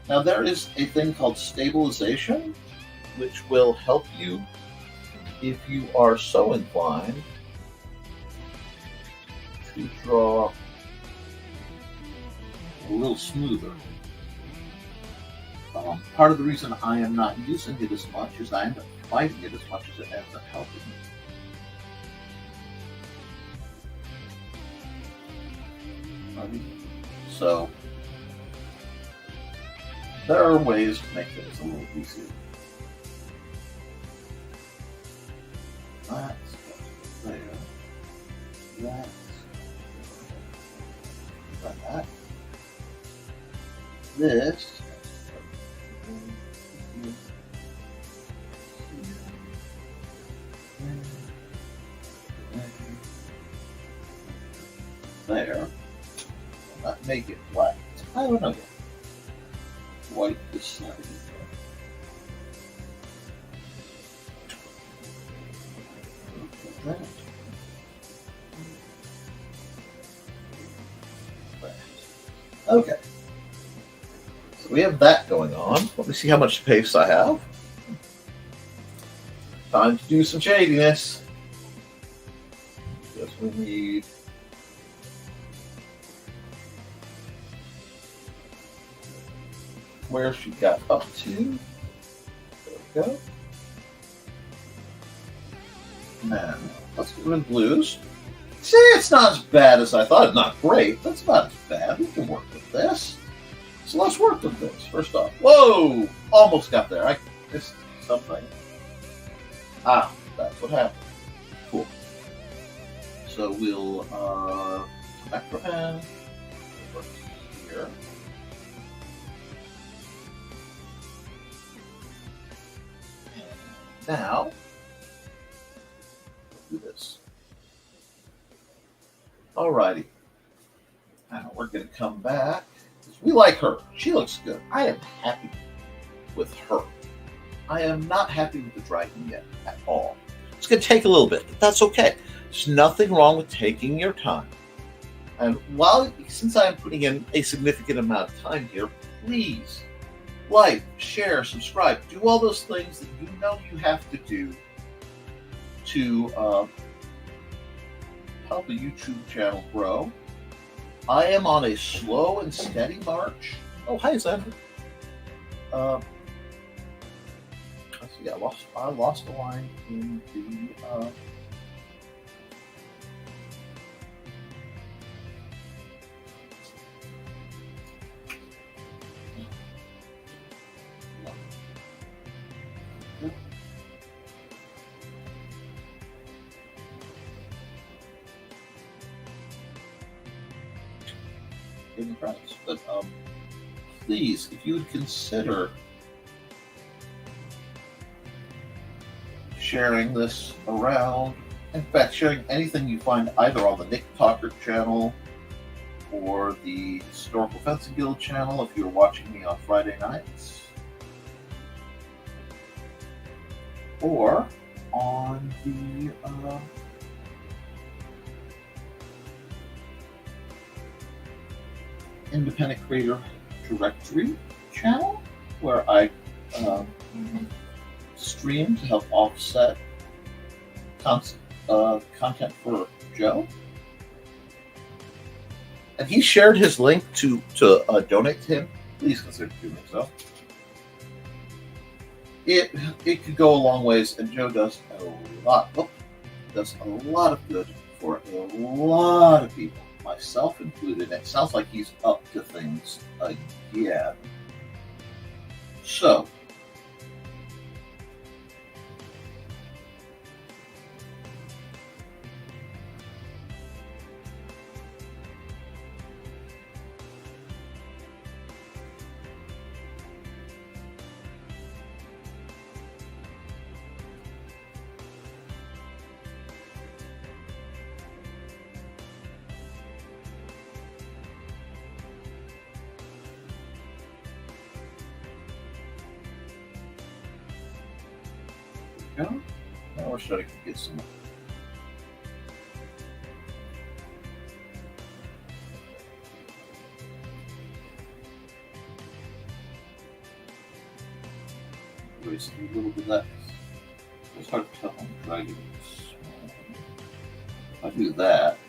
Now there is a thing called stabilization, which will help you if you are so inclined to draw a little smoother. Part of the reason I am not using it as much is I end up fighting it as much as it ends up helping me. So there are ways to make things a little easier. That's there. That's like that. This. There. Not make it black. I don't know. White this side. Like that. Okay. So we have that going on. Let me see how much space I have. Time to do some shadiness. Because we need where she got up to. There we go. Now, let's get rid of blues. See, it's not as bad as I thought. It's not great. That's not as bad. We can work with this. So let's work with this. First off, whoa! Almost got there. I missed something. Ah, that's what happened. Cool. So we'll back to pen. Over here. Now, do this. Alrighty. Now we're going to come back. We like her. She looks good. I am happy with her. I am not happy with the dragon yet at all. It's going to take a little bit, but that's okay. There's nothing wrong with taking your time. And since I am putting in a significant amount of time here, please like, share, subscribe, do all those things that you know you have to do to help a YouTube channel grow. I am on a slow and steady march. Oh, hi, Xander. Let's see, I lost a line in the in the credits. But please, if you would consider sharing this around, in fact, sharing anything you find either on the Nick Tockert channel or the Historical Fencing Guild channel if you're watching me on Friday nights, or on the Independent Creator Directory channel, where I stream to help offset content for Joe. And he shared his link to donate to him. Please consider doing so. It could go a long ways, and Joe does a lot of good for a lot of people, myself included. It sounds like he's up to things again. So, now we're starting to get some erase a little bit of that. It's hard to tell on dragons. If I do that,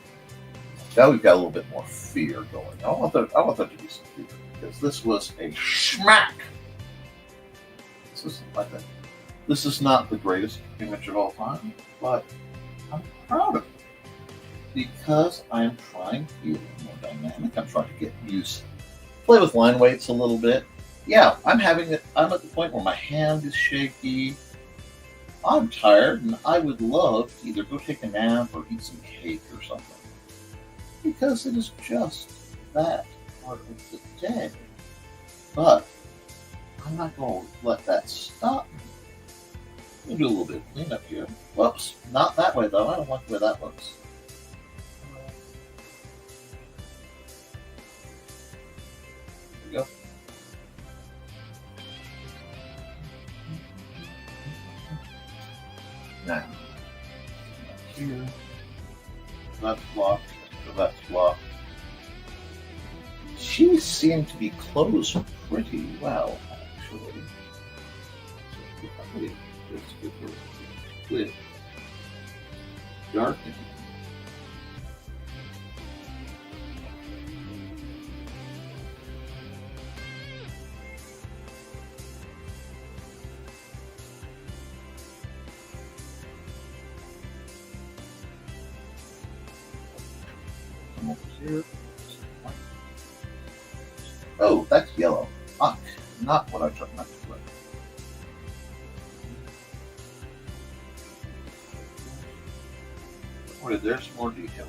now we've got a little bit more fear going. I want there to be some fear, because this was a schmack. This is not the greatest image of all time, but I'm proud of it because I'm trying to be a little more dynamic. I'm trying to play with line weights a little bit. Yeah, I'm at the point where my hand is shaky. I'm tired, and I would love to either go take a nap or eat some cake or something, because it is just that part of the day. But I'm not going to let that stop me. We'll do a little bit of cleanup here. Whoops, not that way though. I don't like the way that looks. There we go. Now, here, that's blocked, that's blocked. She seemed to be closed pretty well, actually. It's with darkening. Come over here. Oh, that's yellow. Not what I took not to play. There's more detail.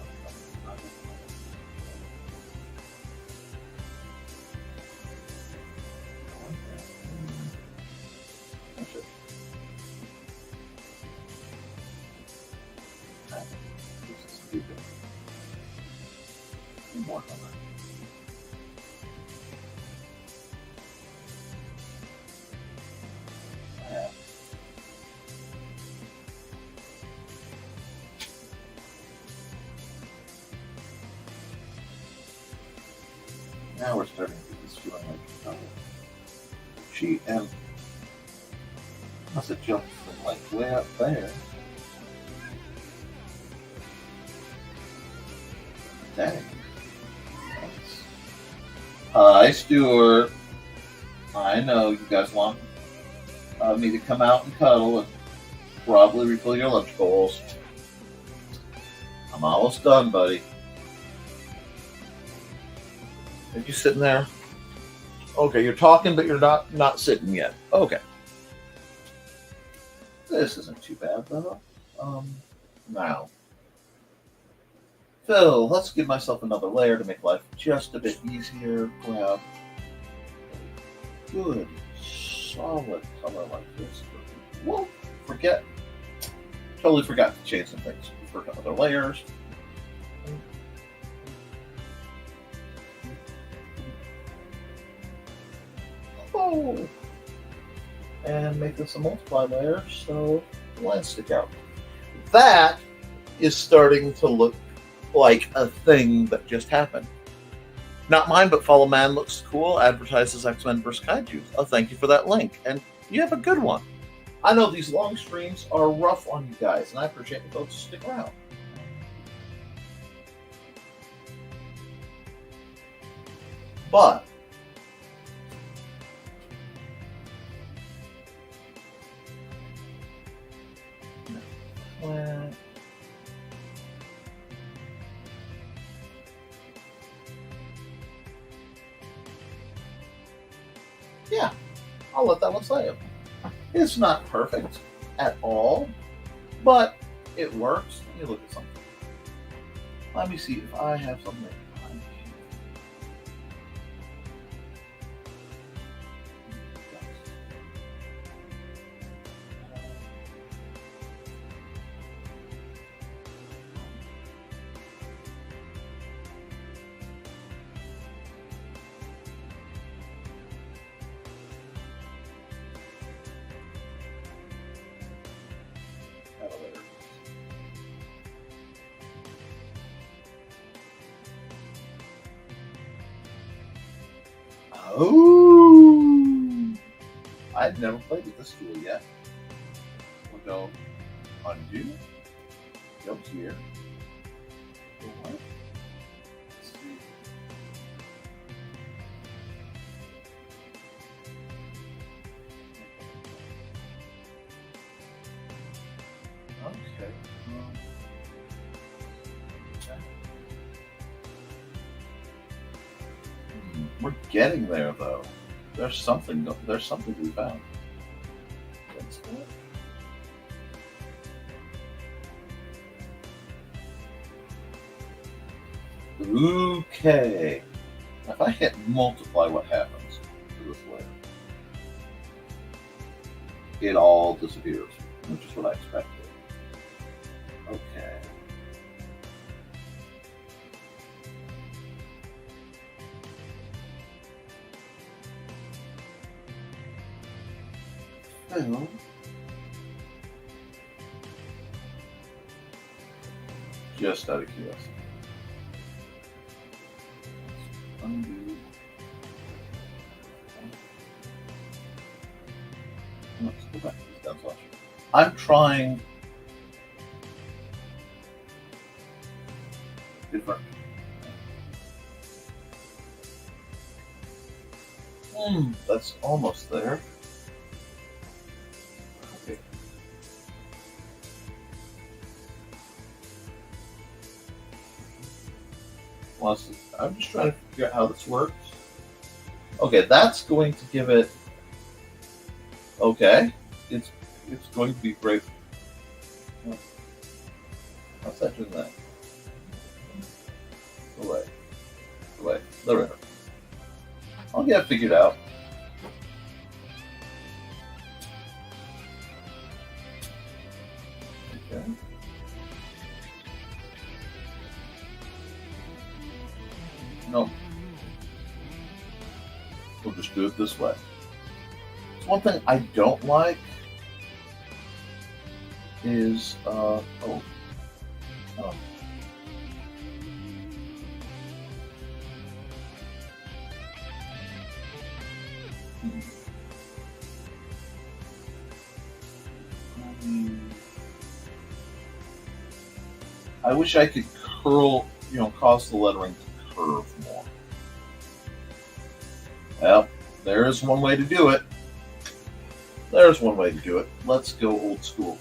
That's it. This is detail. More on that. Now we're starting to get this feeling like she must have jumped from like way up there. Dang. Thanks. Hi, Stuart. I know you guys want me to come out and cuddle and probably refill your lunch bowls. I'm almost done, buddy. Are you sitting there? Okay, you're talking, but you're not sitting yet. Okay. This isn't too bad, though. Now. Phil, let's give myself another layer to make life just a bit easier. Grab a good, solid color like this. Whoa, totally forgot to change some things for other layers. Oh, and make this a multiply layer so the lines stick out. That is starting to look like a thing that just happened. Not mine, but Follow Man looks cool. Advertises X-Men vs. Kaiju. Oh, thank you for that link. And you have a good one. I know these long streams are rough on you guys, and I appreciate you folks stick around. But yeah, I'll let that one say it. It's not perfect at all, but it works. Let me look at something. Let me see if I have something. Oh, I've never played with this tool yet. We'll go undo, go here, go what? Let's see. Okay. We're getting there, though. There's something to be found. What's that? Okay. If I hit multiply, what happens to this layer? It all disappears, which is what I expected. Okay. Well, just out of curiosity. Undo. Let's go back to this down slash. I'm trying different. That's almost there. I'm just trying to figure out how this works. Okay, that's going to give it. Okay, it's going to be great. How's that doing that? Away, the river. I'll get it figured out. Okay. No. We'll just do it this way. So one thing I don't like is I wish I could curl, cause the lettering to curve more. Well, there's one way to do it. Let's go old school.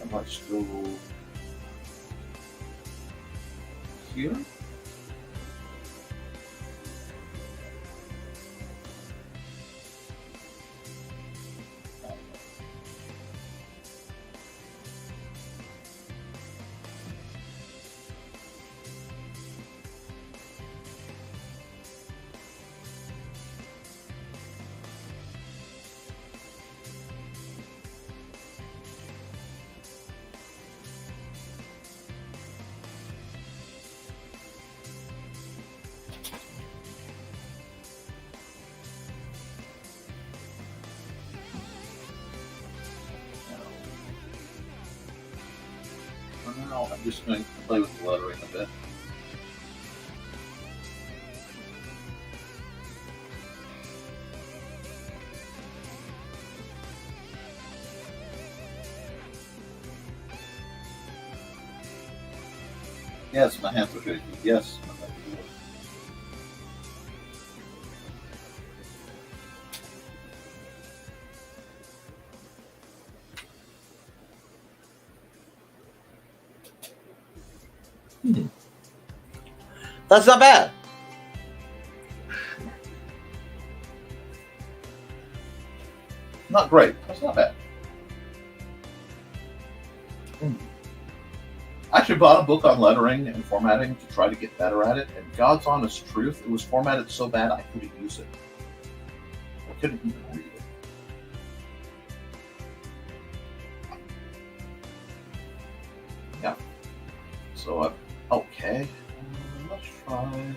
And let's go here. Now I'm just going to play with the lettering a bit. Yes, my hands are shaky. Yes, my hands are shaky. That's not bad. Not great. That's not bad. I actually bought a book on lettering and formatting to try to get better at it, and God's honest truth, it was formatted so bad I couldn't use it. I couldn't even read it. Yeah. So, okay. Let's try.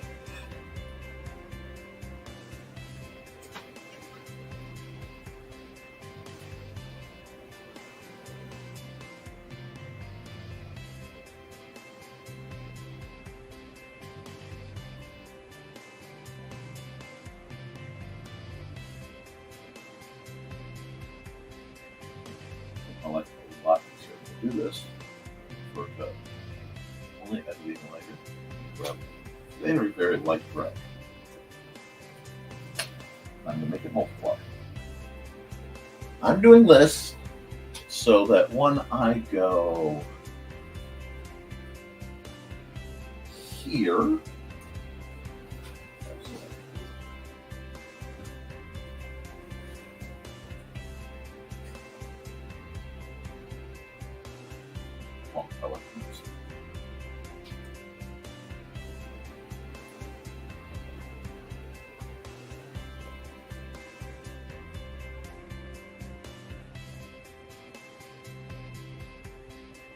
I like a lot to do this for only editing later. Very, very light gray. I'm going to make it multiply. I'm doing this so that when I go here,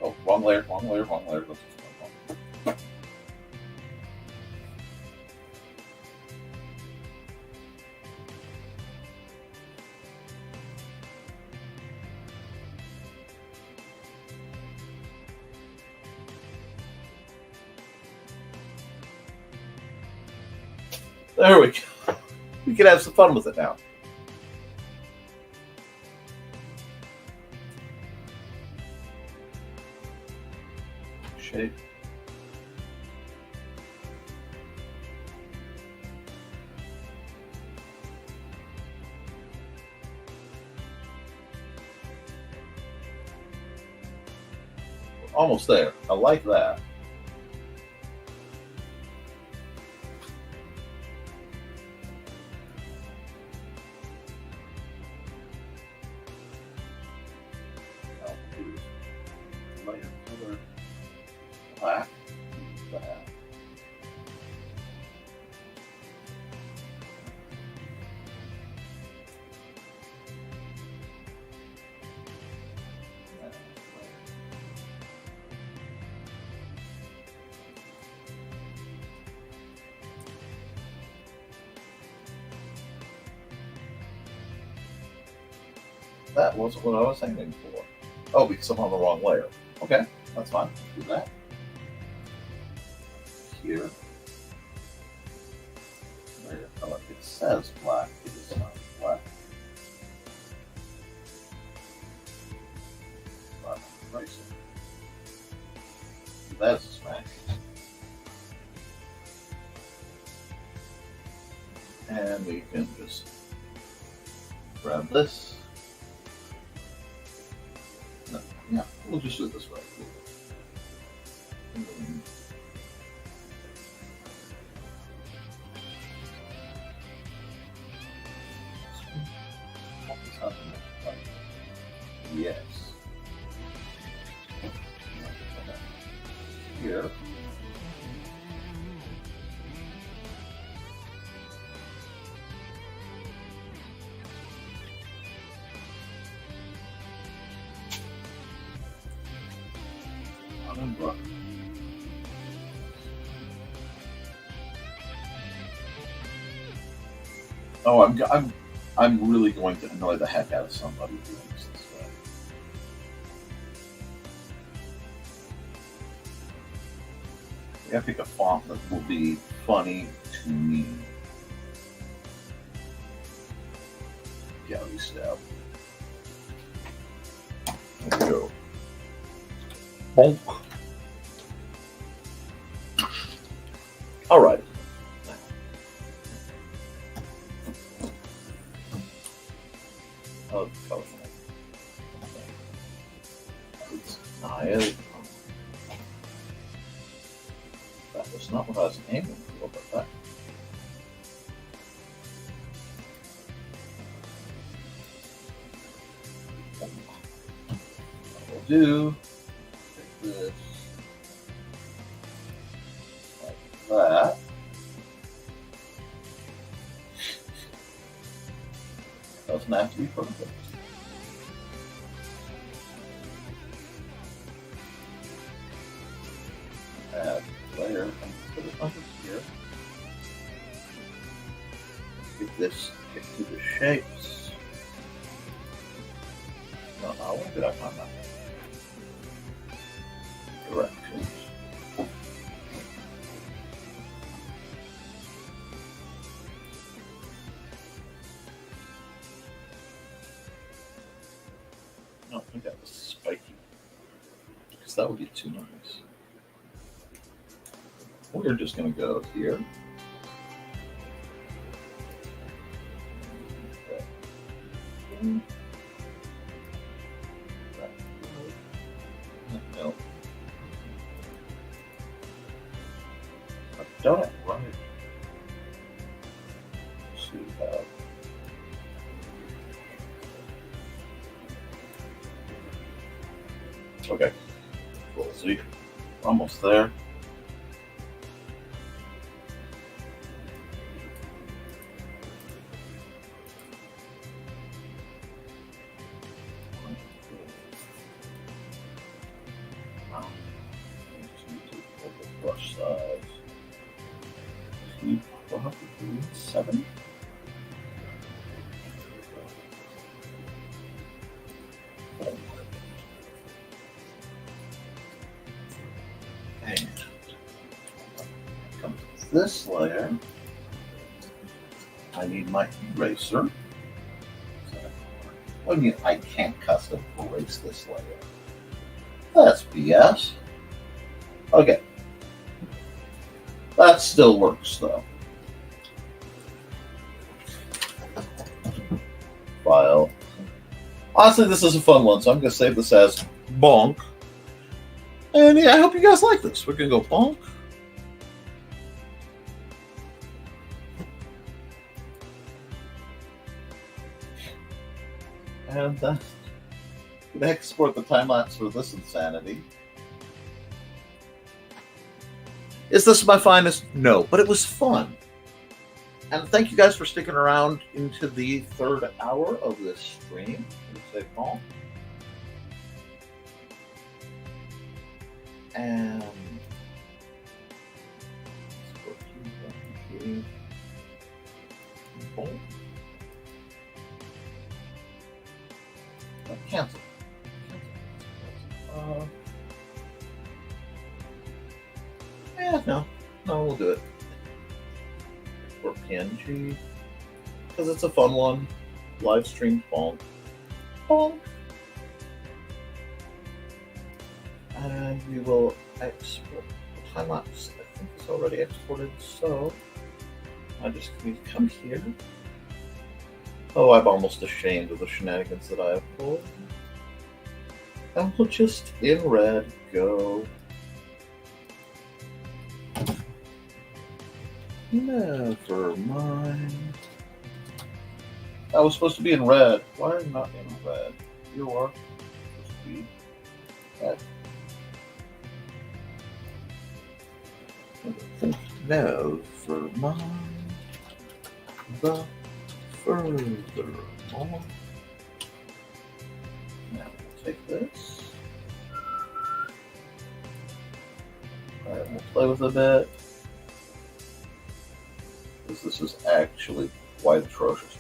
oh, wrong layer. There we go. We can have some fun with it now. Shape. Almost there. I like that. Layer color black. That wasn't what I was aiming for. Oh, because I'm on the wrong layer. Okay, that's fine. Do that. Here. Layer color. says black, it is not black. But erase it. That's a smack. And we can just grab this. No, yeah, we'll just do it this way. Yes. Here. Oh, I'm really going to annoy the heck out of somebody doing this way. I gotta pick a font that will be funny to me. Galley step. There we go. Bonk. All right. Oh, color. That was not what I was aiming for, but that. Will do. Take this like that. Doesn't have to be perfect. Add layer and put it under here. Get this stick to the shapes. No, where did I find that? Directions. No, I think that was spiky. Because that would be too nice. We're just going to go here. No. I've done it right. Let's see how. Okay. We'll see. Almost there. Brush size. We'll have to do 7. And come to this layer. I need my eraser. What do you mean I can't custom erase this layer? That's BS. Okay. That still works though. File. Honestly, this is a fun one, so I'm going to save this as bonk. And yeah, I hope you guys like this. We're going to go bonk. And going to export the time lapse for this insanity. Is this my finest? No, but it was fun. And thank you guys for sticking around into the 3rd hour of this stream. Say Paul. And cancel. Yeah, no, we'll do it. For PNG. because it's a fun one. Live stream bonk. Bonk. And we will export the time lapse. I think it's already exported, so I just need to come here. Oh, I'm almost ashamed of the shenanigans that I have pulled. And we'll just in red go. Never mind. I was supposed to be in red. Why are you not in red? You are supposed to be red. Never mind the furthermore. Now we'll take this. Alright, we'll play with it a bit. Because this is actually quite atrocious.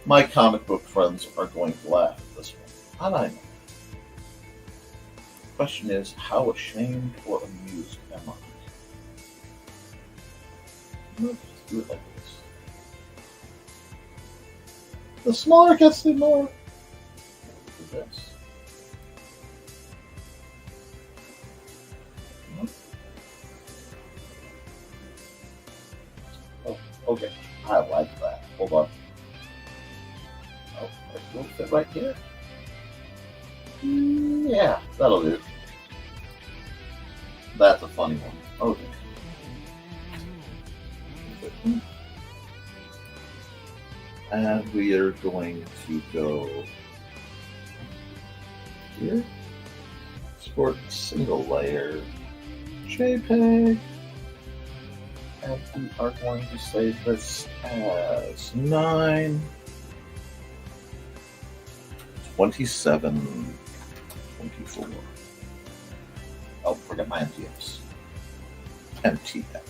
My comic book friends are going to laugh at this one. And I know. The question is, how ashamed or amused am I? Let's do it like this. The smaller it gets, the more. Do this. Oh, okay. I like that. Hold on. Oh, it won't fit right here. Yeah, that'll do. That's a funny one. Okay. And we are going to go here. Export single layer JPEG. And we are going to save this as 9/27/24. Oh, forget my MTFs. MTF.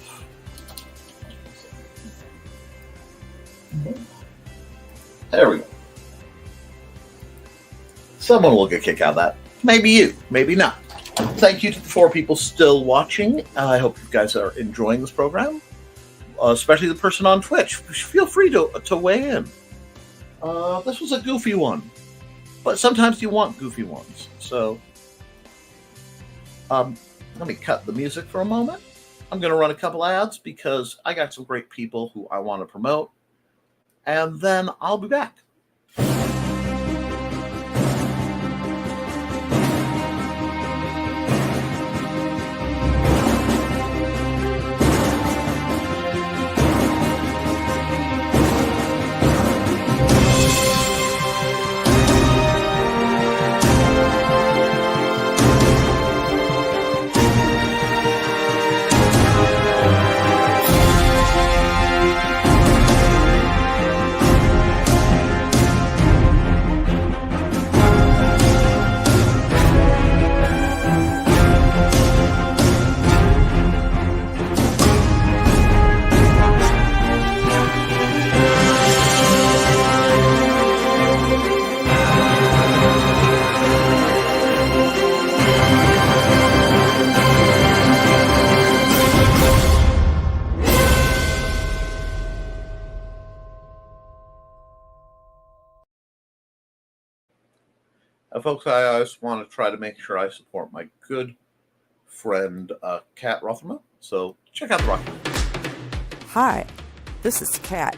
There we go. Someone will get a kick out of that. Maybe you, maybe not. Thank you to the 4 people still watching. I hope you guys are enjoying this program, especially the person on Twitch. Feel free to weigh in. This was a goofy one, but sometimes you want goofy ones. So let me cut the music for a moment. I'm going to run a couple ads because I got some great people who I want to promote. And then I'll be back. Folks, I always want to try to make sure I support my good friend, Kat Rothermel. So check out the Rothermel. Hi, this is Kat.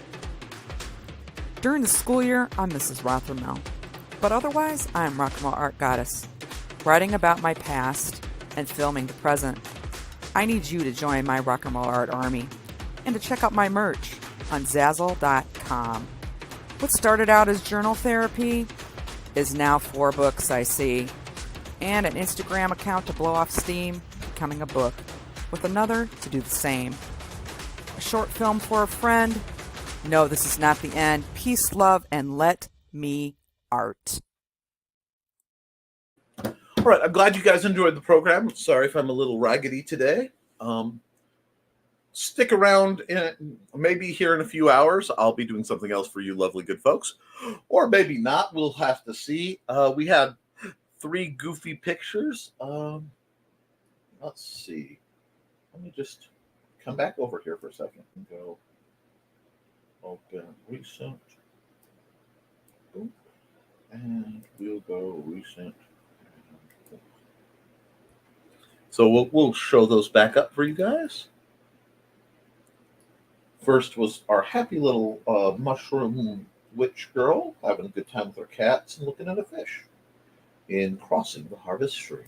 During the school year, I'm Mrs. Rothermel. But otherwise, I'm Rothermel Art Goddess, writing about my past and filming the present. I need you to join my Rothermel Art Army and to check out my merch on Zazzle.com. What started out as journal therapy is now 4 books, I see, and an Instagram account to blow off steam, becoming a book, with another to do the same. A short film for a friend. No, this is not the end. Peace, love, and let me art. All right, I'm glad you guys enjoyed the program. Sorry if I'm a little raggedy today. Stick around, maybe here in a few hours. I'll be doing something else for you lovely good folks. Or maybe not. We'll have to see. We had 3 goofy pictures. Let's see. Let me just come back over here for a second and go open recent we'll go recent. So we'll show those back up for you guys. First was our happy little mushroom witch girl having a good time with her cats and looking at a fish in Crossing the Harvest Tree.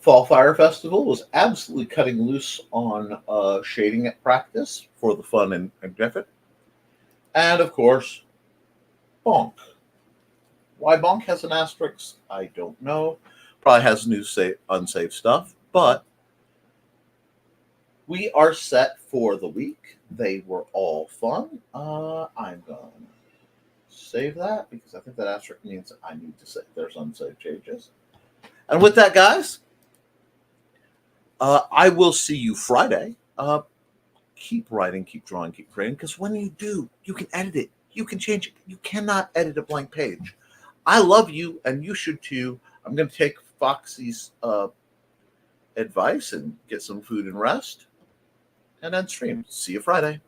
Fall Fire Festival was absolutely cutting loose on shading at practice for the fun and benefit. And of course, Bonk. Why Bonk has an asterisk, I don't know. Probably has new unsafe stuff, but we are set for the week. They were all fun. I'm going to save that because I think that asterisk means I need to say there's unsafe changes. And with that, guys, I will see you Friday. Keep writing, keep drawing, keep creating, because when you do, you can edit it. You can change it. You cannot edit a blank page. I love you, and you should too. I'm going to take Foxy's advice and get some food and rest, and then stream. See you Friday.